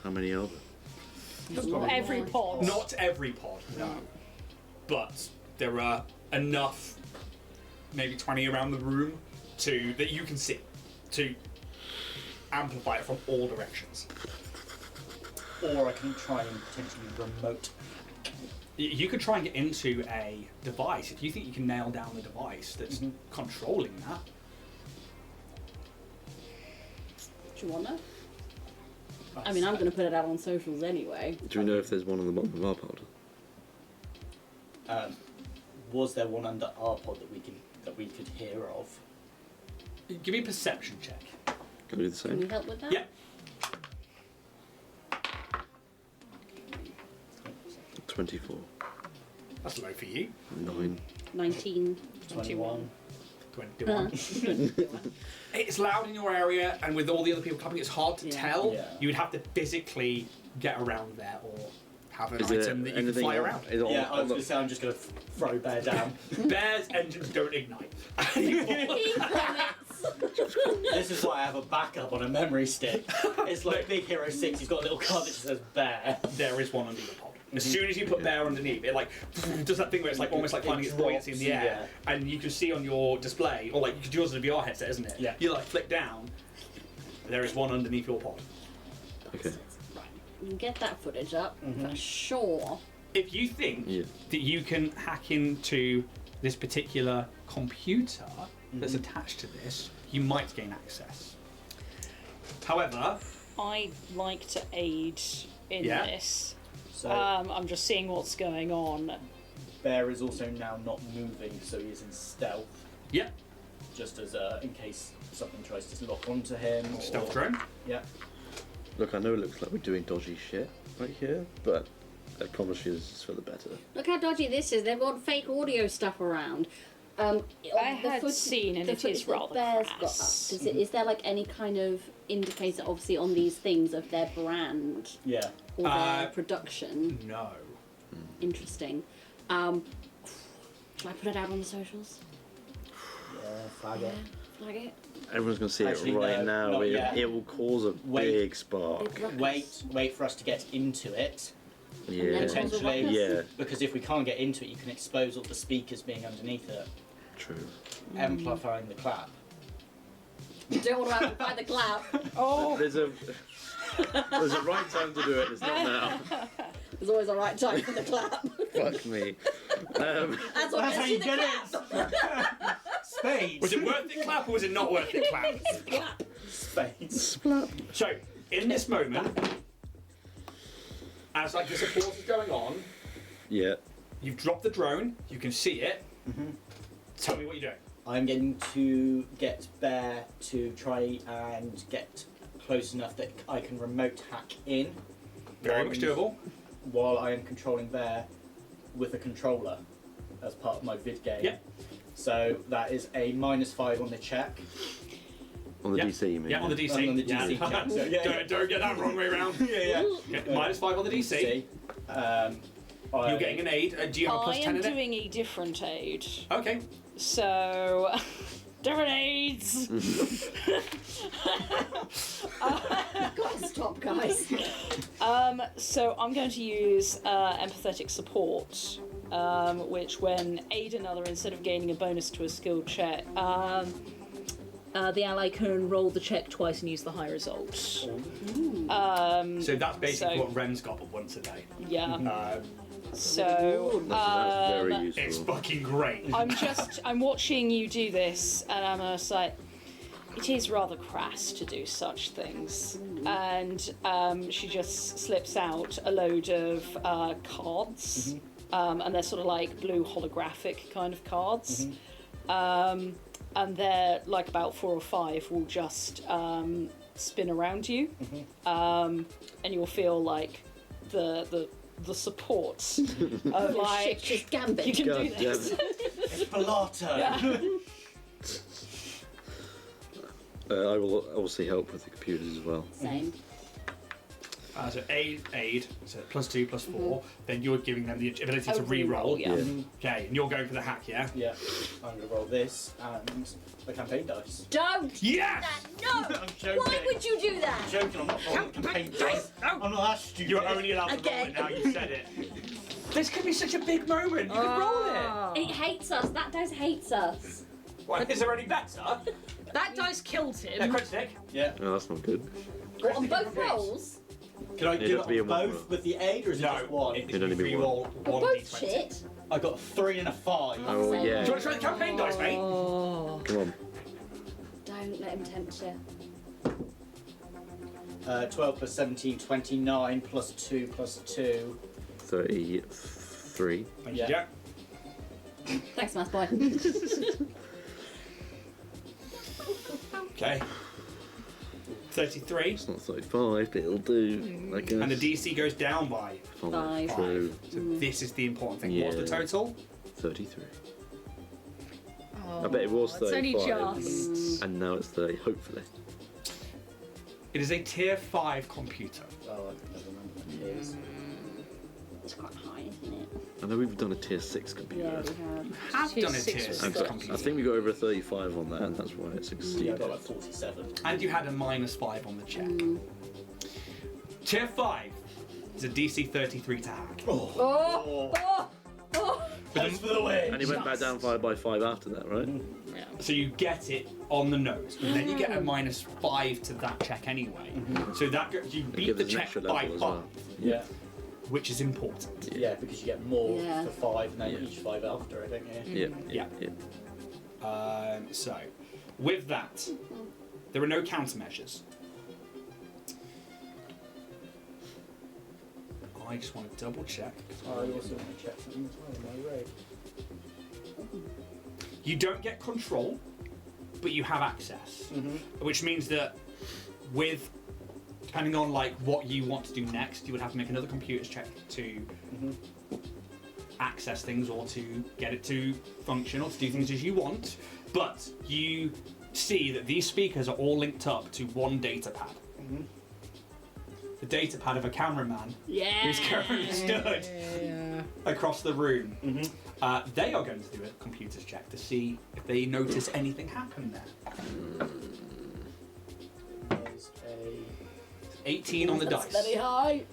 How many are there? not every pod. Not every pod, no. But there are enough, maybe 20 around the room, that you can see, to amplify it from all directions. Or I can try and potentially remote. You could try and get into a device if you think you can nail down the device that's controlling that. Do you want to? I mean, I'm going to put it out on socials anyway. Do we know if there's one on the bottom of our pod? Was there one under our pod that we could hear of? Give me a perception check. Can we do the Can you same? help with that? Yeah. 24. That's low for you. 9. 19. 21. 21. It's loud in your area, and with all the other people clapping, it's hard to Yeah. tell. Yeah. You would have to physically get around there or have an Is there item that you can anything fly on- around. Is it on, Yeah, I on was going the, to say I'm just going to throw Bear down. Bear's engines don't ignite anymore. He promised. This is why I have a backup on a memory stick. It's like Big Hero 6, he's got a little card that just says Bear. There is one under your pod. As soon as you put Bear underneath, it like does that thing where it's like almost like finding its buoyancy in the drops, air, and you can see on your display, or like you could do yours on a VR headset, isn't it? Yeah. You like flick down. There is one underneath your pod. okay. Right. You can get that footage up for sure. If you think Yeah. that you can hack into this particular computer that's attached to this, you might gain access. However, I'd like to aid in Yeah. this. So I'm just seeing what's going on. Bear is also now not moving, so he is in stealth, yeah, just as in case something tries to lock onto him. Or, stealth drone. Yeah. Look, I know it looks like we're doing dodgy shit right here, but I promise you this is for the better. Look how dodgy this is. They've got fake audio stuff around. I had seen, and the it is footage that rather Bear's got up, crass. is there like any kind of indicator, obviously, on these things of their brand Yeah. or their production? No. Interesting. Shall I put it out on the socials? Yeah, flag it. Flag it? Everyone's going to see Actually, it right no, now. not It, yet. it will cause a Wait. big spark. Big ruckus. Wait for us to get into it, Yeah. then cause a Potentially. ruckus? Yeah, because if we can't get into it, you can expose all the speakers being underneath it, true. amplifying the clap. You don't want to amplify the clap. Oh, There's a right time to do it. It's not now. There's always a right time for the clap. Fuck me. That's what That's how gets you you the get clap. it! Spades! Was it worth it clap or was it not worth it clap? Clap. Spades. Splap. So, in this moment, as like this applause is going on, Yeah. you've dropped the drone, you can see it. Tell me what you're doing. I'm going to get Bear to try and get close enough that I can remote hack in. Very much doable. While I am controlling Bear with a controller as part of my vid game. Yep. So that is a -5 on the check. On the DC, you mean? Yeah, on the DC. On the DC check. So, yeah, Don't get that wrong way around. yeah. Okay, -5 on the DC. You're getting an aid. Do you have a plus I 10 am in it? doing a different aid. Okay. So, different aids. Gotta stop, guys. So I'm going to use empathetic support, which when aid another, instead of gaining a bonus to a skill check, the ally can roll the check twice and use the high result. So that's basically what Ren's got once a day. Yeah. So That's very useful. It's fucking great. I'm watching you do this, and I'm just like, it is rather crass to do such things. And she just slips out a load of cards, and they're sort of like blue holographic kind of cards. And they're like about 4 or 5 will just spin around you, and you'll feel like the support of like Just gambit. you can God do this. It's Pilato. Yeah. I will obviously help with the computers as well. Same. So aid, so +2, +4. Then you're giving them the ability to re-roll. Yeah. Okay, and you're going for the hack, yeah? Yeah. I'm going to roll this and the campaign dice. Don't Yes! do that. No. I'm joking. Why would you do that? I'm joking. I'm not rolling campaign dice. I'm not that stupid. You're only allowed to roll Again. it now. You said it. This could be such a big moment. You can roll it. It hates us. That dice hates us. What, is there any better? That dice killed Yeah, him. crit stick. Yeah. No, that's not good. What, on both rolls? Can I It'd do have to be it a on one both roll. with the aid or is it just one? It'd only be re-roll They're one both d20. shit. I got a 3 and a 5. Oh, Same. yeah. Do you want to try the campaign dice, mate? Come on. Don't let him tempt you. 12 plus 17, 29 plus 2 plus 2. 33. Thank Yeah. you, Jack. Thanks, Math Boy. Okay. 33. It's not 35, but it'll do, I guess. And the DC goes down by 5. So, So this is the important thing. What's the Yeah. total? 33. I bet it was It's only 35. just. And now it's 30, hopefully. It is a tier 5 computer. Oh, I never remember what it is. It's quite high, isn't it? I know we've done a tier 6 computer. Yeah, we have. Have Tier done a six tier was 6 And computer. I think we got over a 35 on that, and that's why it Yeah, I succeeded. got like 47. And you had a -5 on the check. Tier 5 is a DC 33 to hack. Oh! Oh! Oh! Thanks for the win! And he went back down 5 by 5 after that, right? So you get it on the nose, and then you get a -5 to that check anyway. So that you It beat gives the us an check extra by level as 5, well. Yeah. which is important. Yeah, because you get more Yeah. for 5 and then Yeah. each 5 after it, don't you? Yeah. So, with that, there are no countermeasures. I just want to double check. I also want to check something as well in my raid. You don't get control, but you have access, which means that with depending on like what you want to do next, you would have to make another computer's check to access things or to get it to function or to do things as you want. But you see that these speakers are all linked up to one data pad. The data pad of a cameraman Yeah! who's currently stood across the room. They are going to do a computer's check to see if they notice anything happen there. There's a 18 on the That's dice. very high.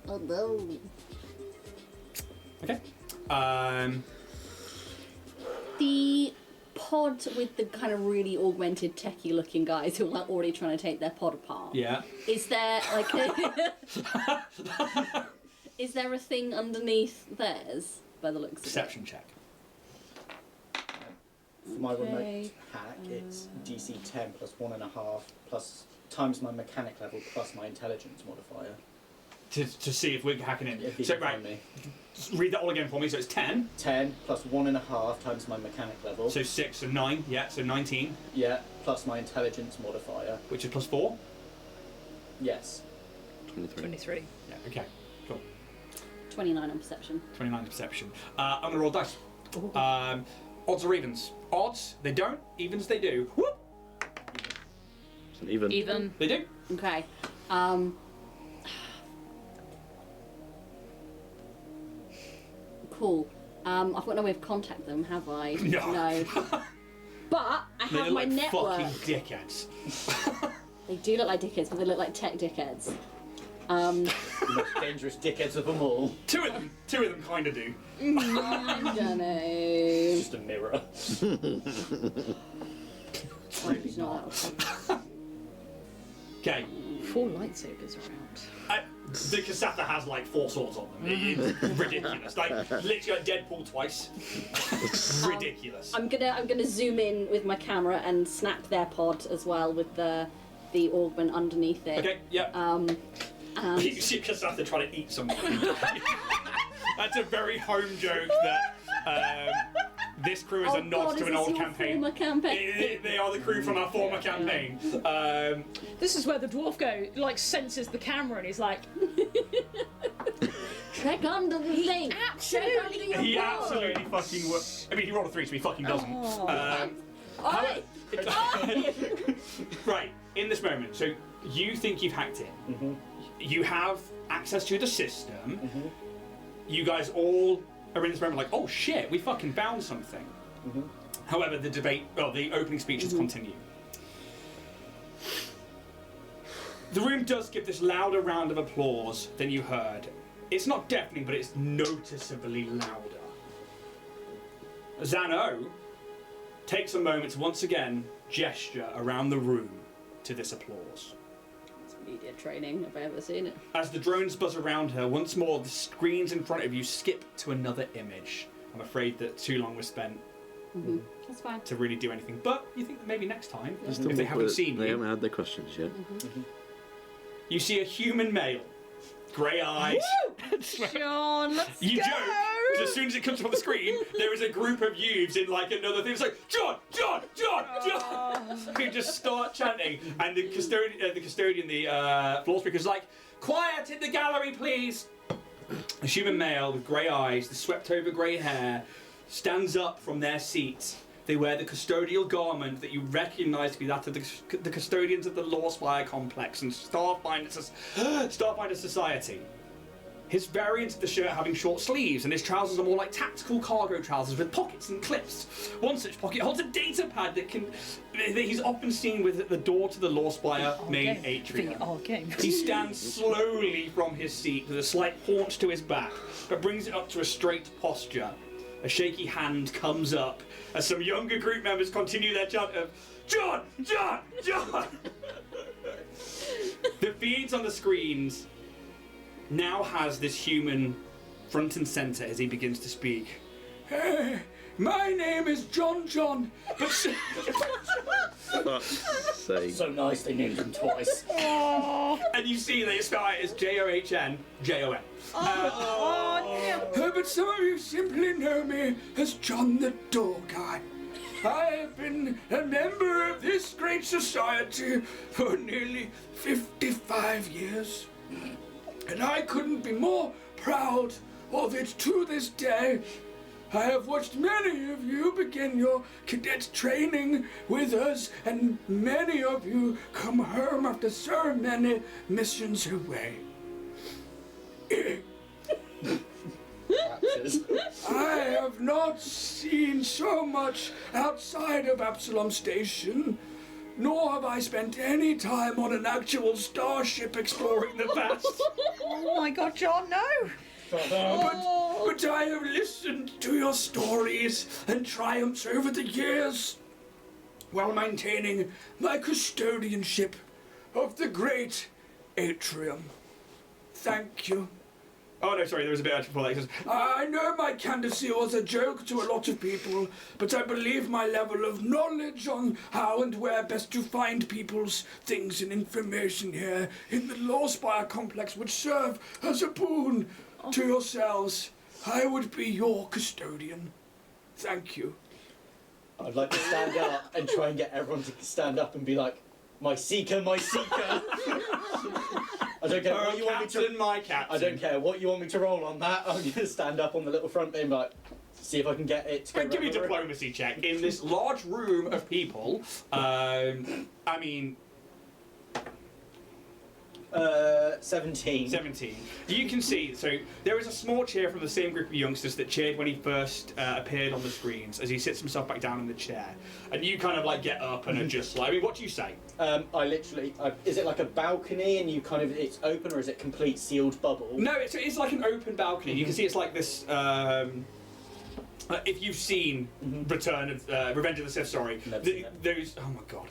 Oh no. Okay. The pod with the kind of really augmented techie looking guys who are like already trying to take their pod apart. Yeah. Is there like is there a thing underneath theirs by the looks Perception check. For my remote Okay. hack, it's DC 10 plus 1.5 plus times my mechanic level plus my intelligence modifier. To see if we're hacking in. If you So can right, find me. just read that all again for me. So it's 10. 10 plus 1.5 times my mechanic level. So 6 and 9. Yeah. So 19, Yeah, plus my intelligence modifier. which is plus 4. Yes. 23. 23. Yeah. Okay. Cool. 29 on perception. 29 perception. I'm gonna roll dice. Odds or evens? Odds, they don't. Evens, they do. Whoop! It's an even. Even. They do. Okay. Cool. I've got no way of contact them, have I? No. But I They have look my like network. fucking dickheads. They do look like dickheads, but they look like tech dickheads. The most dangerous dickheads of them all. Two of them kind of do. I don't know. It's just a mirror. Really not. Okay. 4 lightsabers around. The Kasatha has like 4 swords on them. It's ridiculous. Like literally like Deadpool twice. Ridiculous. I'm gonna zoom in with my camera and snap their pod as well with the augment underneath it. Okay, yep. And You see Kasatha trying to eat something. That's a very home joke that this crew is a nod to an old campaign. Former campaign. They are the crew from our former campaign. This is where the dwarf senses the camera and he's like, Trek under the thing. Absolutely. He absolutely fucking I mean, he rolled a 3, so he fucking doesn't. Alright. Right, in this moment, so you think you've hacked in. Mm-hmm. You have access to the system. Mm-hmm. You guys all are in this moment like, oh shit, we fucking found something. Mm-hmm. However, the opening speeches continue. The room does give this louder round of applause than you heard. It's not deafening, but it's noticeably louder. Zano takes a moment to once again gesture around the room to this applause. It's media training, if I ever seen it. As the drones buzz around her, once more the screens in front of you skip to another image. I'm afraid that too long was spent Mm-hmm. That's fine. to really do anything, but you think that maybe next time, Mhm. if they haven't seen They you, haven't had their questions yet. you see a human male, grey eyes. Sean, let's You go. joke. As soon as it comes up on the screen, there is a group of youths in like another thing. It's like John, who just start chanting, and the custodian, the floor speaker is like, "Quiet in the gallery, please." A human male with grey eyes, the swept-over grey hair, stands up from their seat. They wear the custodial garment that you recognise to be that of the custodians of the Law Spire Complex and Starfinder Society. His variant of the shirt having short sleeves, and his trousers are more like tactical cargo trousers with pockets and clips. One such pocket holds a data pad that he's often seen with at the door to the Law Spire main atrium. He stands slowly from his seat with a slight haunch to his back, but brings it up to a straight posture. A shaky hand comes up as some younger group members continue their chant of John! The feeds on the screens now has this human front and centre as he begins to speak. Hey, my name is John, but Fuck's sake. So nice they named him twice. and you see they spell it as John, Jon. But some of you simply know me as John the Door Guy. I have been a member of this great society for nearly 55 years. And I couldn't be more proud of it to this day. I have watched many of you begin your cadet training with us, and many of you come home after so many missions away. I have not seen so much outside of Absalom Station, nor have I spent any time on an actual starship exploring the vast. Oh my god, John, no! But I have listened to your stories and triumphs over the years while maintaining my custodianship of the great atrium. Thank you. Oh no, sorry, there was a bit extra before that. He says, I know my candidacy was a joke to a lot of people, but I believe my level of knowledge on how and where best to find people's things and information here in the Law Spire Complex would serve as a boon to yourselves. I would be your custodian. Thank you. I'd like to stand up and try and get everyone to stand up and be like, my seeker, my seeker. I don't care what you want me to. My captain. I don't care what you want me to roll on that. I'm gonna stand up on the little front bit and be like, see if I can get it to go Give me a around the room. diplomacy check in this large room of people. I mean, 17. 17. You can see, so there is a small cheer from the same group of youngsters that cheered when he first appeared on the screens as he sits himself back down in the chair. And you kind of like get up and are just like, I mean, what do you say? I literally, is it like a balcony and you kind of, it's open, or is it complete sealed bubble? No, it's like an open balcony. You can see it's like this. If you've seen Revenge of the Sith, sorry, Never seen it. those. Oh my god.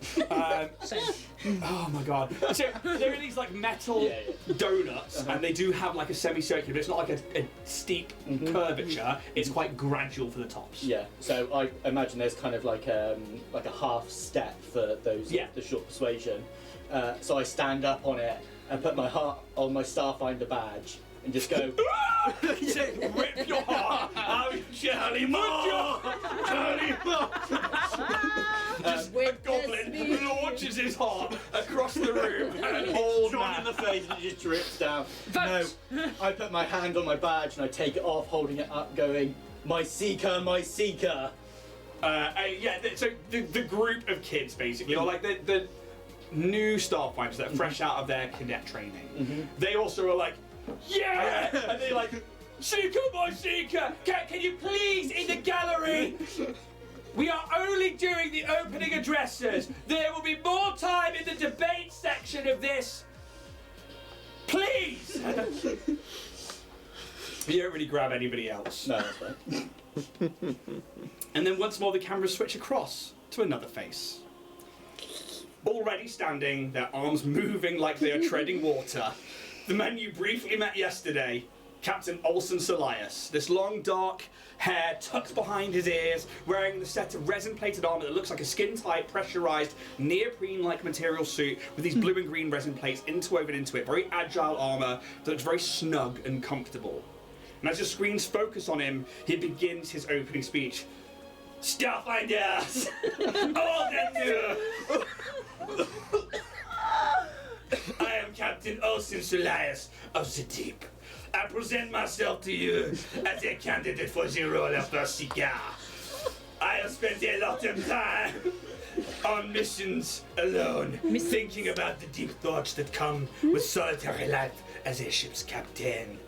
Oh my god. So there are these like metal donuts, and they do have like a semicircular. But it's not like a steep curvature. It's quite gradual for the tops. Yeah, so I imagine there's kind of like a half step for those the short persuasion. So I stand up on it and put my heart on my Starfinder badge and just go. Rip your heart out, Charlie Moore! Charlie Moore! Just a goblin launches his heart across the room and old Drawn in man. the face and it just drips down. Vote. No, I put my hand on my badge and I take it off, holding it up, going, "My Seeker, my Seeker." So the group of kids basically, or like the new Starfighters that are fresh out of their cadet training, they also are like, yeah! And they're like, Seeker, my Seeker! Can you please, in the gallery? We are only doing the opening addresses. There will be more time in the debate section of this. Please! You don't really grab anybody else. No, that's right. And then once more the cameras switch across to another face. Already standing, their arms moving like they are treading water. The man you briefly met yesterday, Captain Olsen Solias. This long, dark hair tucked behind his ears, wearing the set of resin-plated armor that looks like a skin-tight, pressurized, neoprene-like material suit with these blue and green resin plates interwoven into it. Very agile armor that looks very snug and comfortable. And as the screens focus on him, he begins his opening speech. Starfinders! Old and new! I am Captain Olsen Solias of the Deep. I present myself to you as a candidate for the role of First Seeker. I have spent a lot of time on missions alone, thinking about the deep thoughts that come with solitary life as a ship's captain.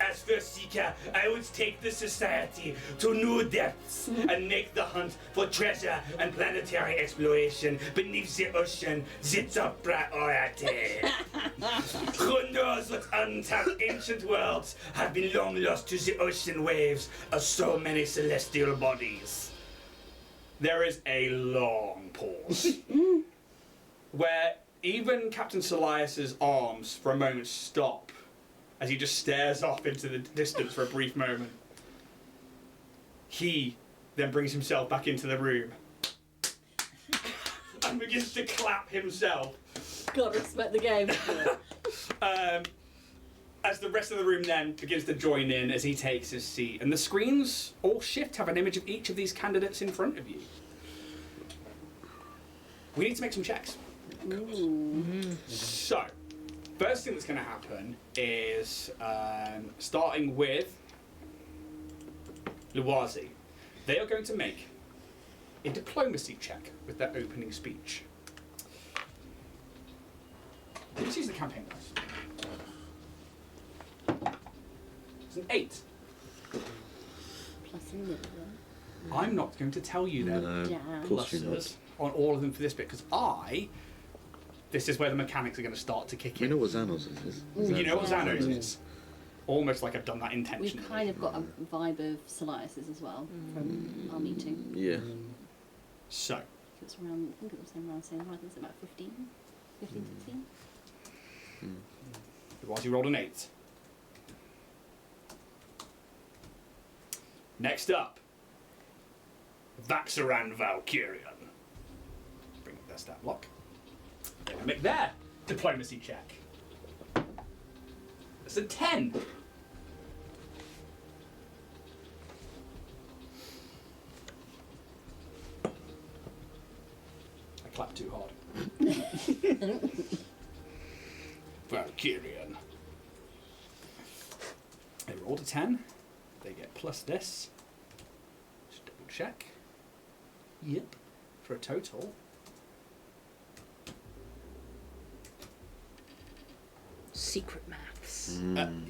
As First Seeker, I would take the society to new depths and make the hunt for treasure and planetary exploration beneath the ocean the top priority. Who knows what untapped ancient worlds have been long lost to the ocean waves of so many celestial bodies? There is a long pause where even Captain Solias's arms for a moment stop as he just stares off into the distance for a brief moment. He then brings himself back into the room and begins to clap himself. God, respect the game. As the rest of the room then begins to join in as he takes his seat. And the screens all shift, have an image of each of these candidates in front of you. We need to make some checks. So, first thing that's going to happen is, starting with Luwazi, they are going to make a diplomacy check with their opening speech. Let's use the campaign dice. It's an 8. Plus a million. I'm not going to tell you them No, Yeah. of course you're not. pluses on all of them for this bit, because this is where the mechanics are going to start to kick You in. know what Xanos is? You know what Xanos Xanos is? Almost like I've done that intentionally. We've kind of got a vibe of Solias's as well from our meeting. Yeah. So, It was around, I think it was around the same height, it's about 15, 16. Luwazi rolled an 8. Next up, Vaxaran Valkyrian. Bring up their stat block. They're going to make their diplomacy check. It's a 10. I clapped too hard. Valkyrian. They rolled a 10. They get plus this. check. Yep. For a total. Secret maths.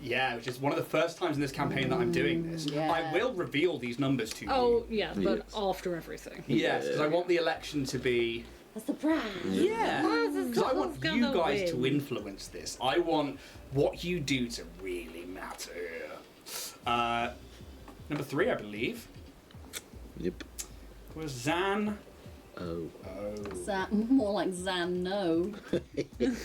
Yeah, which is one of the first times in this campaign that I'm doing this. Yeah. I will reveal these numbers to you. Oh, yeah, but Yes. after everything. Yes, because I want the election to be... That's the brand. Yeah, because I want Gonna you guys to win. influence this. I want what you do to really matter. Number 3, I believe, Yep. was Zan. Oh. More like Zan, no. She's gonna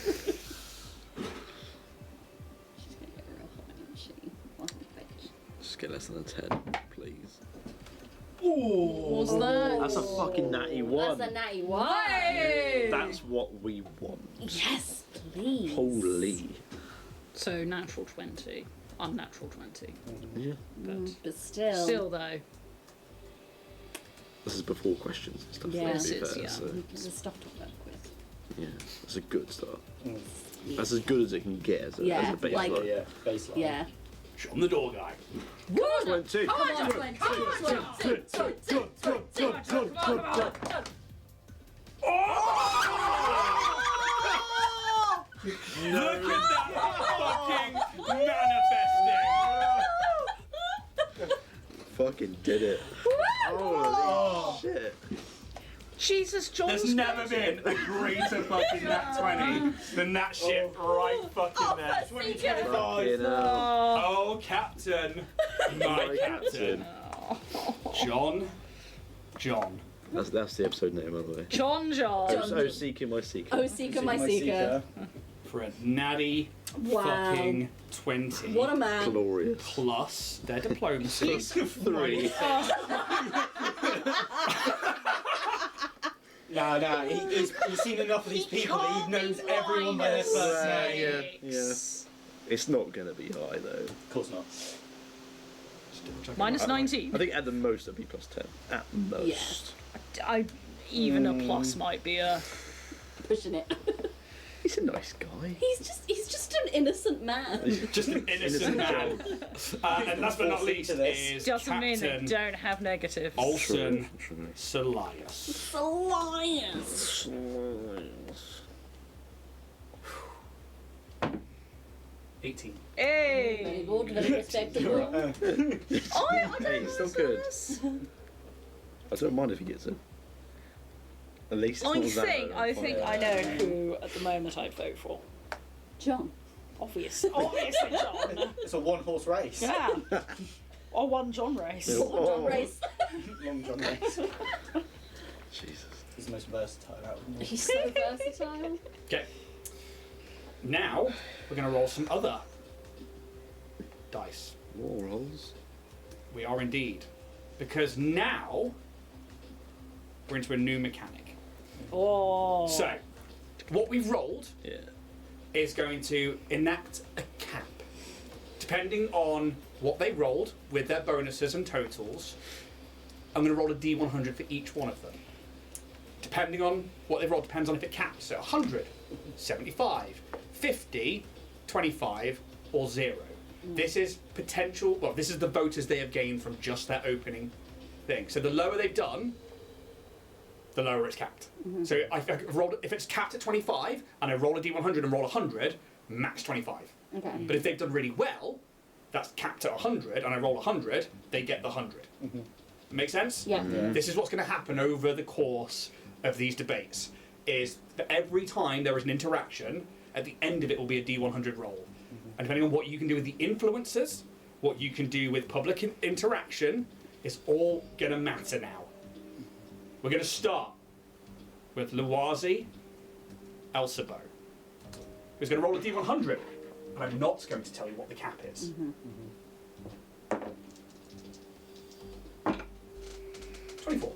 get real high, isn't she? Fucking bitch. Just get less than a 10, please. What's that? That's a fucking natty one. That's a natty one. That's what we want. Yes, please. Holy. So natural 20, unnatural 20. Yeah. But still. Still though, This is before questions and stuff. Yeah. To be This is, fair, yeah. so There's stuff to work with. yeah, that's a good start. Mm. That's as good as it can get as a, Yeah, as a baseline. like- Yeah, baseline. Yeah. Show 'em the door guy. Good. 20. Come on, 20. Look at that fucking manifesting! Fucking did it. Holy shit. Jesus, John's There's never been a greater fucking nat 20 than that shit right fucking there. 2025. Fucking hell. Oh, Captain. My Captain. John. That's the episode name, by the way. John. Oh, Seeker, my Seeker. Oh, Seeker, my Seeker. For a natty Wow. fucking 20. What a man. Glorious. Plus their diplomacy. 3. No, he's seen enough of these people that he knows everyone by their first name. Yeah. It's not going to be high, though. Of course not. minus 19. I think at the most it'd be plus 10. At most. Even a plus might be a. Pushing it. He's a nice guy. He's just an innocent man. Just an innocent man. And last but not least is Doesn't mean they Captain don't have negatives. Olsen True. Solias. Alliance. 18. Hey! Very good, very respectable. Hey, it's still good. I don't mind if he gets it. At least it's I not Zan, think I know who at the moment I'd vote for. John. Obviously John. It's a one-horse race. Yeah. Or one John race. Yeah. John Race. Long John race. Jesus. He's the most versatile out of them all. He's so versatile. Okay. Now we're going to roll some other dice. More rolls. We are indeed. Because now we're into a new mechanic. Oh. So, what we've rolled Yeah. is going to enact a cap. Depending on what they rolled with their bonuses and totals, I'm going to roll a d100 for each one of them. Depending on what they've rolled, depends on if it caps. So 100, 75, 50, 25, or 0. This is potential, well, this is the voters they have gained from just their opening thing. So the lower they've done, the lower it's capped. So if it's capped at 25, and I roll a d100 and roll 100, max 25. Okay. But if they've done really well, that's capped at 100, and I roll 100, they get the 100. Make sense? Yeah. This is what's going to happen over the course of these debates, is that every time there is an interaction, at the end of it will be a d100 roll. And depending on what you can do with the influencers, what you can do with public interaction, it's all going to matter now. We're going to start with Luazi Elsabo, who's going to roll a d100, and I'm not going to tell you what the cap is. 24.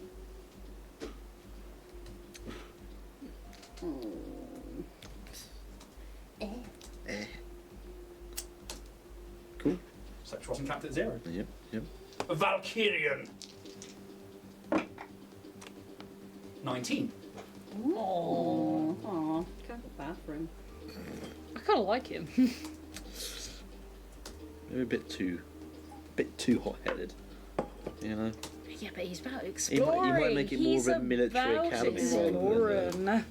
Cool. So it wasn't capped at 0. Yep. A Valkyrian. 19. Oh, can't go bathroom. I kind of like him. Maybe a bit too hot-headed. You know. Yeah, but he's about He exploring. might make it more He's of a military about academy exploring. rather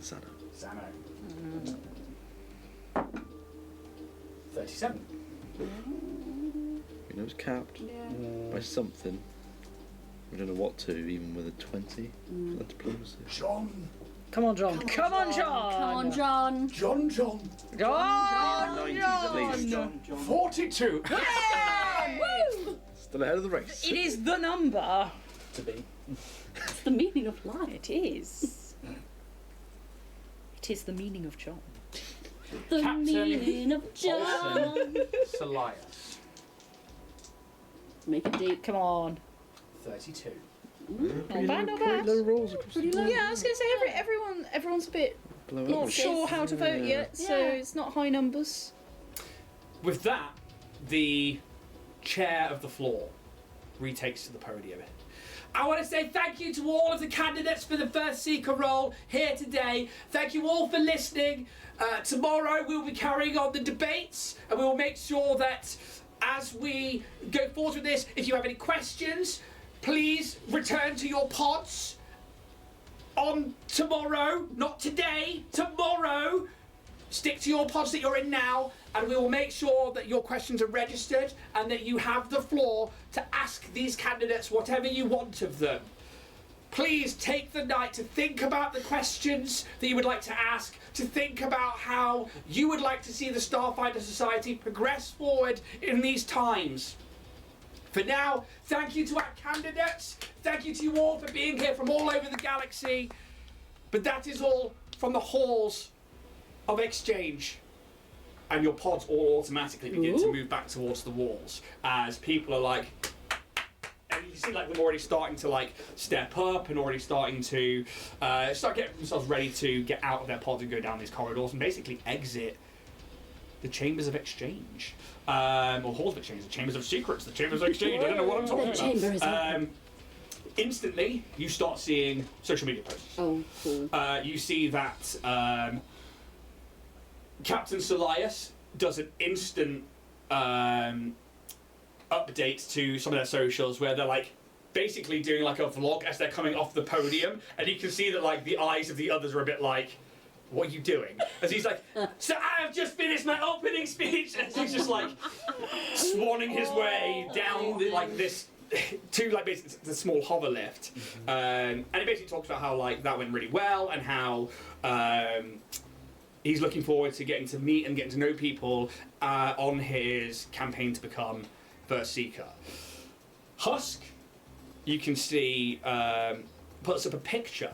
Sana. Zano. 37. You know it's capped by something. We don't know what to, even with a 20 for that diplomacy. John. Come on, John. Come on, John. Come on, John. John. John. 90s at least. John. 42. Still ahead of the race. It is the number. To be. It's the meaning of life. It is. It is the meaning of John. The Captain meaning of John. Salias. Make it deep. Come on. 32. Not bad, not Pretty bad. low rolls across the board. Yeah, I was going to say everyone's a bit Blow not up. sure how to vote yet, so Yeah. it's not high numbers. With that, the chair of the floor retakes to the podium. I want to say thank you to all of the candidates for the First Seeker role here today. Thank you all for listening. Tomorrow we'll be carrying on the debates, and we will make sure that as we go forward with this, if you have any questions, please return to your pods on tomorrow, not today, tomorrow. Stick to your pods that you're in now, and we will make sure that your questions are registered and that you have the floor to ask these candidates whatever you want of them. Please take the night to think about the questions that you would like to ask, to think about how you would like to see the Starfinder Society progress forward in these times. For now, thank you to our candidates. Thank you to you all for being here from all over the galaxy. But that is all from the halls of exchange. And your pods all automatically begin to move back towards the walls as people are like, and you see like them already starting to like step up and already starting to start getting themselves ready to get out of their pods and go down these corridors and basically exit the chambers of exchange. Or halls of exchange, the chambers of secrets, the chambers of exchange. I don't know what I'm talking chamber is about. Instantly, you start seeing social media posts. Oh, cool. You see that Captain Salias does an instant update to some of their socials where they're like basically doing like a vlog as they're coming off the podium, and you can see that like the eyes of the others are a bit like, what are you doing? As he's like, so I have just finished my opening speech, and he's just like swanning his way down the, like this to like basically the small hover lift, and he basically talks about how like that went really well and how he's looking forward to getting to meet and getting to know people on his campaign to become First Seeker. Husk, you can see, puts up a picture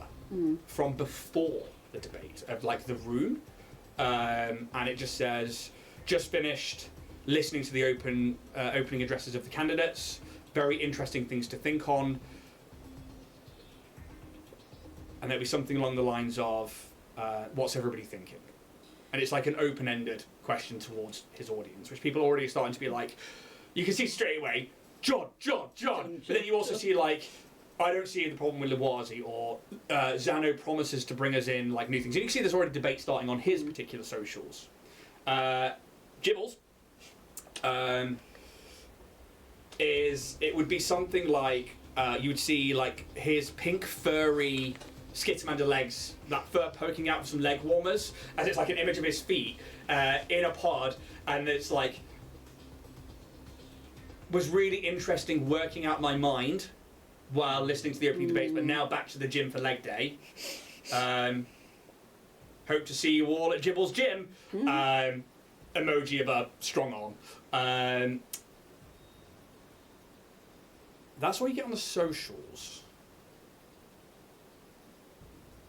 from before the debate of like the room, and it just says, just finished listening to the opening addresses of the candidates. Very interesting things to think on. And there'll be something along the lines of, what's everybody thinking? And it's like an open-ended question towards his audience, which people are already starting to be like, you can see straight away, John. But then you also see like, I don't see the problem with Lawasi, or Zano promises to bring us in like new things. And you can see there's already debate starting on his particular socials. Gibbles it would be something like you would see like his pink furry Skitamander legs, that fur poking out from some leg warmers, as it's like an image of his feet in a pod, and it's like, was really interesting working out my mind while listening to the opening debates, but now back to the gym for leg day. Hope to see you all at Gibbles Gym. Emoji of a strong arm. That's what you get on the socials.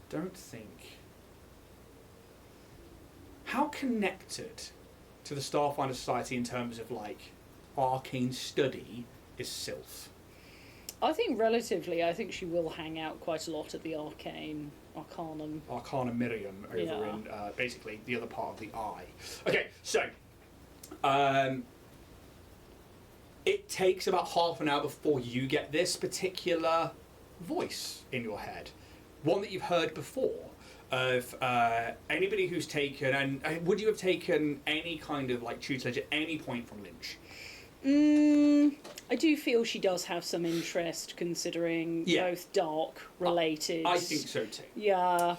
Don't think. How connected to the Starfinder Society in terms of like arcane study is Sylph? I think relatively, I think she will hang out quite a lot at the Arcanum. Arcana Miriam over Yeah. in basically the other part of the eye. Okay, so it takes about half an hour before you get this particular voice in your head, one that you've heard before, of anybody who's taken, and would you have taken any kind of like tutelage at any point from Lynch? I do feel she does have some interest, considering both dark related. I think so too. Yeah.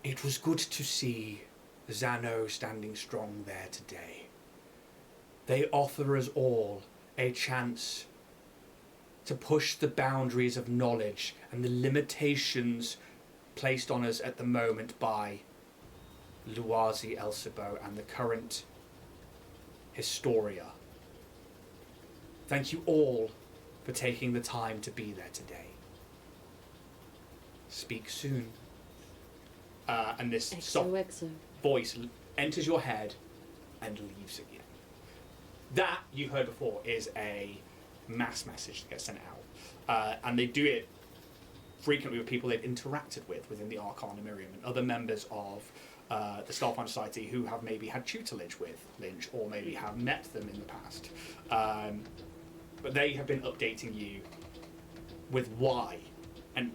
It was good to see Zano standing strong there today. They offer us all a chance to push the boundaries of knowledge and the limitations placed on us at the moment by Luazi Elsibo and the current Historia. Thank you all for taking the time to be there today. Speak soon. And this soft voice enters your head and leaves again. That, you've heard before, is a mass message that gets sent out. And they do it frequently with people they've interacted with within the Arcana Miriam and other members of the Starfinder Society who have maybe had tutelage with Lynch or maybe have met them in the past. But they have been updating you with why and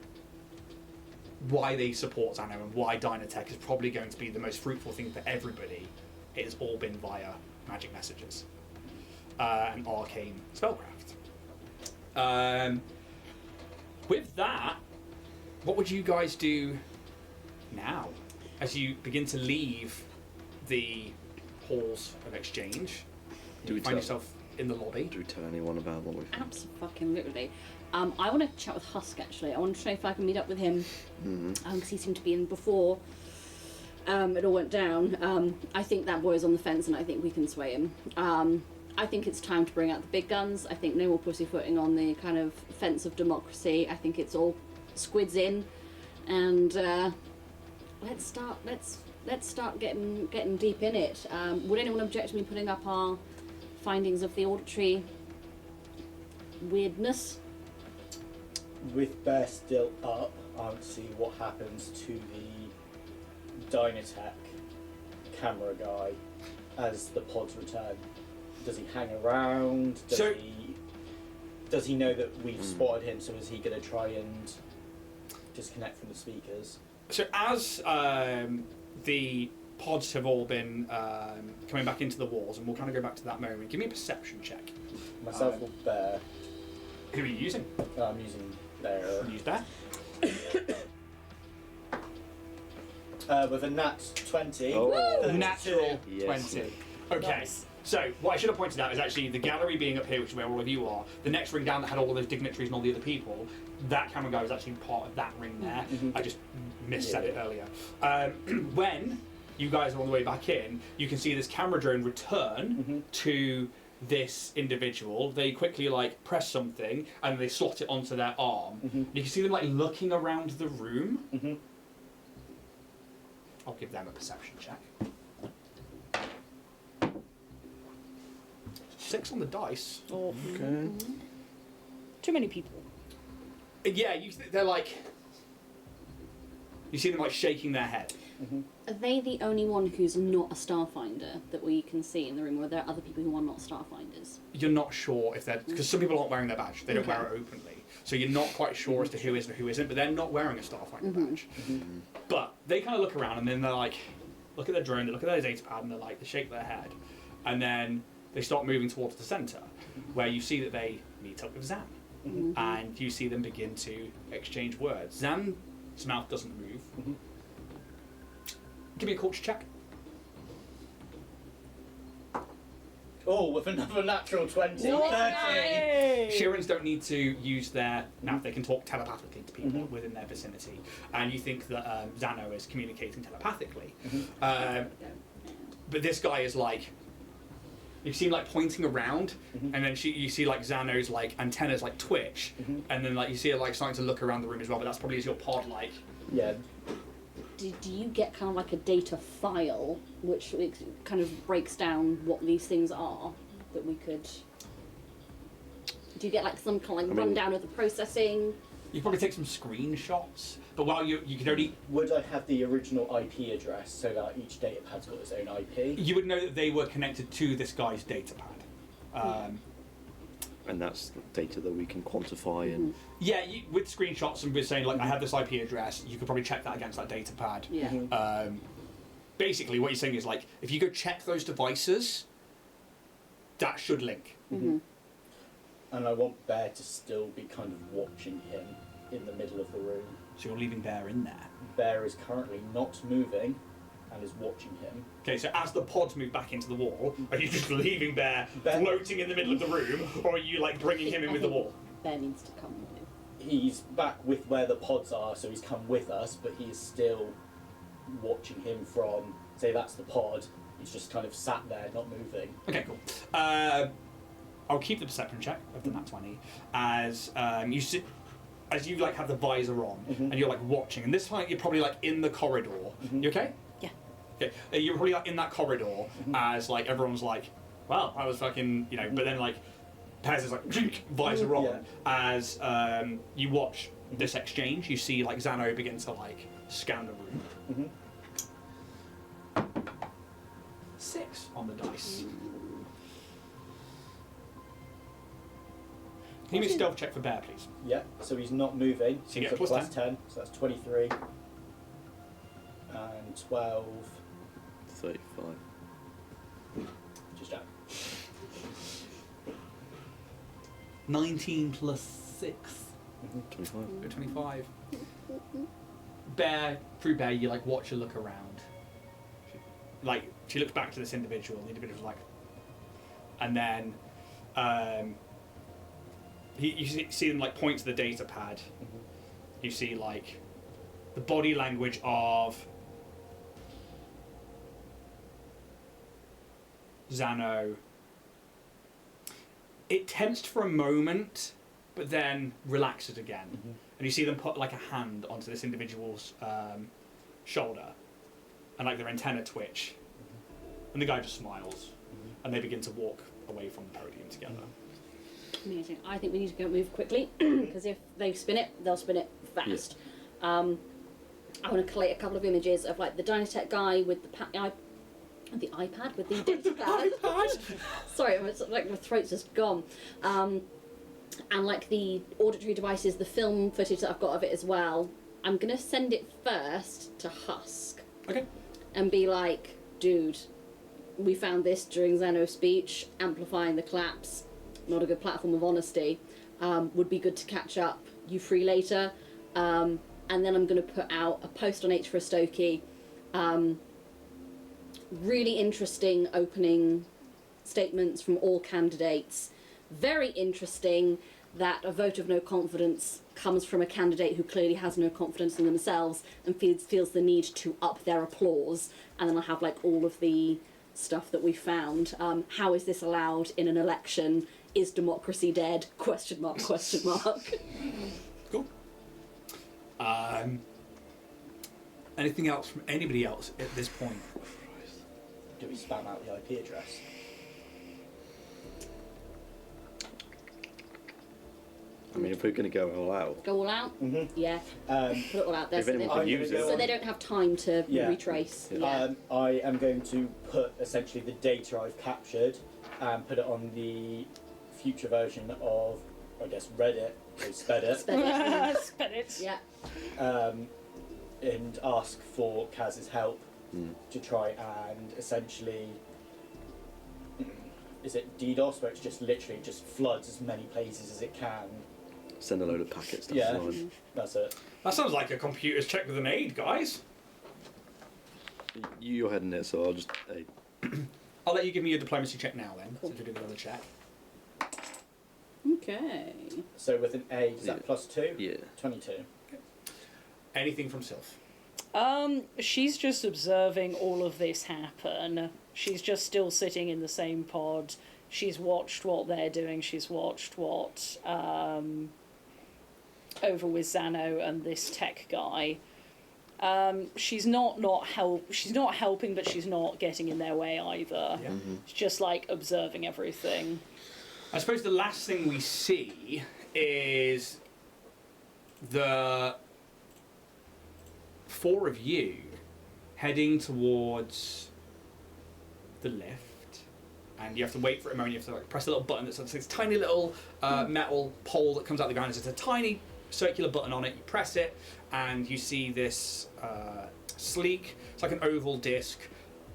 why they support Zano and why Dynatech is probably going to be the most fruitful thing for everybody. It has all been via magic messages and arcane spellcraft. With that, what would you guys do now as you begin to leave the halls of exchange? Do we find yourself in the lobby? Do we tell anyone about what we've done? Absolutely. I want to chat with Husk, actually. I want to try if I can meet up with him, because he seemed to be in before it all went down. I think that boy's on the fence, and I think we can sway him. I think it's time to bring out the big guns. I think no more pussyfooting on the kind of fence of democracy. I think it's all squids in, and let's start getting deep in it. Would anyone object to me putting up our findings of the auditory weirdness? With Bear still up, I want to see what happens to the Dynatech camera guy as the pods return. Does he hang around? Does he know that we've spotted him? So is he going to try and disconnect from the speakers? So as the pods have all been coming back into the walls, and we'll kind of go back to that moment. Give me a perception check. Myself or Bear? Who are you using? I'm using Bear. Use Bear. With a nat 20. Oh. Natural Yes. 20. Okay. Nice. So what I should have pointed out is actually the gallery being up here, which is where all of you are. The next ring down that had all of those dignitaries and all the other people. That camera guy was actually part of that ring there. I just missaid it earlier. When you guys are on the way back in, you can see this camera drone return to this individual. They quickly like press something and they slot it onto their arm. You can see them like looking around the room. I'll give them a perception check. 6 on the dice. Oh, Okay. too many people. Yeah, they're like. You see them like shaking their head. Are they the only one who's not a Starfinder that we can see in the room, or are there other people who are not Starfinders? You're not sure if they're, because some people aren't wearing their badge. They don't wear it openly, so you're not quite sure as to who is and who isn't. But they're not wearing a Starfinder badge. But they kind of look around and then they're like, look at their drone, they look at their data pad, and they're like, they shake their head, and then they start moving towards the centre, where you see that they meet up with Zan, and you see them begin to exchange words. Zan's mouth doesn't move. Give me a culture check. Oh, with another natural 20. 30. Shirans don't need to use their mouth, they can talk telepathically to people within their vicinity. And you think that Zano is communicating telepathically. But this guy is like, you see him like pointing around, and then you see like Zano's like antennas like twitch, and then like you see it like starting to look around the room as well, but that's probably as your pod like. Yeah. Do you get kind of like a data file which kind of breaks down what these things are that we could... Do you get like some kind of like rundown of the processing? You probably take some screenshots, but while you could only... Would I have the original IP address so that each data pad's got its own IP? You would know that they were connected to this guy's data pad. And that's data that we can quantify and Yeah, with screenshots and with saying, like, I have this IP address, you could probably check that against that data pad. Yeah. Basically, what you're saying is, like, if you go check those devices, that should link. And I want Bear to still be kind of watching him in the middle of the room. So you're leaving Bear in there. Bear is currently not moving and is watching him. Okay, so as the pods move back into the wall, are you just leaving Bear floating in the middle of the room, or are you, like, bringing him in with the wall? Bear needs to come with him. He's back with where the pods are, so he's come with us, but he is still watching him from, say that's the pod, he's just kind of sat there, not moving. Okay, cool. I'll keep the perception check of the nat 20 as you sit, as you like have the visor on and you're like watching, and this time you're probably like in the corridor. You okay? Yeah. Okay. You're probably like in that corridor as like everyone's like, well, I was fucking, you know, but then like Pez is like visor on as you watch this exchange. You see like Zano begin to like scan the room. 6 on the dice. Can you give me a stealth check for Bear, please? Yeah, so he's not moving, So so you he's get a plus plus 10, so that's 23. And 12, 35. just out. 19 plus 6. 25. 25. Bear, through Bear, you like watch her look around. Like, she looks back to this individual, the individual's like, and then you see them like point to the data pad. You see like the body language of Zano. It tensed for a moment, but then relaxes again. And you see them put like a hand onto this individual's shoulder, and like their antenna twitch, and the guy just smiles, and they begin to walk away from the podium together. Amazing. I think we need to go move quickly because if they spin it, they'll spin it fast. I want to collate a couple of images of like the Dynatech guy with the iPad with the data pad. Sorry, like my throat's just gone. And like the auditory devices, the film footage that I've got of it as well. I'm gonna send it first to Husk. Okay. And be like, dude, we found this during Zeno's speech, amplifying the claps. Not a good platform of honesty. Would be good to catch up. You free later? And then I'm going to put out a post on H for a Stokey. Really interesting opening statements from all candidates. Very interesting that a vote of no confidence comes from a candidate who clearly has no confidence in themselves and feels the need to up their applause. And then I'll have like all of the stuff that we found. How is this allowed in an election? Is democracy dead? Question mark, question mark. Cool. Anything else from anybody else at this point? Do we spam out the IP address? I mean, if we're going to go all out, Go all out? Yeah. Put it all out there if so, anyone they, can I'm use gonna it, go so they don't have time to Yeah. retrace. Yeah. Yeah. I am going to put essentially the data I've captured and put it on the future version of, I guess, Reddit, or Sped it, Spend it. Spend it. Yeah. and ask for Kaz's help to try and essentially, is it DDoS, where it's just literally just floods as many places as it can? send a load of packets down Yeah. the line. That's it. That sounds like a computer's check with an aid, guys. You're heading it, so I'll just. I'll let you give me your diplomacy check now then, since you're doing another check. Okay. So with an A, is that Yeah. +2? Yeah. 22. Anything from Sylph? She's just observing all of this happen. She's just still sitting in the same pod. She's watched what they're doing. She's watched what over with Zano and this tech guy. She's not helping, but she's not getting in their way either. Yeah. She's just like observing everything. I suppose the last thing we see is the 4 of you heading towards the lift and you have to wait for a moment. You have to like press a little button that's this tiny little metal pole that comes out of the ground. There's a tiny circular button on it. You press it, and you see this sleek. It's like an oval disc.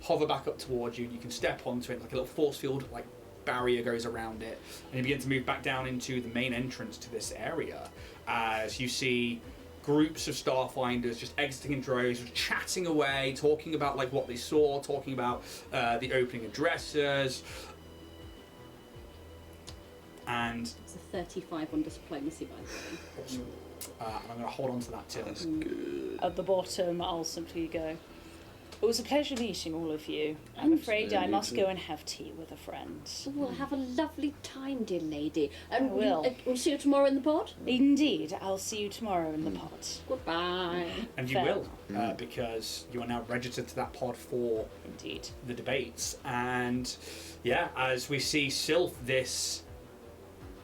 Hover back up towards you, and you can step onto it. Like a little force field, like barrier goes around it, and you begin to move back down into the main entrance to this area. As you see groups of Starfinders just exiting in droves, chatting away, talking about like what they saw, talking about the opening addresses, and It's a 35 on diplomacy, by the way. awesome. And I'm going to hold on to that till. At the bottom, I'll simply go, it was a pleasure meeting all of you. I'm afraid Yeah, I you must too. go and have tea with a friend. We'll have a lovely time, dear lady. And I will. We'll see you tomorrow in the pod. Indeed, I'll see you tomorrow in the pod. Goodbye. And you Fair. will, because you are now registered to that pod for Indeed. the debates. And yeah, as we see Sylph, this.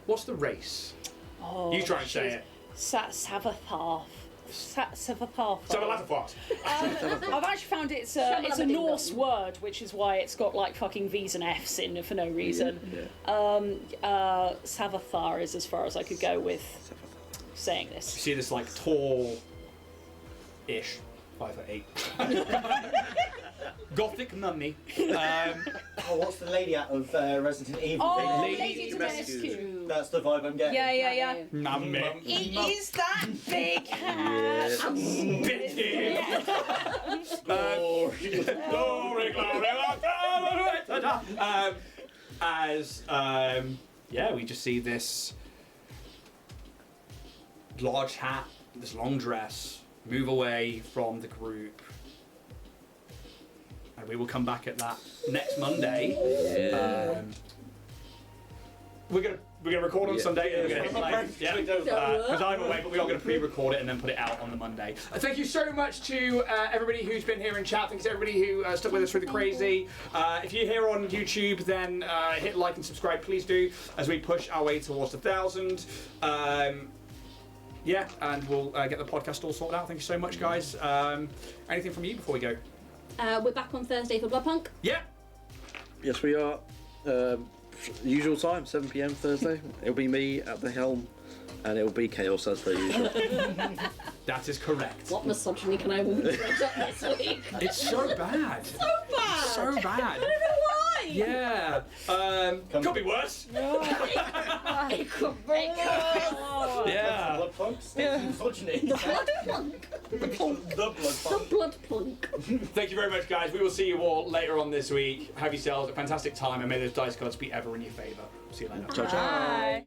What's the race? Oh, You try and say it. Savathar. Savathar. Savalatafox. I've actually found it's a Norse word, which is why it's got like fucking V's and F's in it for no reason. Savathar is as far as I could go with saying You this. see this like tall-ish, 5'8", gothic mummy. Oh, what's the lady out of Resident Evil? Oh, Lady Lady Dimitrescu. Dimitrescu. That's the vibe I'm getting. Yeah. Mummy. It is that big hat. Bitty. Glory, glory. We just see this large hat, this long dress, move away from the group. And we will come back at that next Monday. Yeah. We're gonna record on Yeah. Sunday. And we're Yeah. gonna hit play. Because I'm away, but we are going to pre-record it and then put it out on the Monday. Thank you so much to everybody who's been here in chat. Thanks to everybody who stuck with us through the crazy. If you're here on YouTube, then hit like and subscribe. Please do, as we push our way towards 1,000. Yeah, and we'll get the podcast all sorted out. Thank you so much, guys. Anything from you before we go? We're back on Thursday for Bloodpunk. Yeah. Yes, we are. Usual time, 7 p.m. Thursday. It'll be me at the helm, and it'll be chaos as per usual. That is correct. What misogyny can I bring up this week? It's so bad. So bad. So bad. I don't know why. Yeah. Could be worse. It could be. Yeah. Blood punks. Misogyny. Bloodpunk. The blood The punk. Bloodpunk. Thank you very much, guys. We will see you all later on this week. Have yourselves a fantastic time, and may those dice gods be ever in your favour. See you later. Ciao, ciao. Bye.